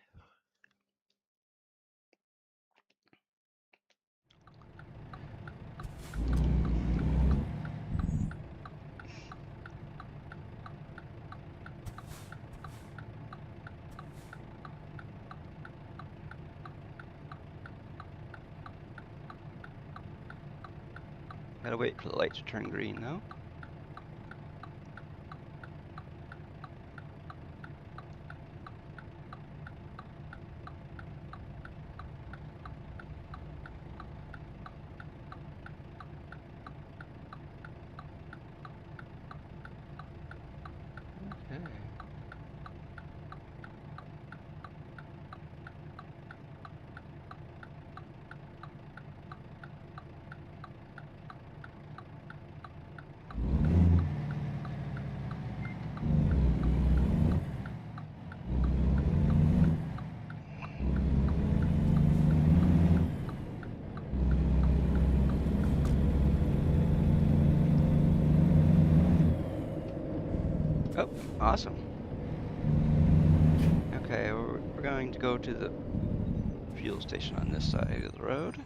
Gotta wait for the light to turn green though. Okay. Oh, awesome. Okay, we're going to go to the fuel station on this side of the road.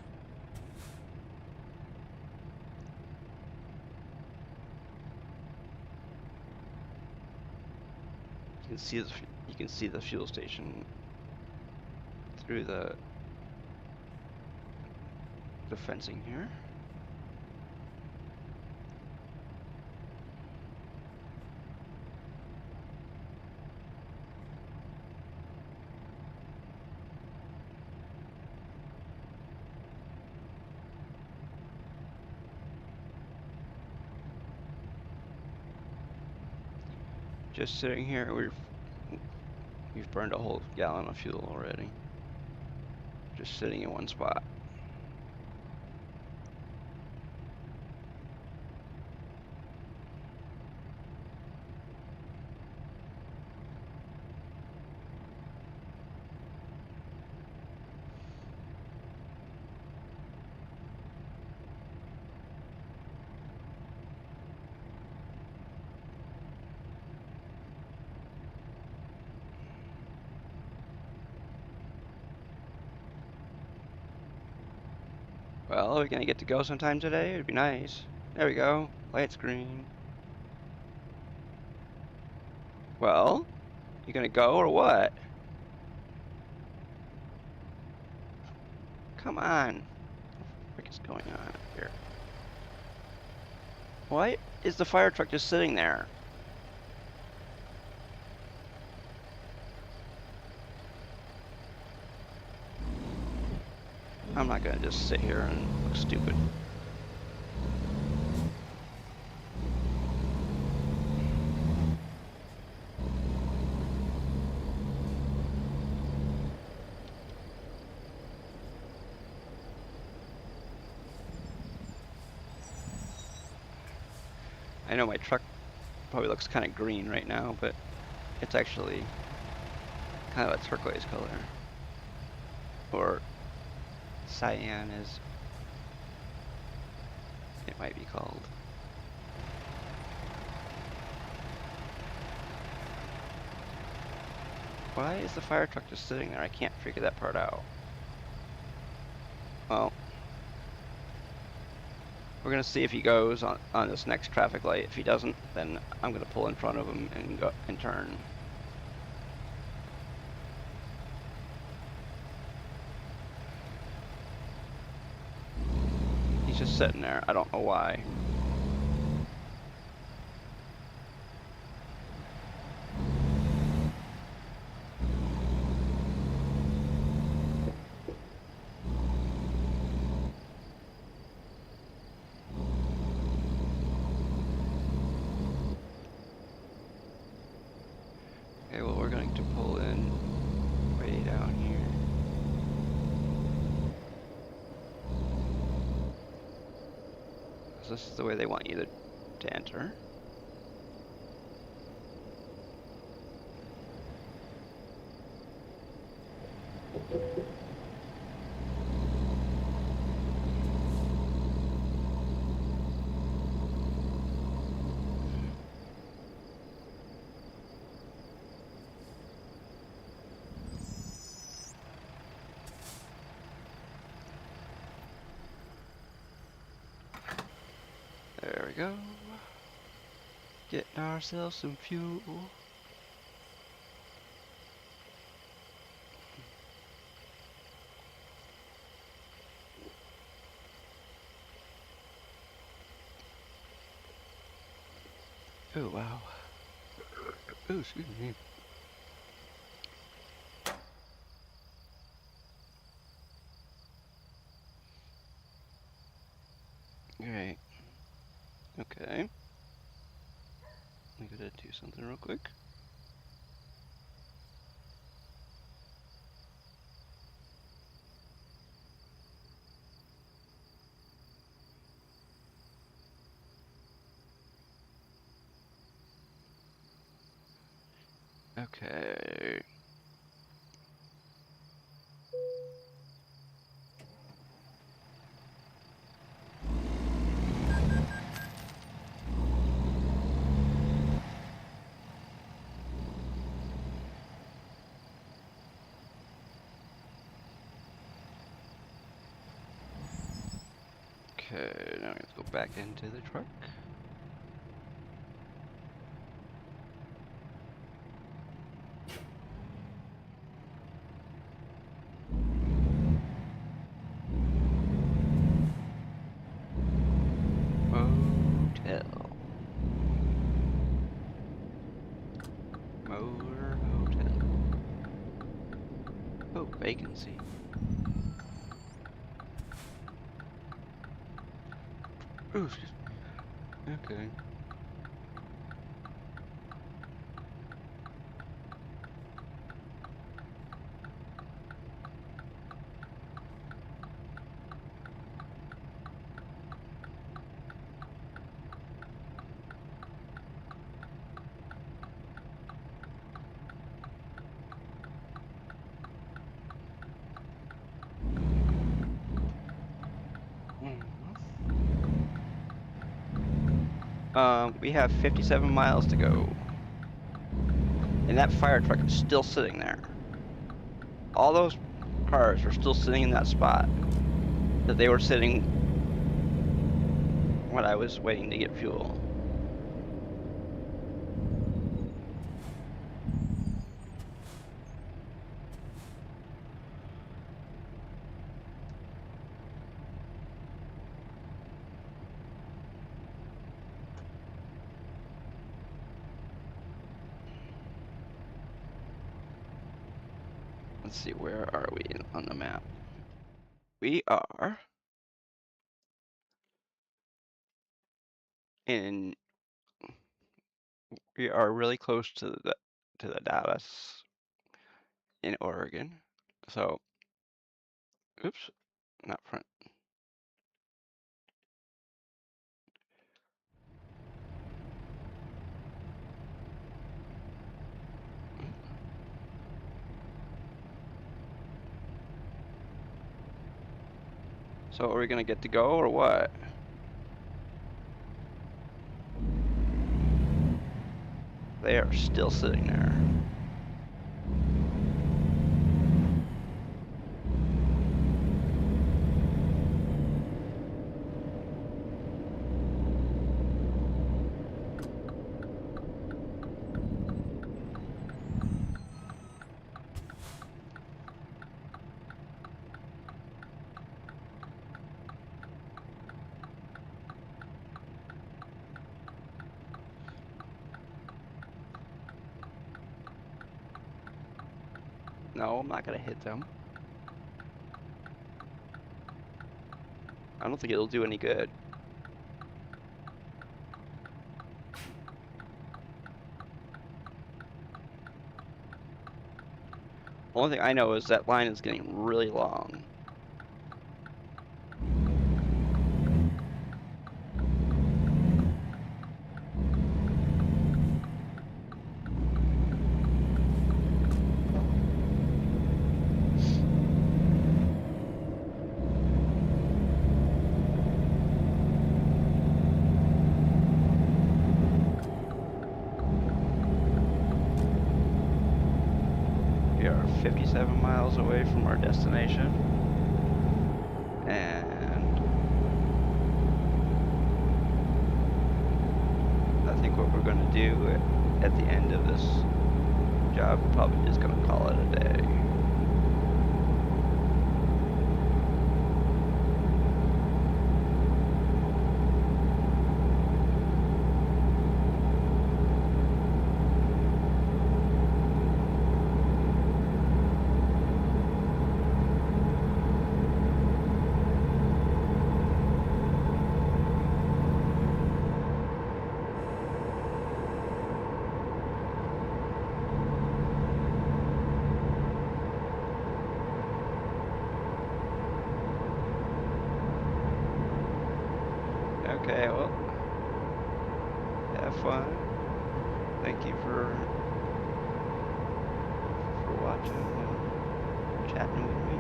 You can see the fuel station through the fencing here. Just sitting here, we've burned a whole gallon of fuel already. Just sitting in one spot. Well, are we gonna get to go sometime today? It'd be nice. There we go. Lights green. Well, you gonna go or what? Come on. What the frick is going on here? Why is the fire truck just sitting there? I'm not gonna just sit here and look stupid. I know my truck probably looks kind of green right now, but it's actually kind of a turquoise color. Or cyan, as it might be called. Why is the fire truck just sitting there? I can't figure that part out. Well, we're gonna see if he goes on this next traffic light. If he doesn't, then I'm gonna pull in front of him and go and turn. He's just sitting there. I don't know why. Okay, well, we're going to pull in way down here. So this is the way they want you to enter. There we go. Getting ourselves some fuel. Oh, wow. Oh, excuse me. Alright. Okay. I'm gonna do something real quick. Okay. Okay, now we have to go back into the truck. Hotel. Motor Hotel. Oh, vacancy. Oh, excuse me. Okay. We have 57 miles to go. And that fire truck is still sitting there. All those cars are still sitting in that spot that they were sitting when I was waiting to get fuel. Let's see, where are we on the map? We are in, we are really close to the Dalles in Oregon. So, oops, not front. So are we gonna get to go or what? They are still sitting there. No, I'm not gonna hit them. I don't think it'll do any good. Only thing I know is that line is getting really long. We are 57 miles away from our destination. And I think what we're gonna do at the end of this job, we're probably just gonna call it a day. Okay, well, have fun. Thank you for watching and chatting with me.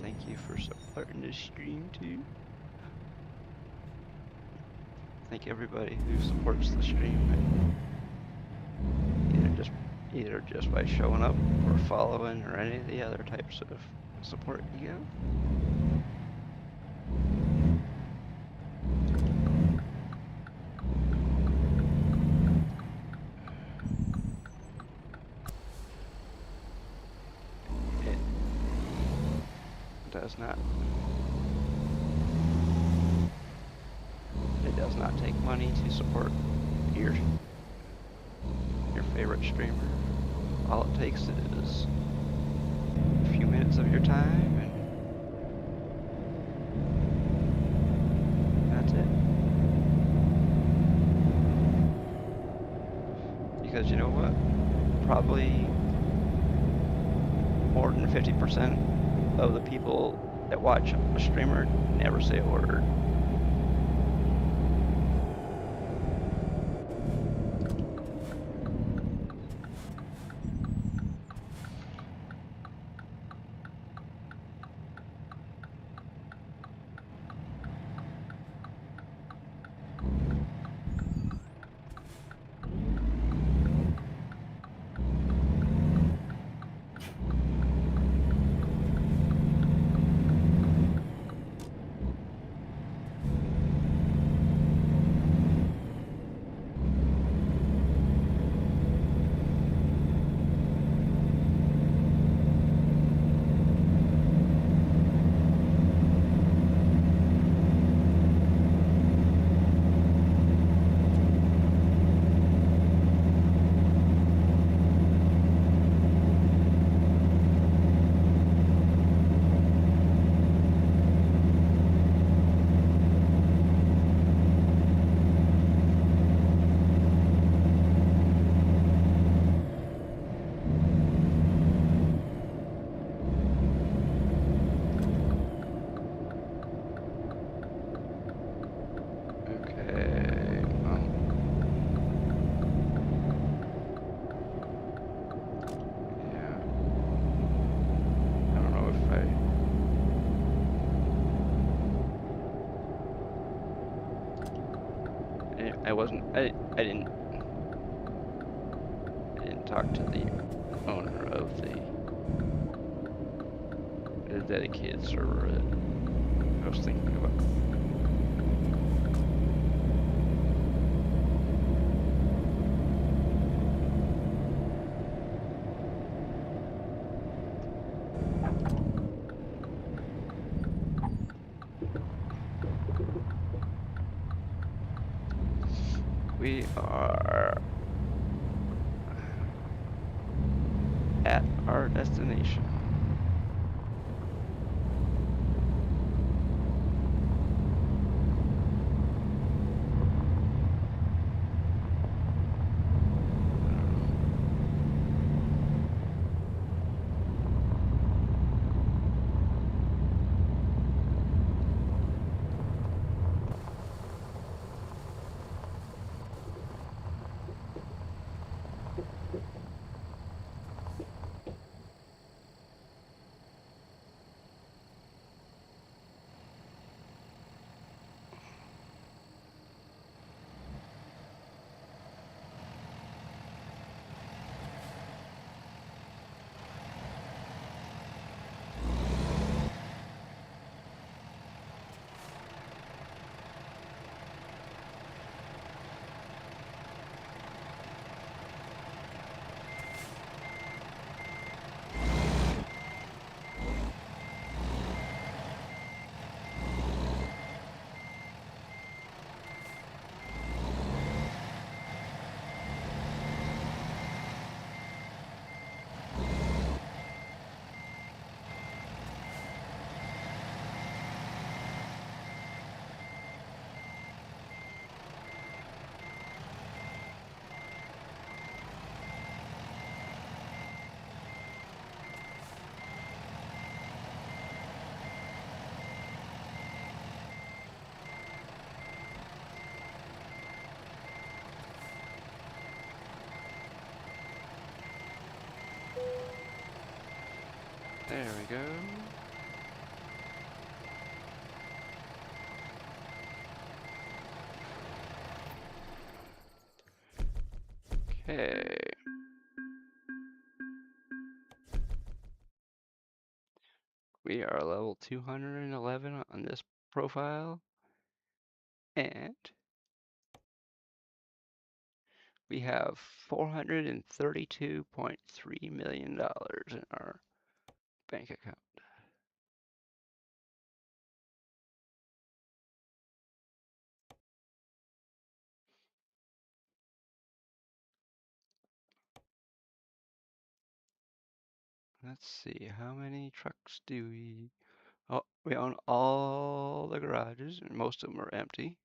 Thank you for supporting the stream too. Thank everybody who supports the stream, either just by showing up or following or any of the other types of support you give. does not. It does not take money to support your favorite streamer. All it takes is a few minutes of your time, and that's it. Because you know what? Probably more than 50% of the people that watch a streamer never say a word. Okay, well. Yeah. I don't know if I didn't talk to the owner of the dedicated server that I was thinking about. We are at our destination. There we go. Okay. We are level 211 on this profile, and we have $432.3 million in our bank account. Let's see, how many trucks do we... Oh, we own all the garages, and most of them are empty.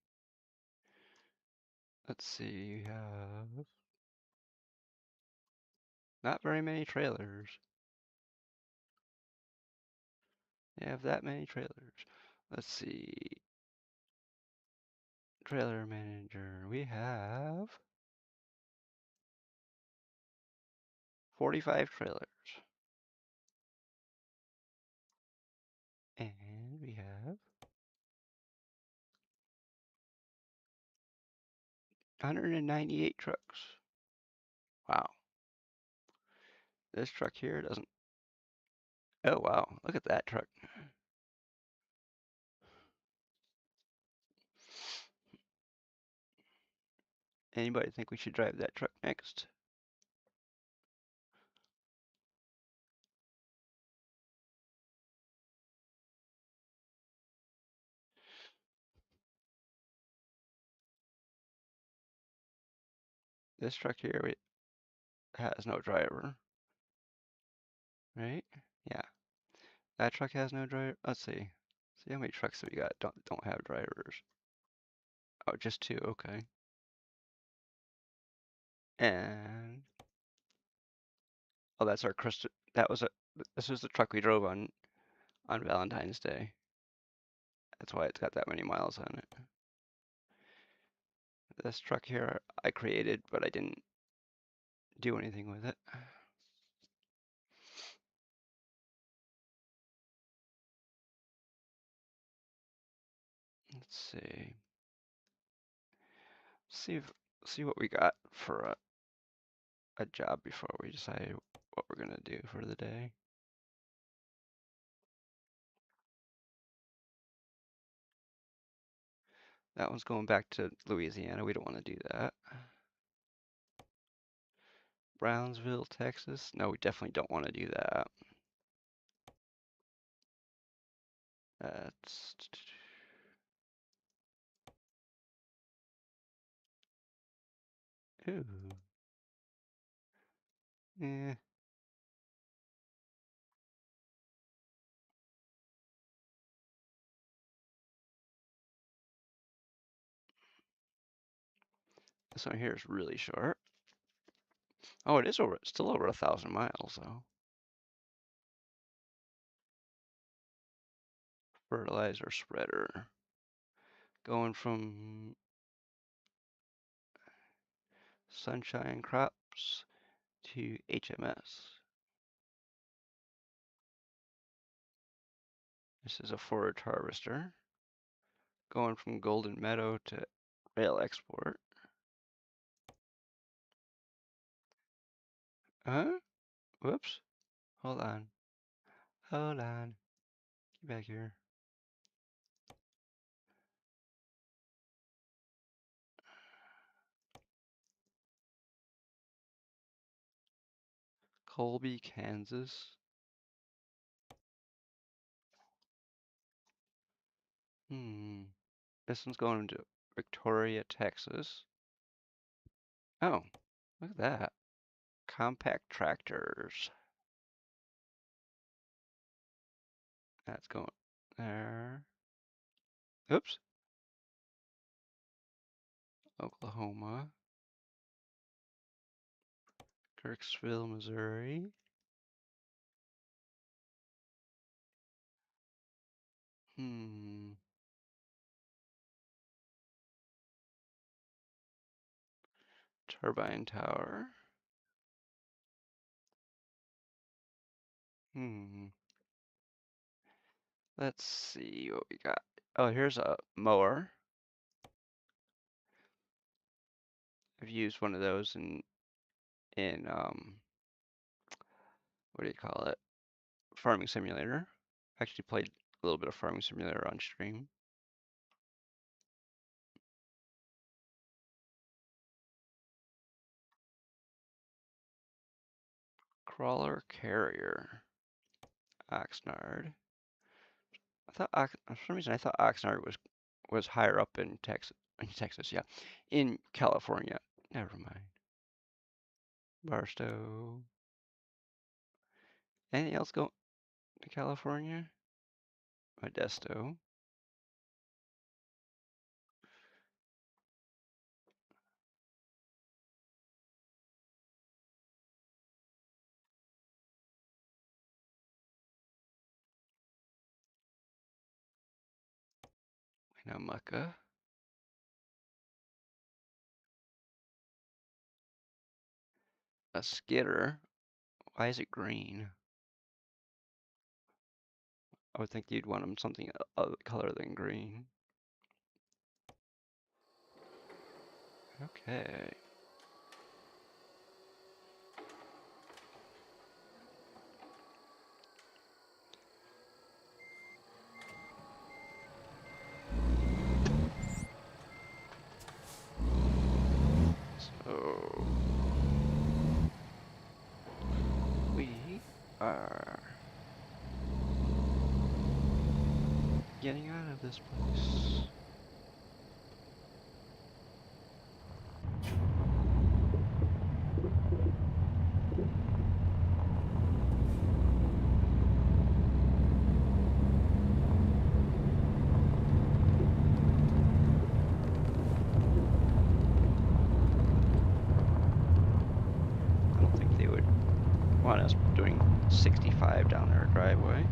Let's see, we have not very many trailers. We have that many trailers. Let's see, trailer manager, we have 45 trailers. And we have 198 trucks. Wow. This truck here doesn't... Oh, wow. Look at that truck. Anybody think we should drive that truck next? This truck here has no driver, right? Yeah. That truck has no driver. Let's see. See how many trucks that we got don't have drivers. Oh, just two. Okay. And oh, that's our Christ. That was a. This was the truck we drove on Valentine's Day. That's why it's got that many miles on it. This truck here I created, but I didn't do anything with it. Let's see. See what we got for a job before we decide what we're gonna do for the day. That one's going back to Louisiana. We don't want to do that. Brownsville, Texas. No, we definitely don't want to do that. That's... Ooh. Eh. This one here is really short. Oh, it is still over 1,000 miles though. Fertilizer spreader. Going from Sunshine Crops to HMS. This is a forage harvester. Going from Golden Meadow to rail export. Huh? Whoops. Hold on. Hold on. Get back here. Colby, Kansas. This one's going to Victoria, Texas. Oh, look at that. Compact tractors. That's going there. Oops. Oklahoma. Kirksville, Missouri. Turbine tower. Let's see what we got. Oh, here's a mower. I've used one of those in what do you call it? Farming Simulator. Actually played a little bit of Farming Simulator on stream. Crawler carrier. Oxnard. For some reason I thought Oxnard was higher up in Texas. In Texas, yeah. In California. Never mind. Barstow. Anything else go to California? Modesto. Winnemucca. A skitter. Why is it green? I would think you'd want them something other color than green. Okay. So we are getting out of this place. I don't think they would want us doing 65 down their driveway.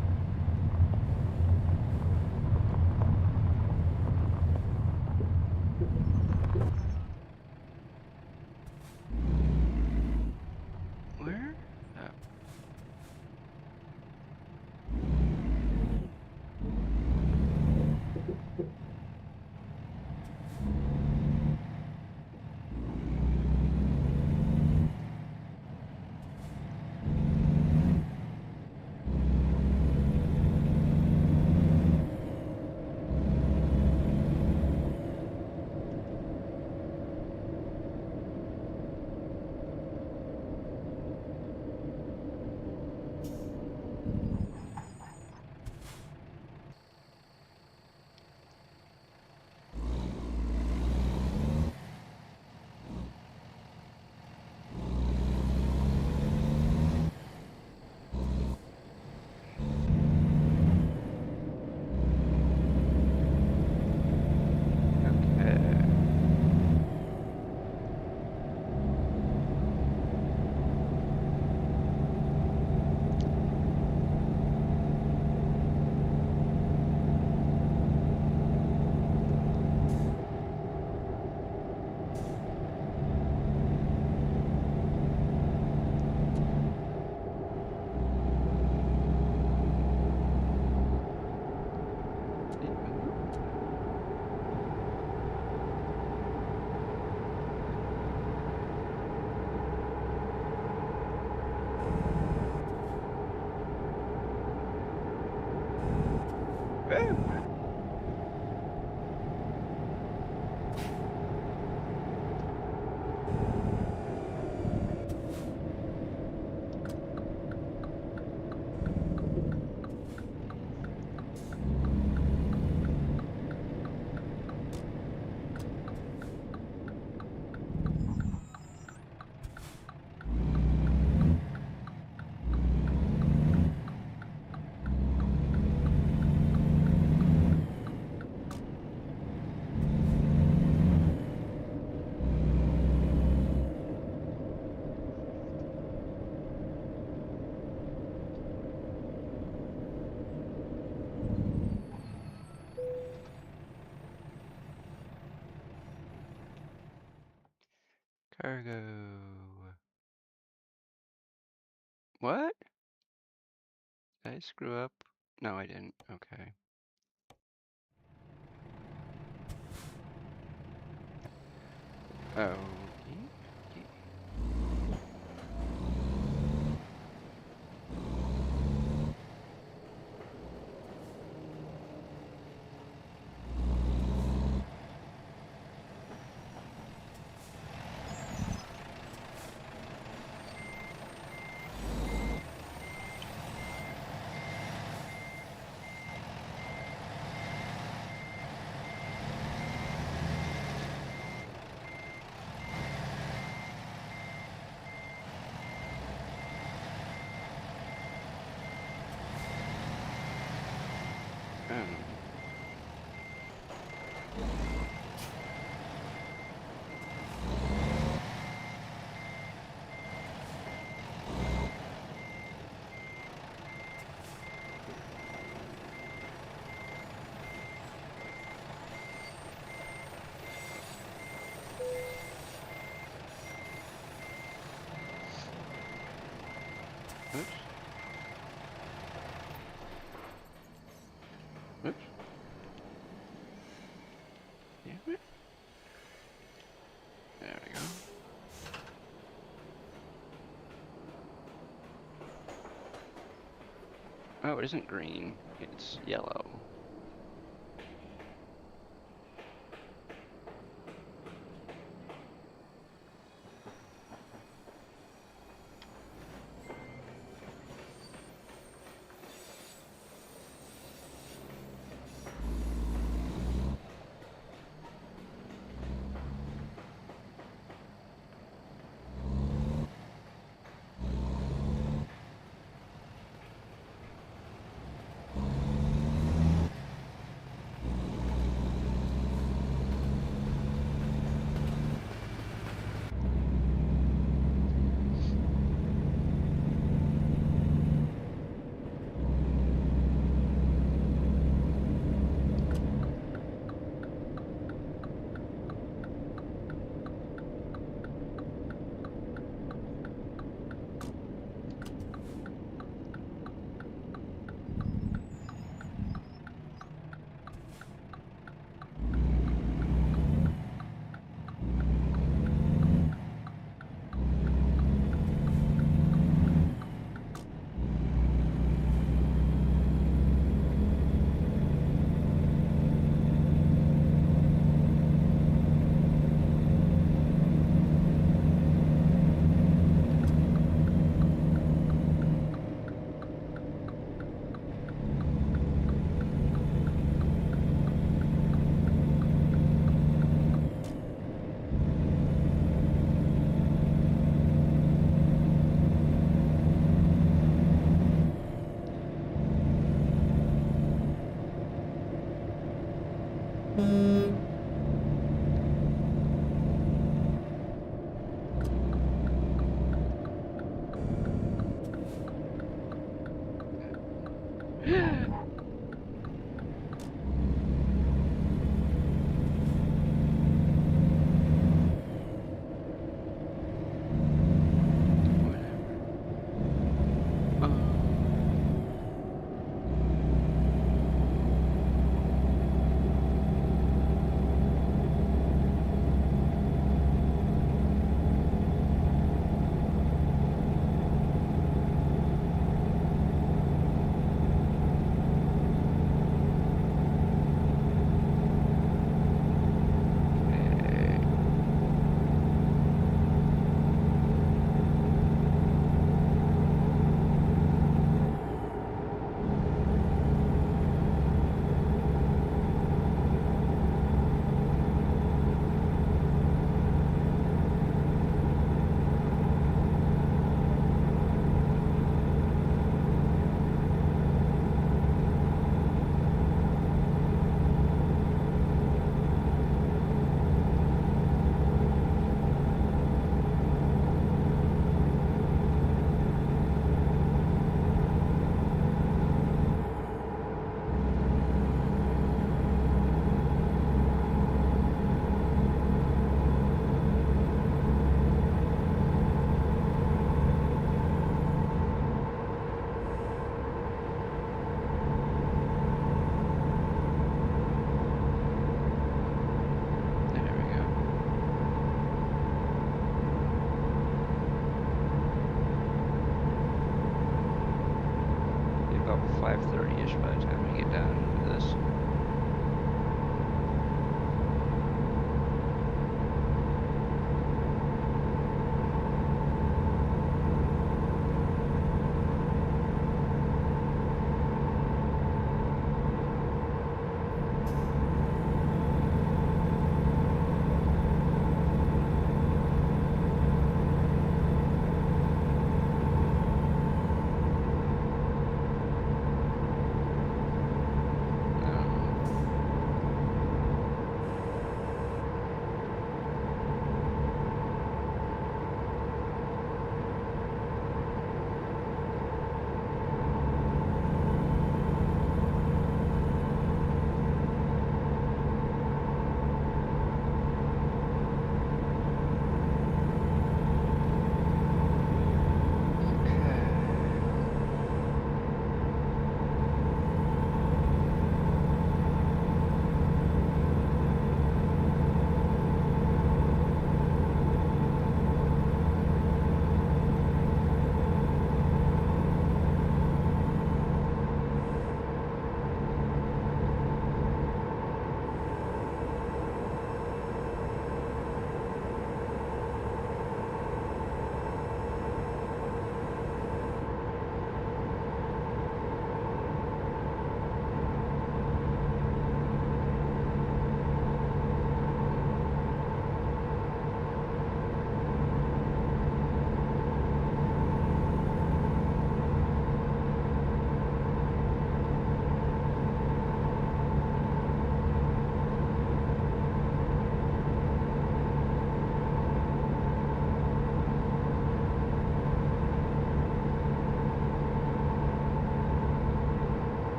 Where? Oh. Okay. Woo! Cargo. What? Did I screw up? No, I didn't. Okay. Oh. Oops. Oops. Damn it. There we go. Oh, it isn't green. It's yellow.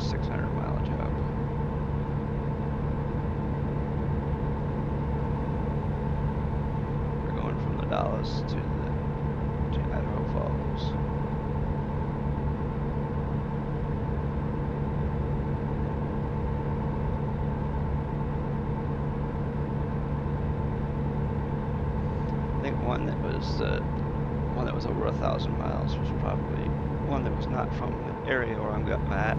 a 600-mile job. We're going from the Dalles to Idaho Falls. I think one that was over 1,000 miles was probably one that was not from the area where I'm at.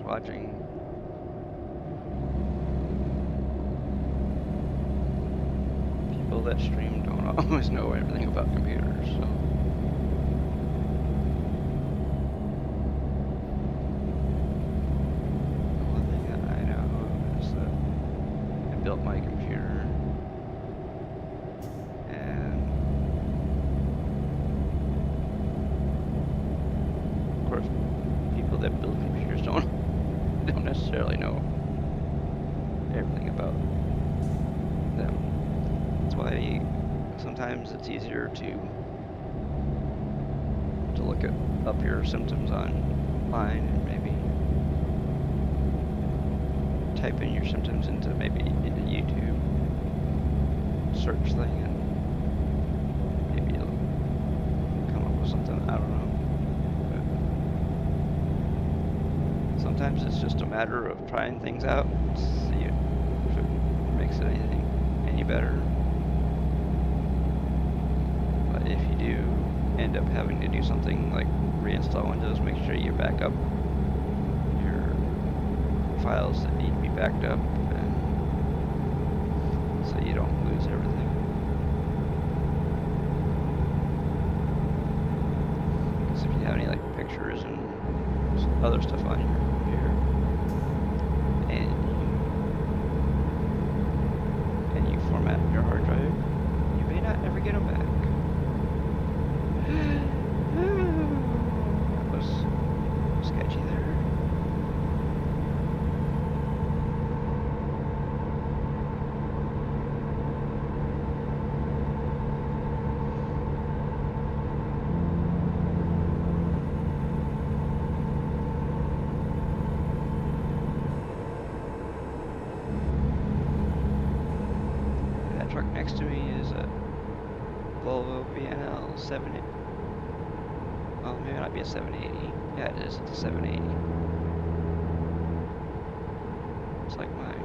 Watching people that stream don't always know everything about computers, so the one thing that I know is that I built my computer and of course people that build computers don't necessarily know everything about them. That's why sometimes it's easier to look up your symptoms online and maybe type in your symptoms into into YouTube search thing and maybe it'll come up with something. I don't know. Sometimes it's just a matter of trying things out, see if it makes it any better. But if you do end up having to do something like reinstall Windows, make sure you back back up your files that need to be backed up, and so you don't lose everything. Because if you have any like pictures and other stuff on your computer, and you format your hard drive, you may not ever get them back. That was sketchy there. That truck next to me is a Volvo VNL 780. Well, maybe not be a 780. Yeah, it is. It's a 780. It's like mine.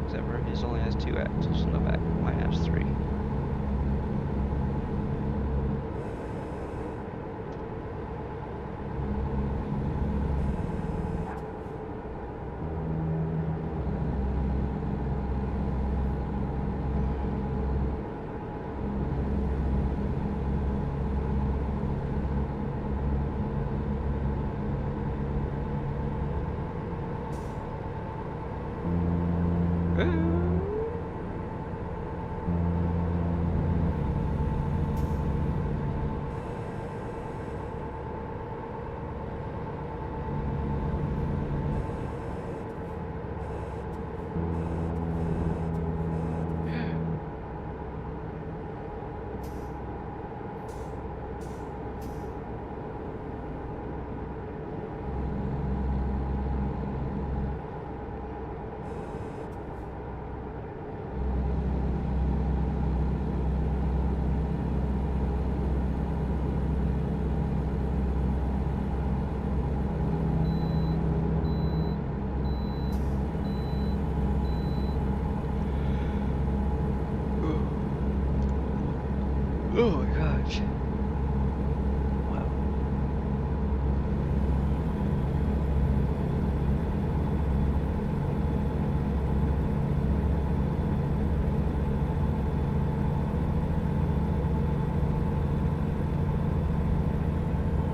Except for his only has 2 axles in the back. Mine has 3. Oh my gosh. Wow.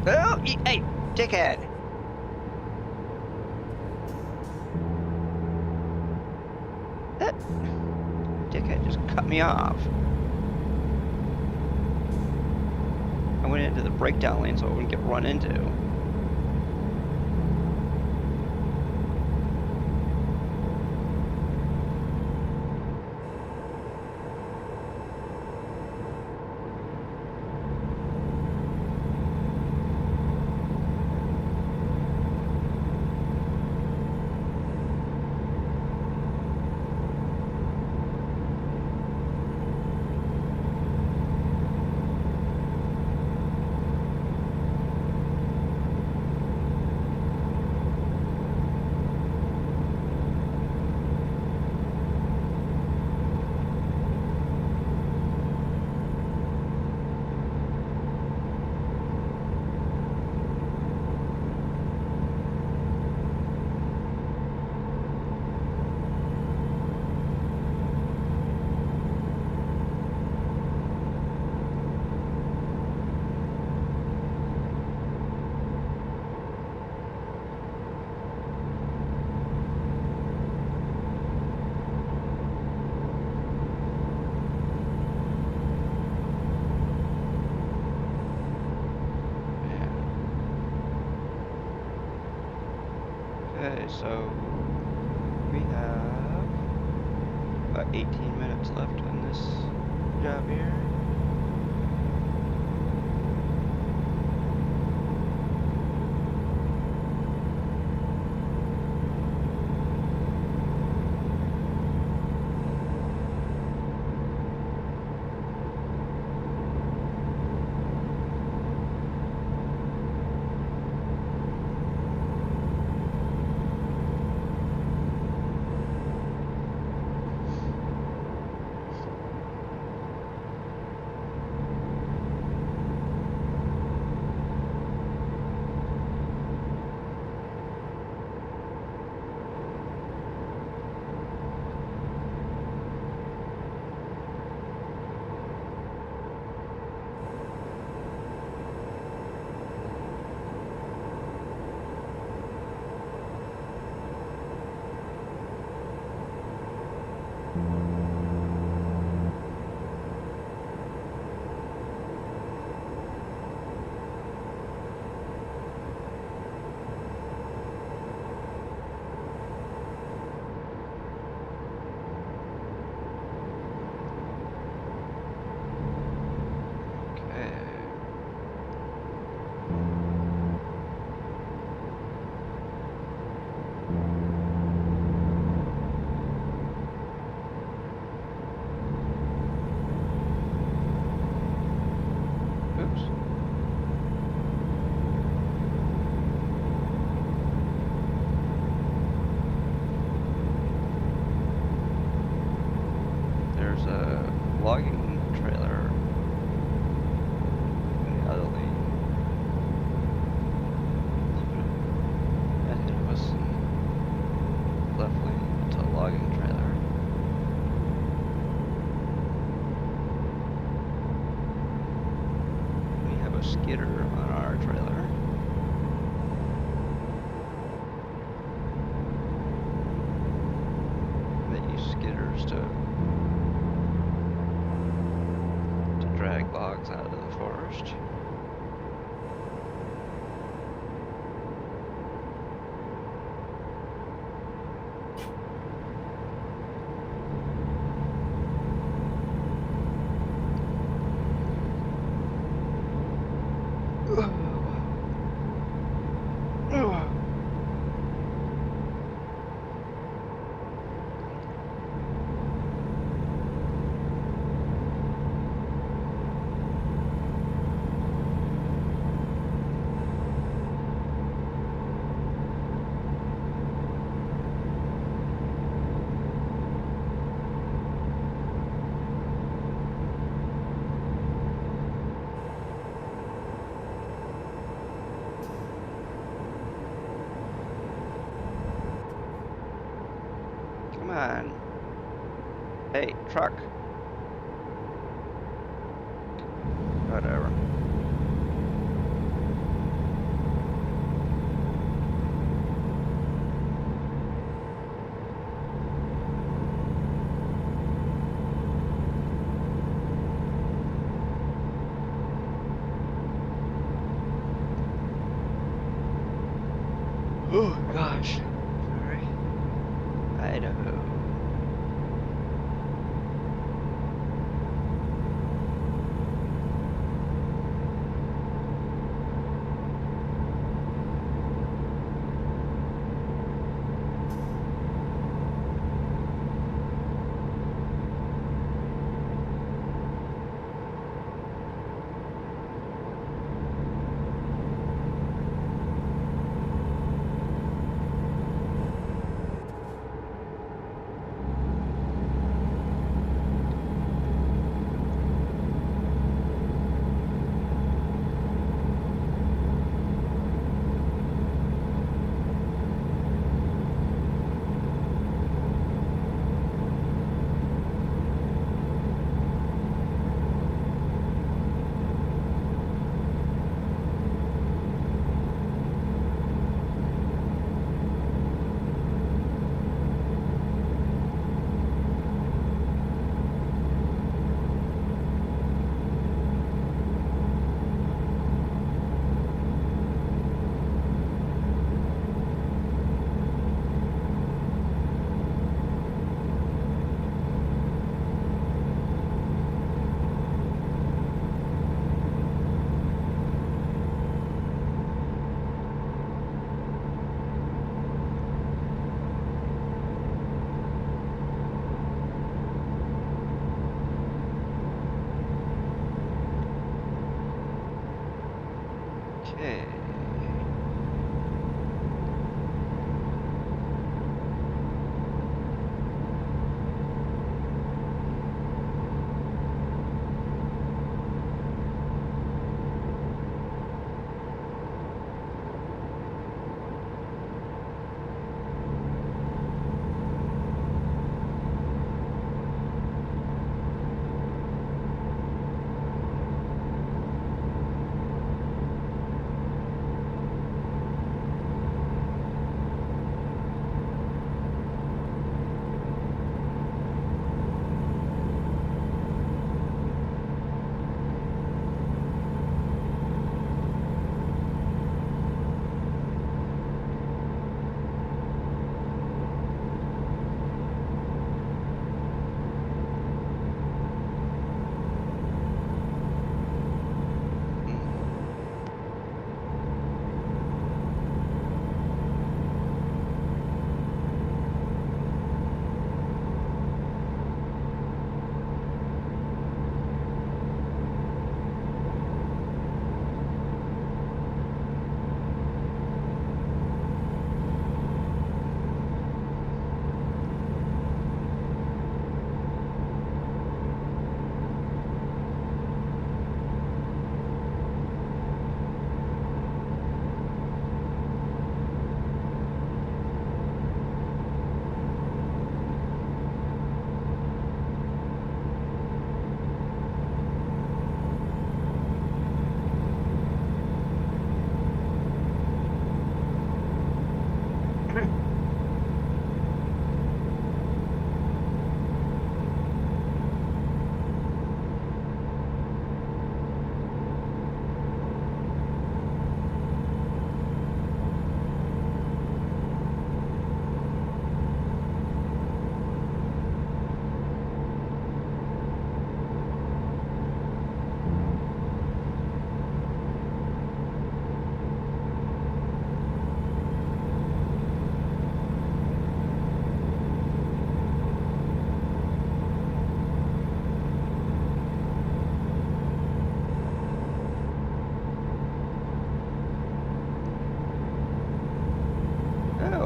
Oh, hey, dickhead. That dickhead just cut me off. I went into the breakdown lane so I wouldn't get run into. Okay, so we have about 18 minutes left on this job here. used to drag logs out of the forest. Come on. Hey, truck. Whatever. Oh gosh. Sorry. Idaho.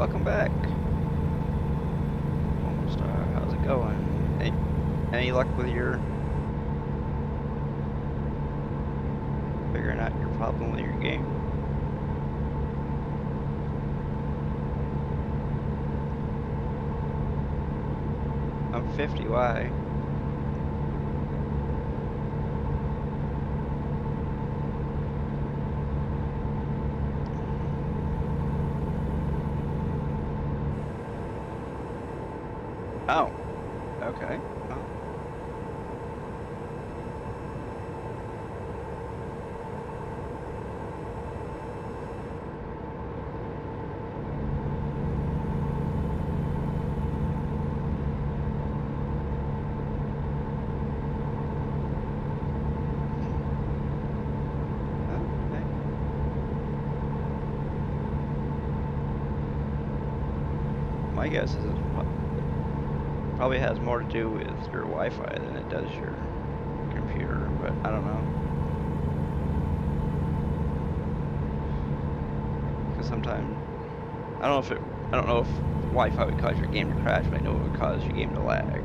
welcome back. Star, how's it going? Any luck with your figuring out your problem with your game? I'm 50, why? Oh, okay. Oh. Okay. My guess is it probably has more to do with your Wi-Fi than it does your computer, but I don't know. Because sometimes I don't know if Wi-Fi would cause your game to crash, but I know it would cause your game to lag.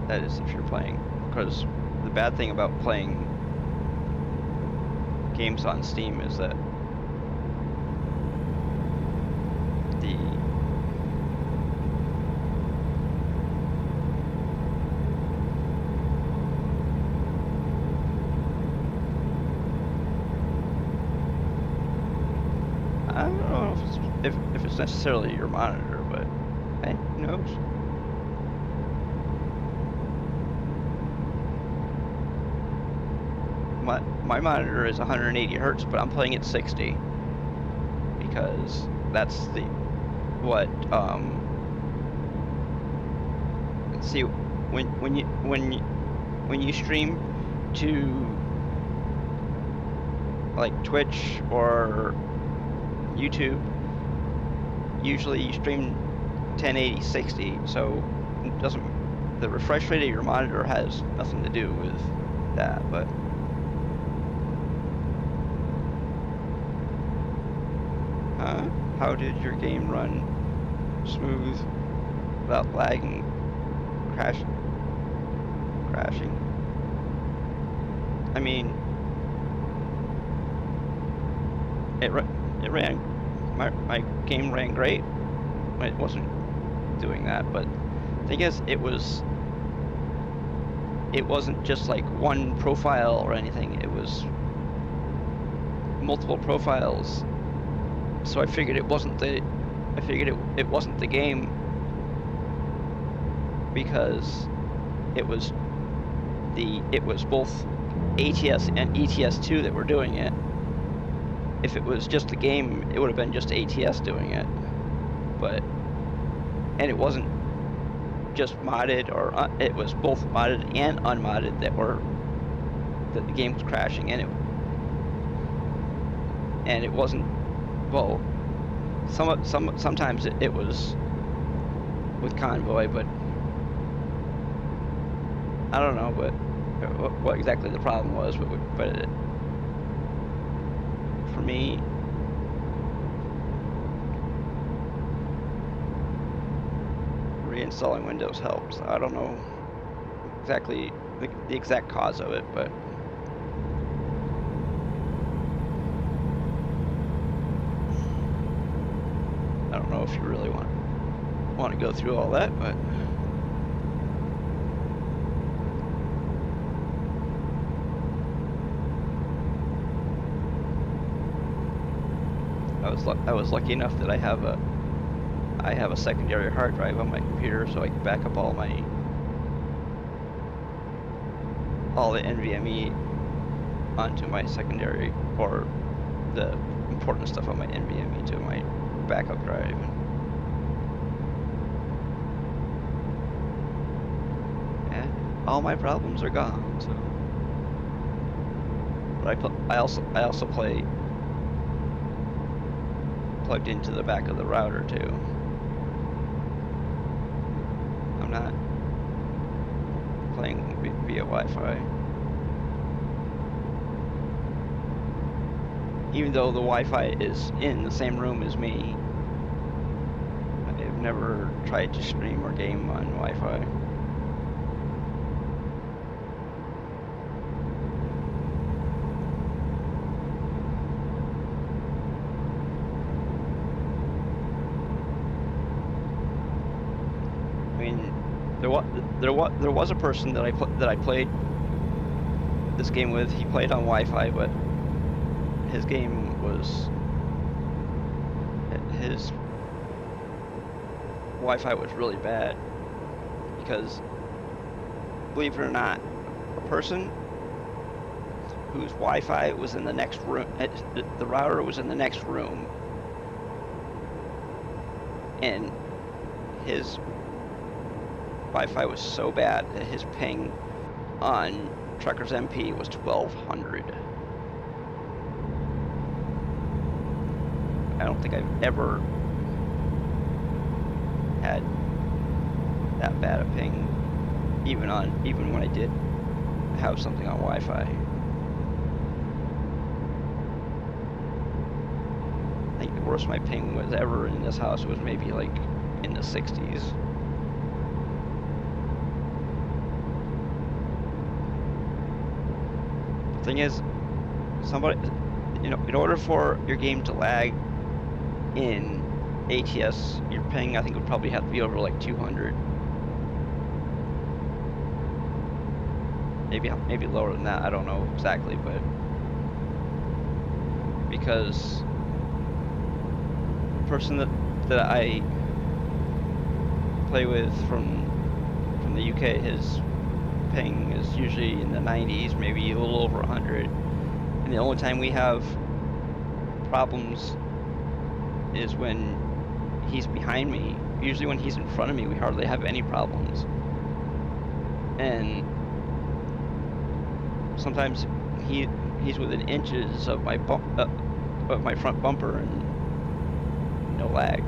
That is if you're playing, because the bad thing about playing games on Steam is that I don't know if it's necessarily your monitor, but hey, who knows? My monitor is 180 hertz, but I'm playing at 60 because that's see when you stream to like Twitch or YouTube, usually you stream 1080 60, so it doesn't, the refresh rate of your monitor has nothing to do with that. But how did your game run smooth without lagging, crashing? I mean, it ran, my game ran great when it wasn't doing that, but the thing is, it wasn't just like one profile or anything, it was multiple profiles, so I figured it wasn't the game, because it was both ATS and ETS2 that were doing it. If it was just the game, it would have been just ATS doing it. And it wasn't just modded, or it was both modded and unmodded that the game was crashing, and it wasn't, well, sometimes it was with Convoy, but I don't know what exactly the problem was, but for me, reinstalling Windows helps. I don't know exactly the exact cause of it, but I don't know if you really want to go through all that, but I was lucky enough that I have a secondary hard drive on my computer, so I can back up all the NVMe onto my secondary, or the important stuff on my NVMe to my backup drive. And all my problems are gone. So, but I also play plugged into the back of the router too. I'm not playing via Wi-Fi. even though the Wi-Fi is in the same room as me, I've never tried to stream or game on Wi-Fi. I mean, there was a person that I played this game with. He played on Wi-Fi, but his game was his Wi-Fi was really bad because, believe it or not, a person whose Wi-Fi was in the next room, the router was in the next room, and his Wi-Fi was so bad that his ping on Trucker's MP was 1200. I don't think I've ever had that bad a ping, even when I did have something on Wi-Fi. I think the worst my ping was ever in this house was maybe like in the 60s. The thing is, in order for your game to lag in ATS, your ping I think would probably have to be over like 200. Maybe lower than that. I don't know exactly, but because the person that I play with from the UK, his ping is usually in the 90s, maybe a little over 100. And the only time we have problems is when he's behind me. Usually when he's in front of me, we hardly have any problems. And sometimes he's within inches of my front bumper and no lag.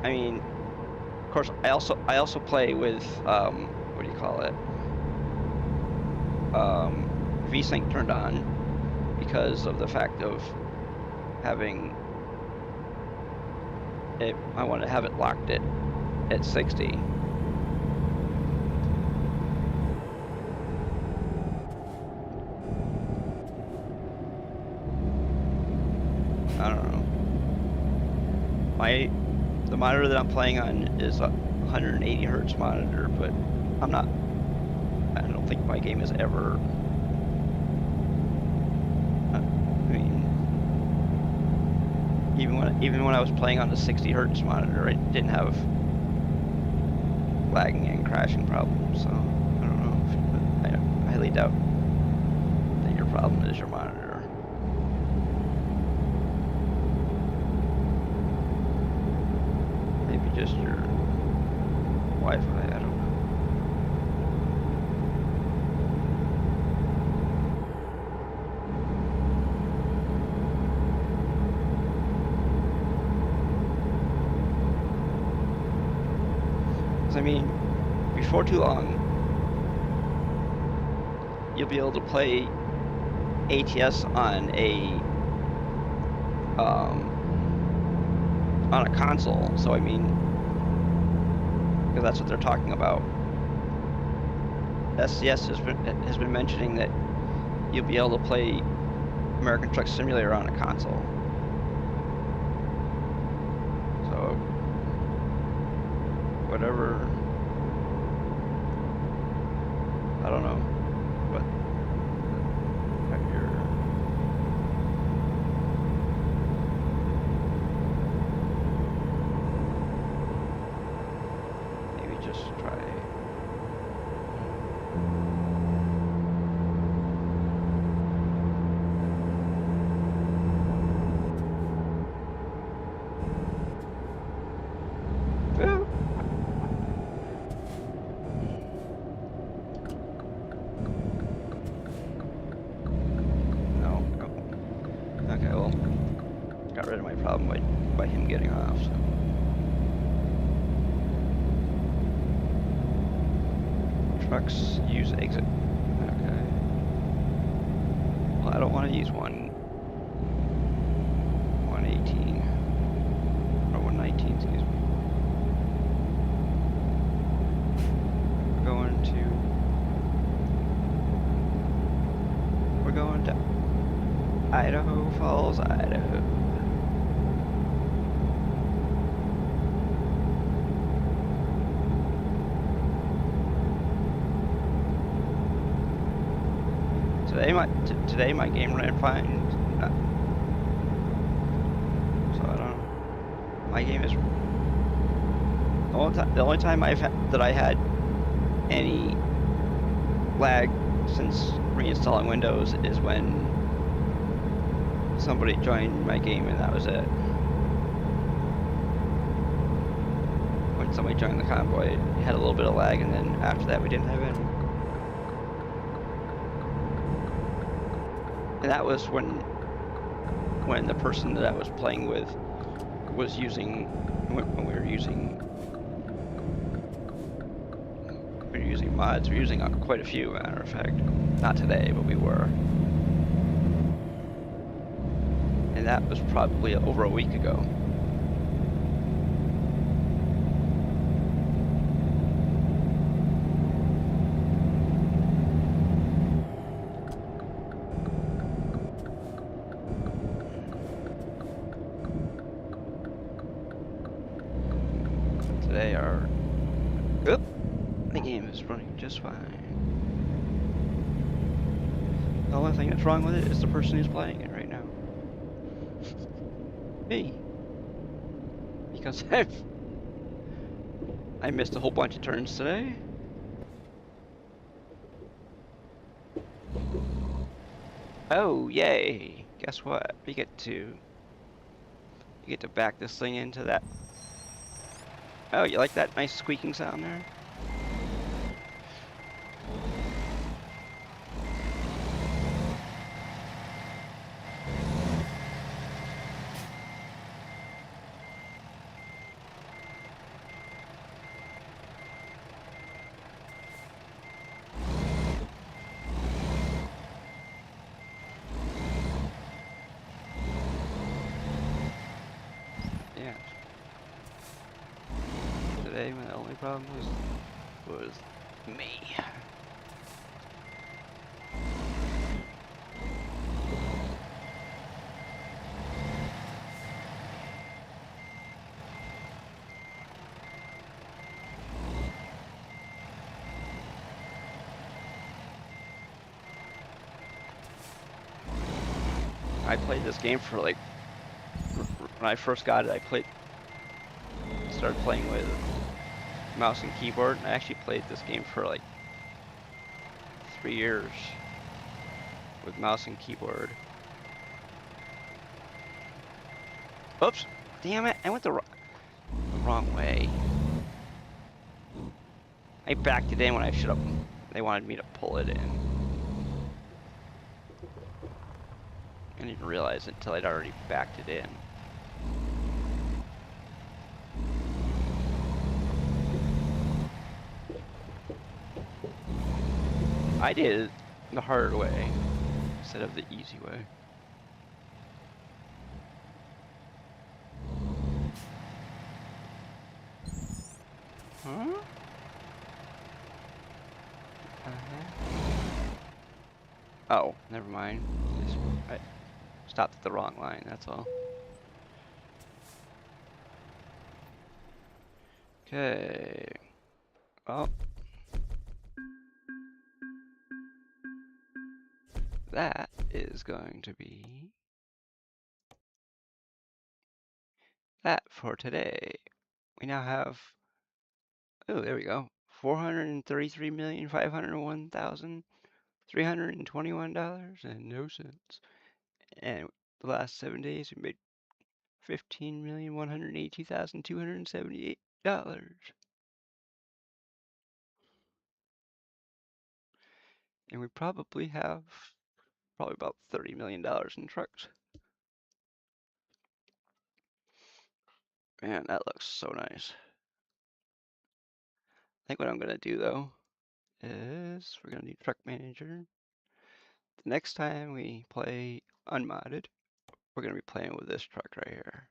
I mean, of course, I also play with what do you call it? VSync turned on because of the fact of having it. I want to have it locked at 60. I don't know. The monitor that I'm playing on is a 180 hertz monitor, but I don't think my game is ever. I mean, even when I was playing on the 60 hertz monitor, I didn't have lagging and crashing problems. So I don't know. I highly doubt that your problem is your monitor. Maybe just your Wi-Fi. I don't know. I mean, before too long, you'll be able to play ATS on a console. So I mean, because that's what they're talking about. SCS has been mentioning that you'll be able to play American Truck Simulator on a console. So whatever, I don't know, but maybe just try. Okay, well, got rid of my problem by him getting off. So. Trucks use exit. Okay. Well, I don't want to use 118 or 119, excuse me. We're going to Idaho Falls, Idaho. Today my game ran fine. So I don't know. My game is the only time that I had any lag since reinstalling Windows is when somebody joined my game, and that was it. When somebody joined the Convoy, it had a little bit of lag, and then after that we didn't have any. And that was when the person that I was playing with was using, when we were using mods. We were using quite a few, matter of fact. Not today, but we were. And that was probably over a week ago. Today the game is running just fine. The only thing that's wrong with it is the person who's playing it right now. Me. Because I missed a whole bunch of turns today. Oh, yay. Guess what? You get to back this thing into that. Oh, you like that nice squeaking sound there? Yeah. Today my only problem was me. I played this game for like, when I first got it, started playing with mouse and keyboard, and I actually played this game for like 3 years with mouse and keyboard. Oops, damn it, I went the wrong way. I backed it in when I should have. They wanted me to pull it in. I didn't realize it until I'd already backed it in. I did it the hard way instead of the easy way. Huh? Oh, never mind. I stopped at the wrong line, that's all. Okay. Oh. That is going to be that for today. We now have, oh, there we go, $433,501,321.00. And the last 7 days we made $15,182,278. And we probably have about $30 million in trucks. Man, that looks so nice. I think what I'm gonna do though is we're gonna do truck manager. The next time we play unmodded, we're gonna be playing with this truck right here.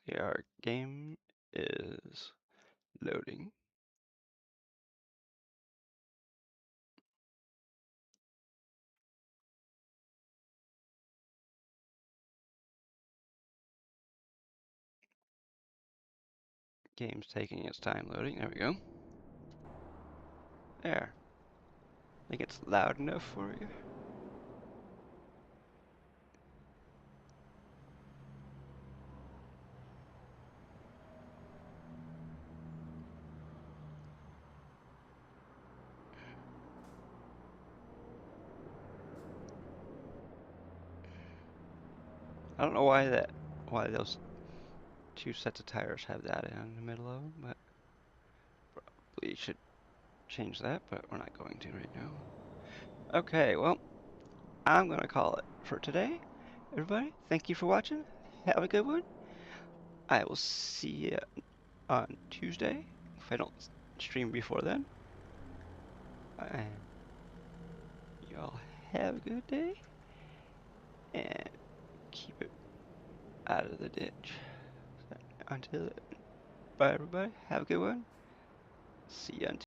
Yeah, our game is loading. Game's taking its time loading. There we go. There. Think it's loud enough for you? I don't know why those two sets of tires have that in the middle of them, but probably should change that, but we're not going to right now. Okay, well, I'm gonna call it for today. Everybody, thank you for watching. Have a good one. I will see you on Tuesday if I don't stream before then. And y'all have a good day and keep it out of the ditch. Until then, bye everybody. Have a good one. See you on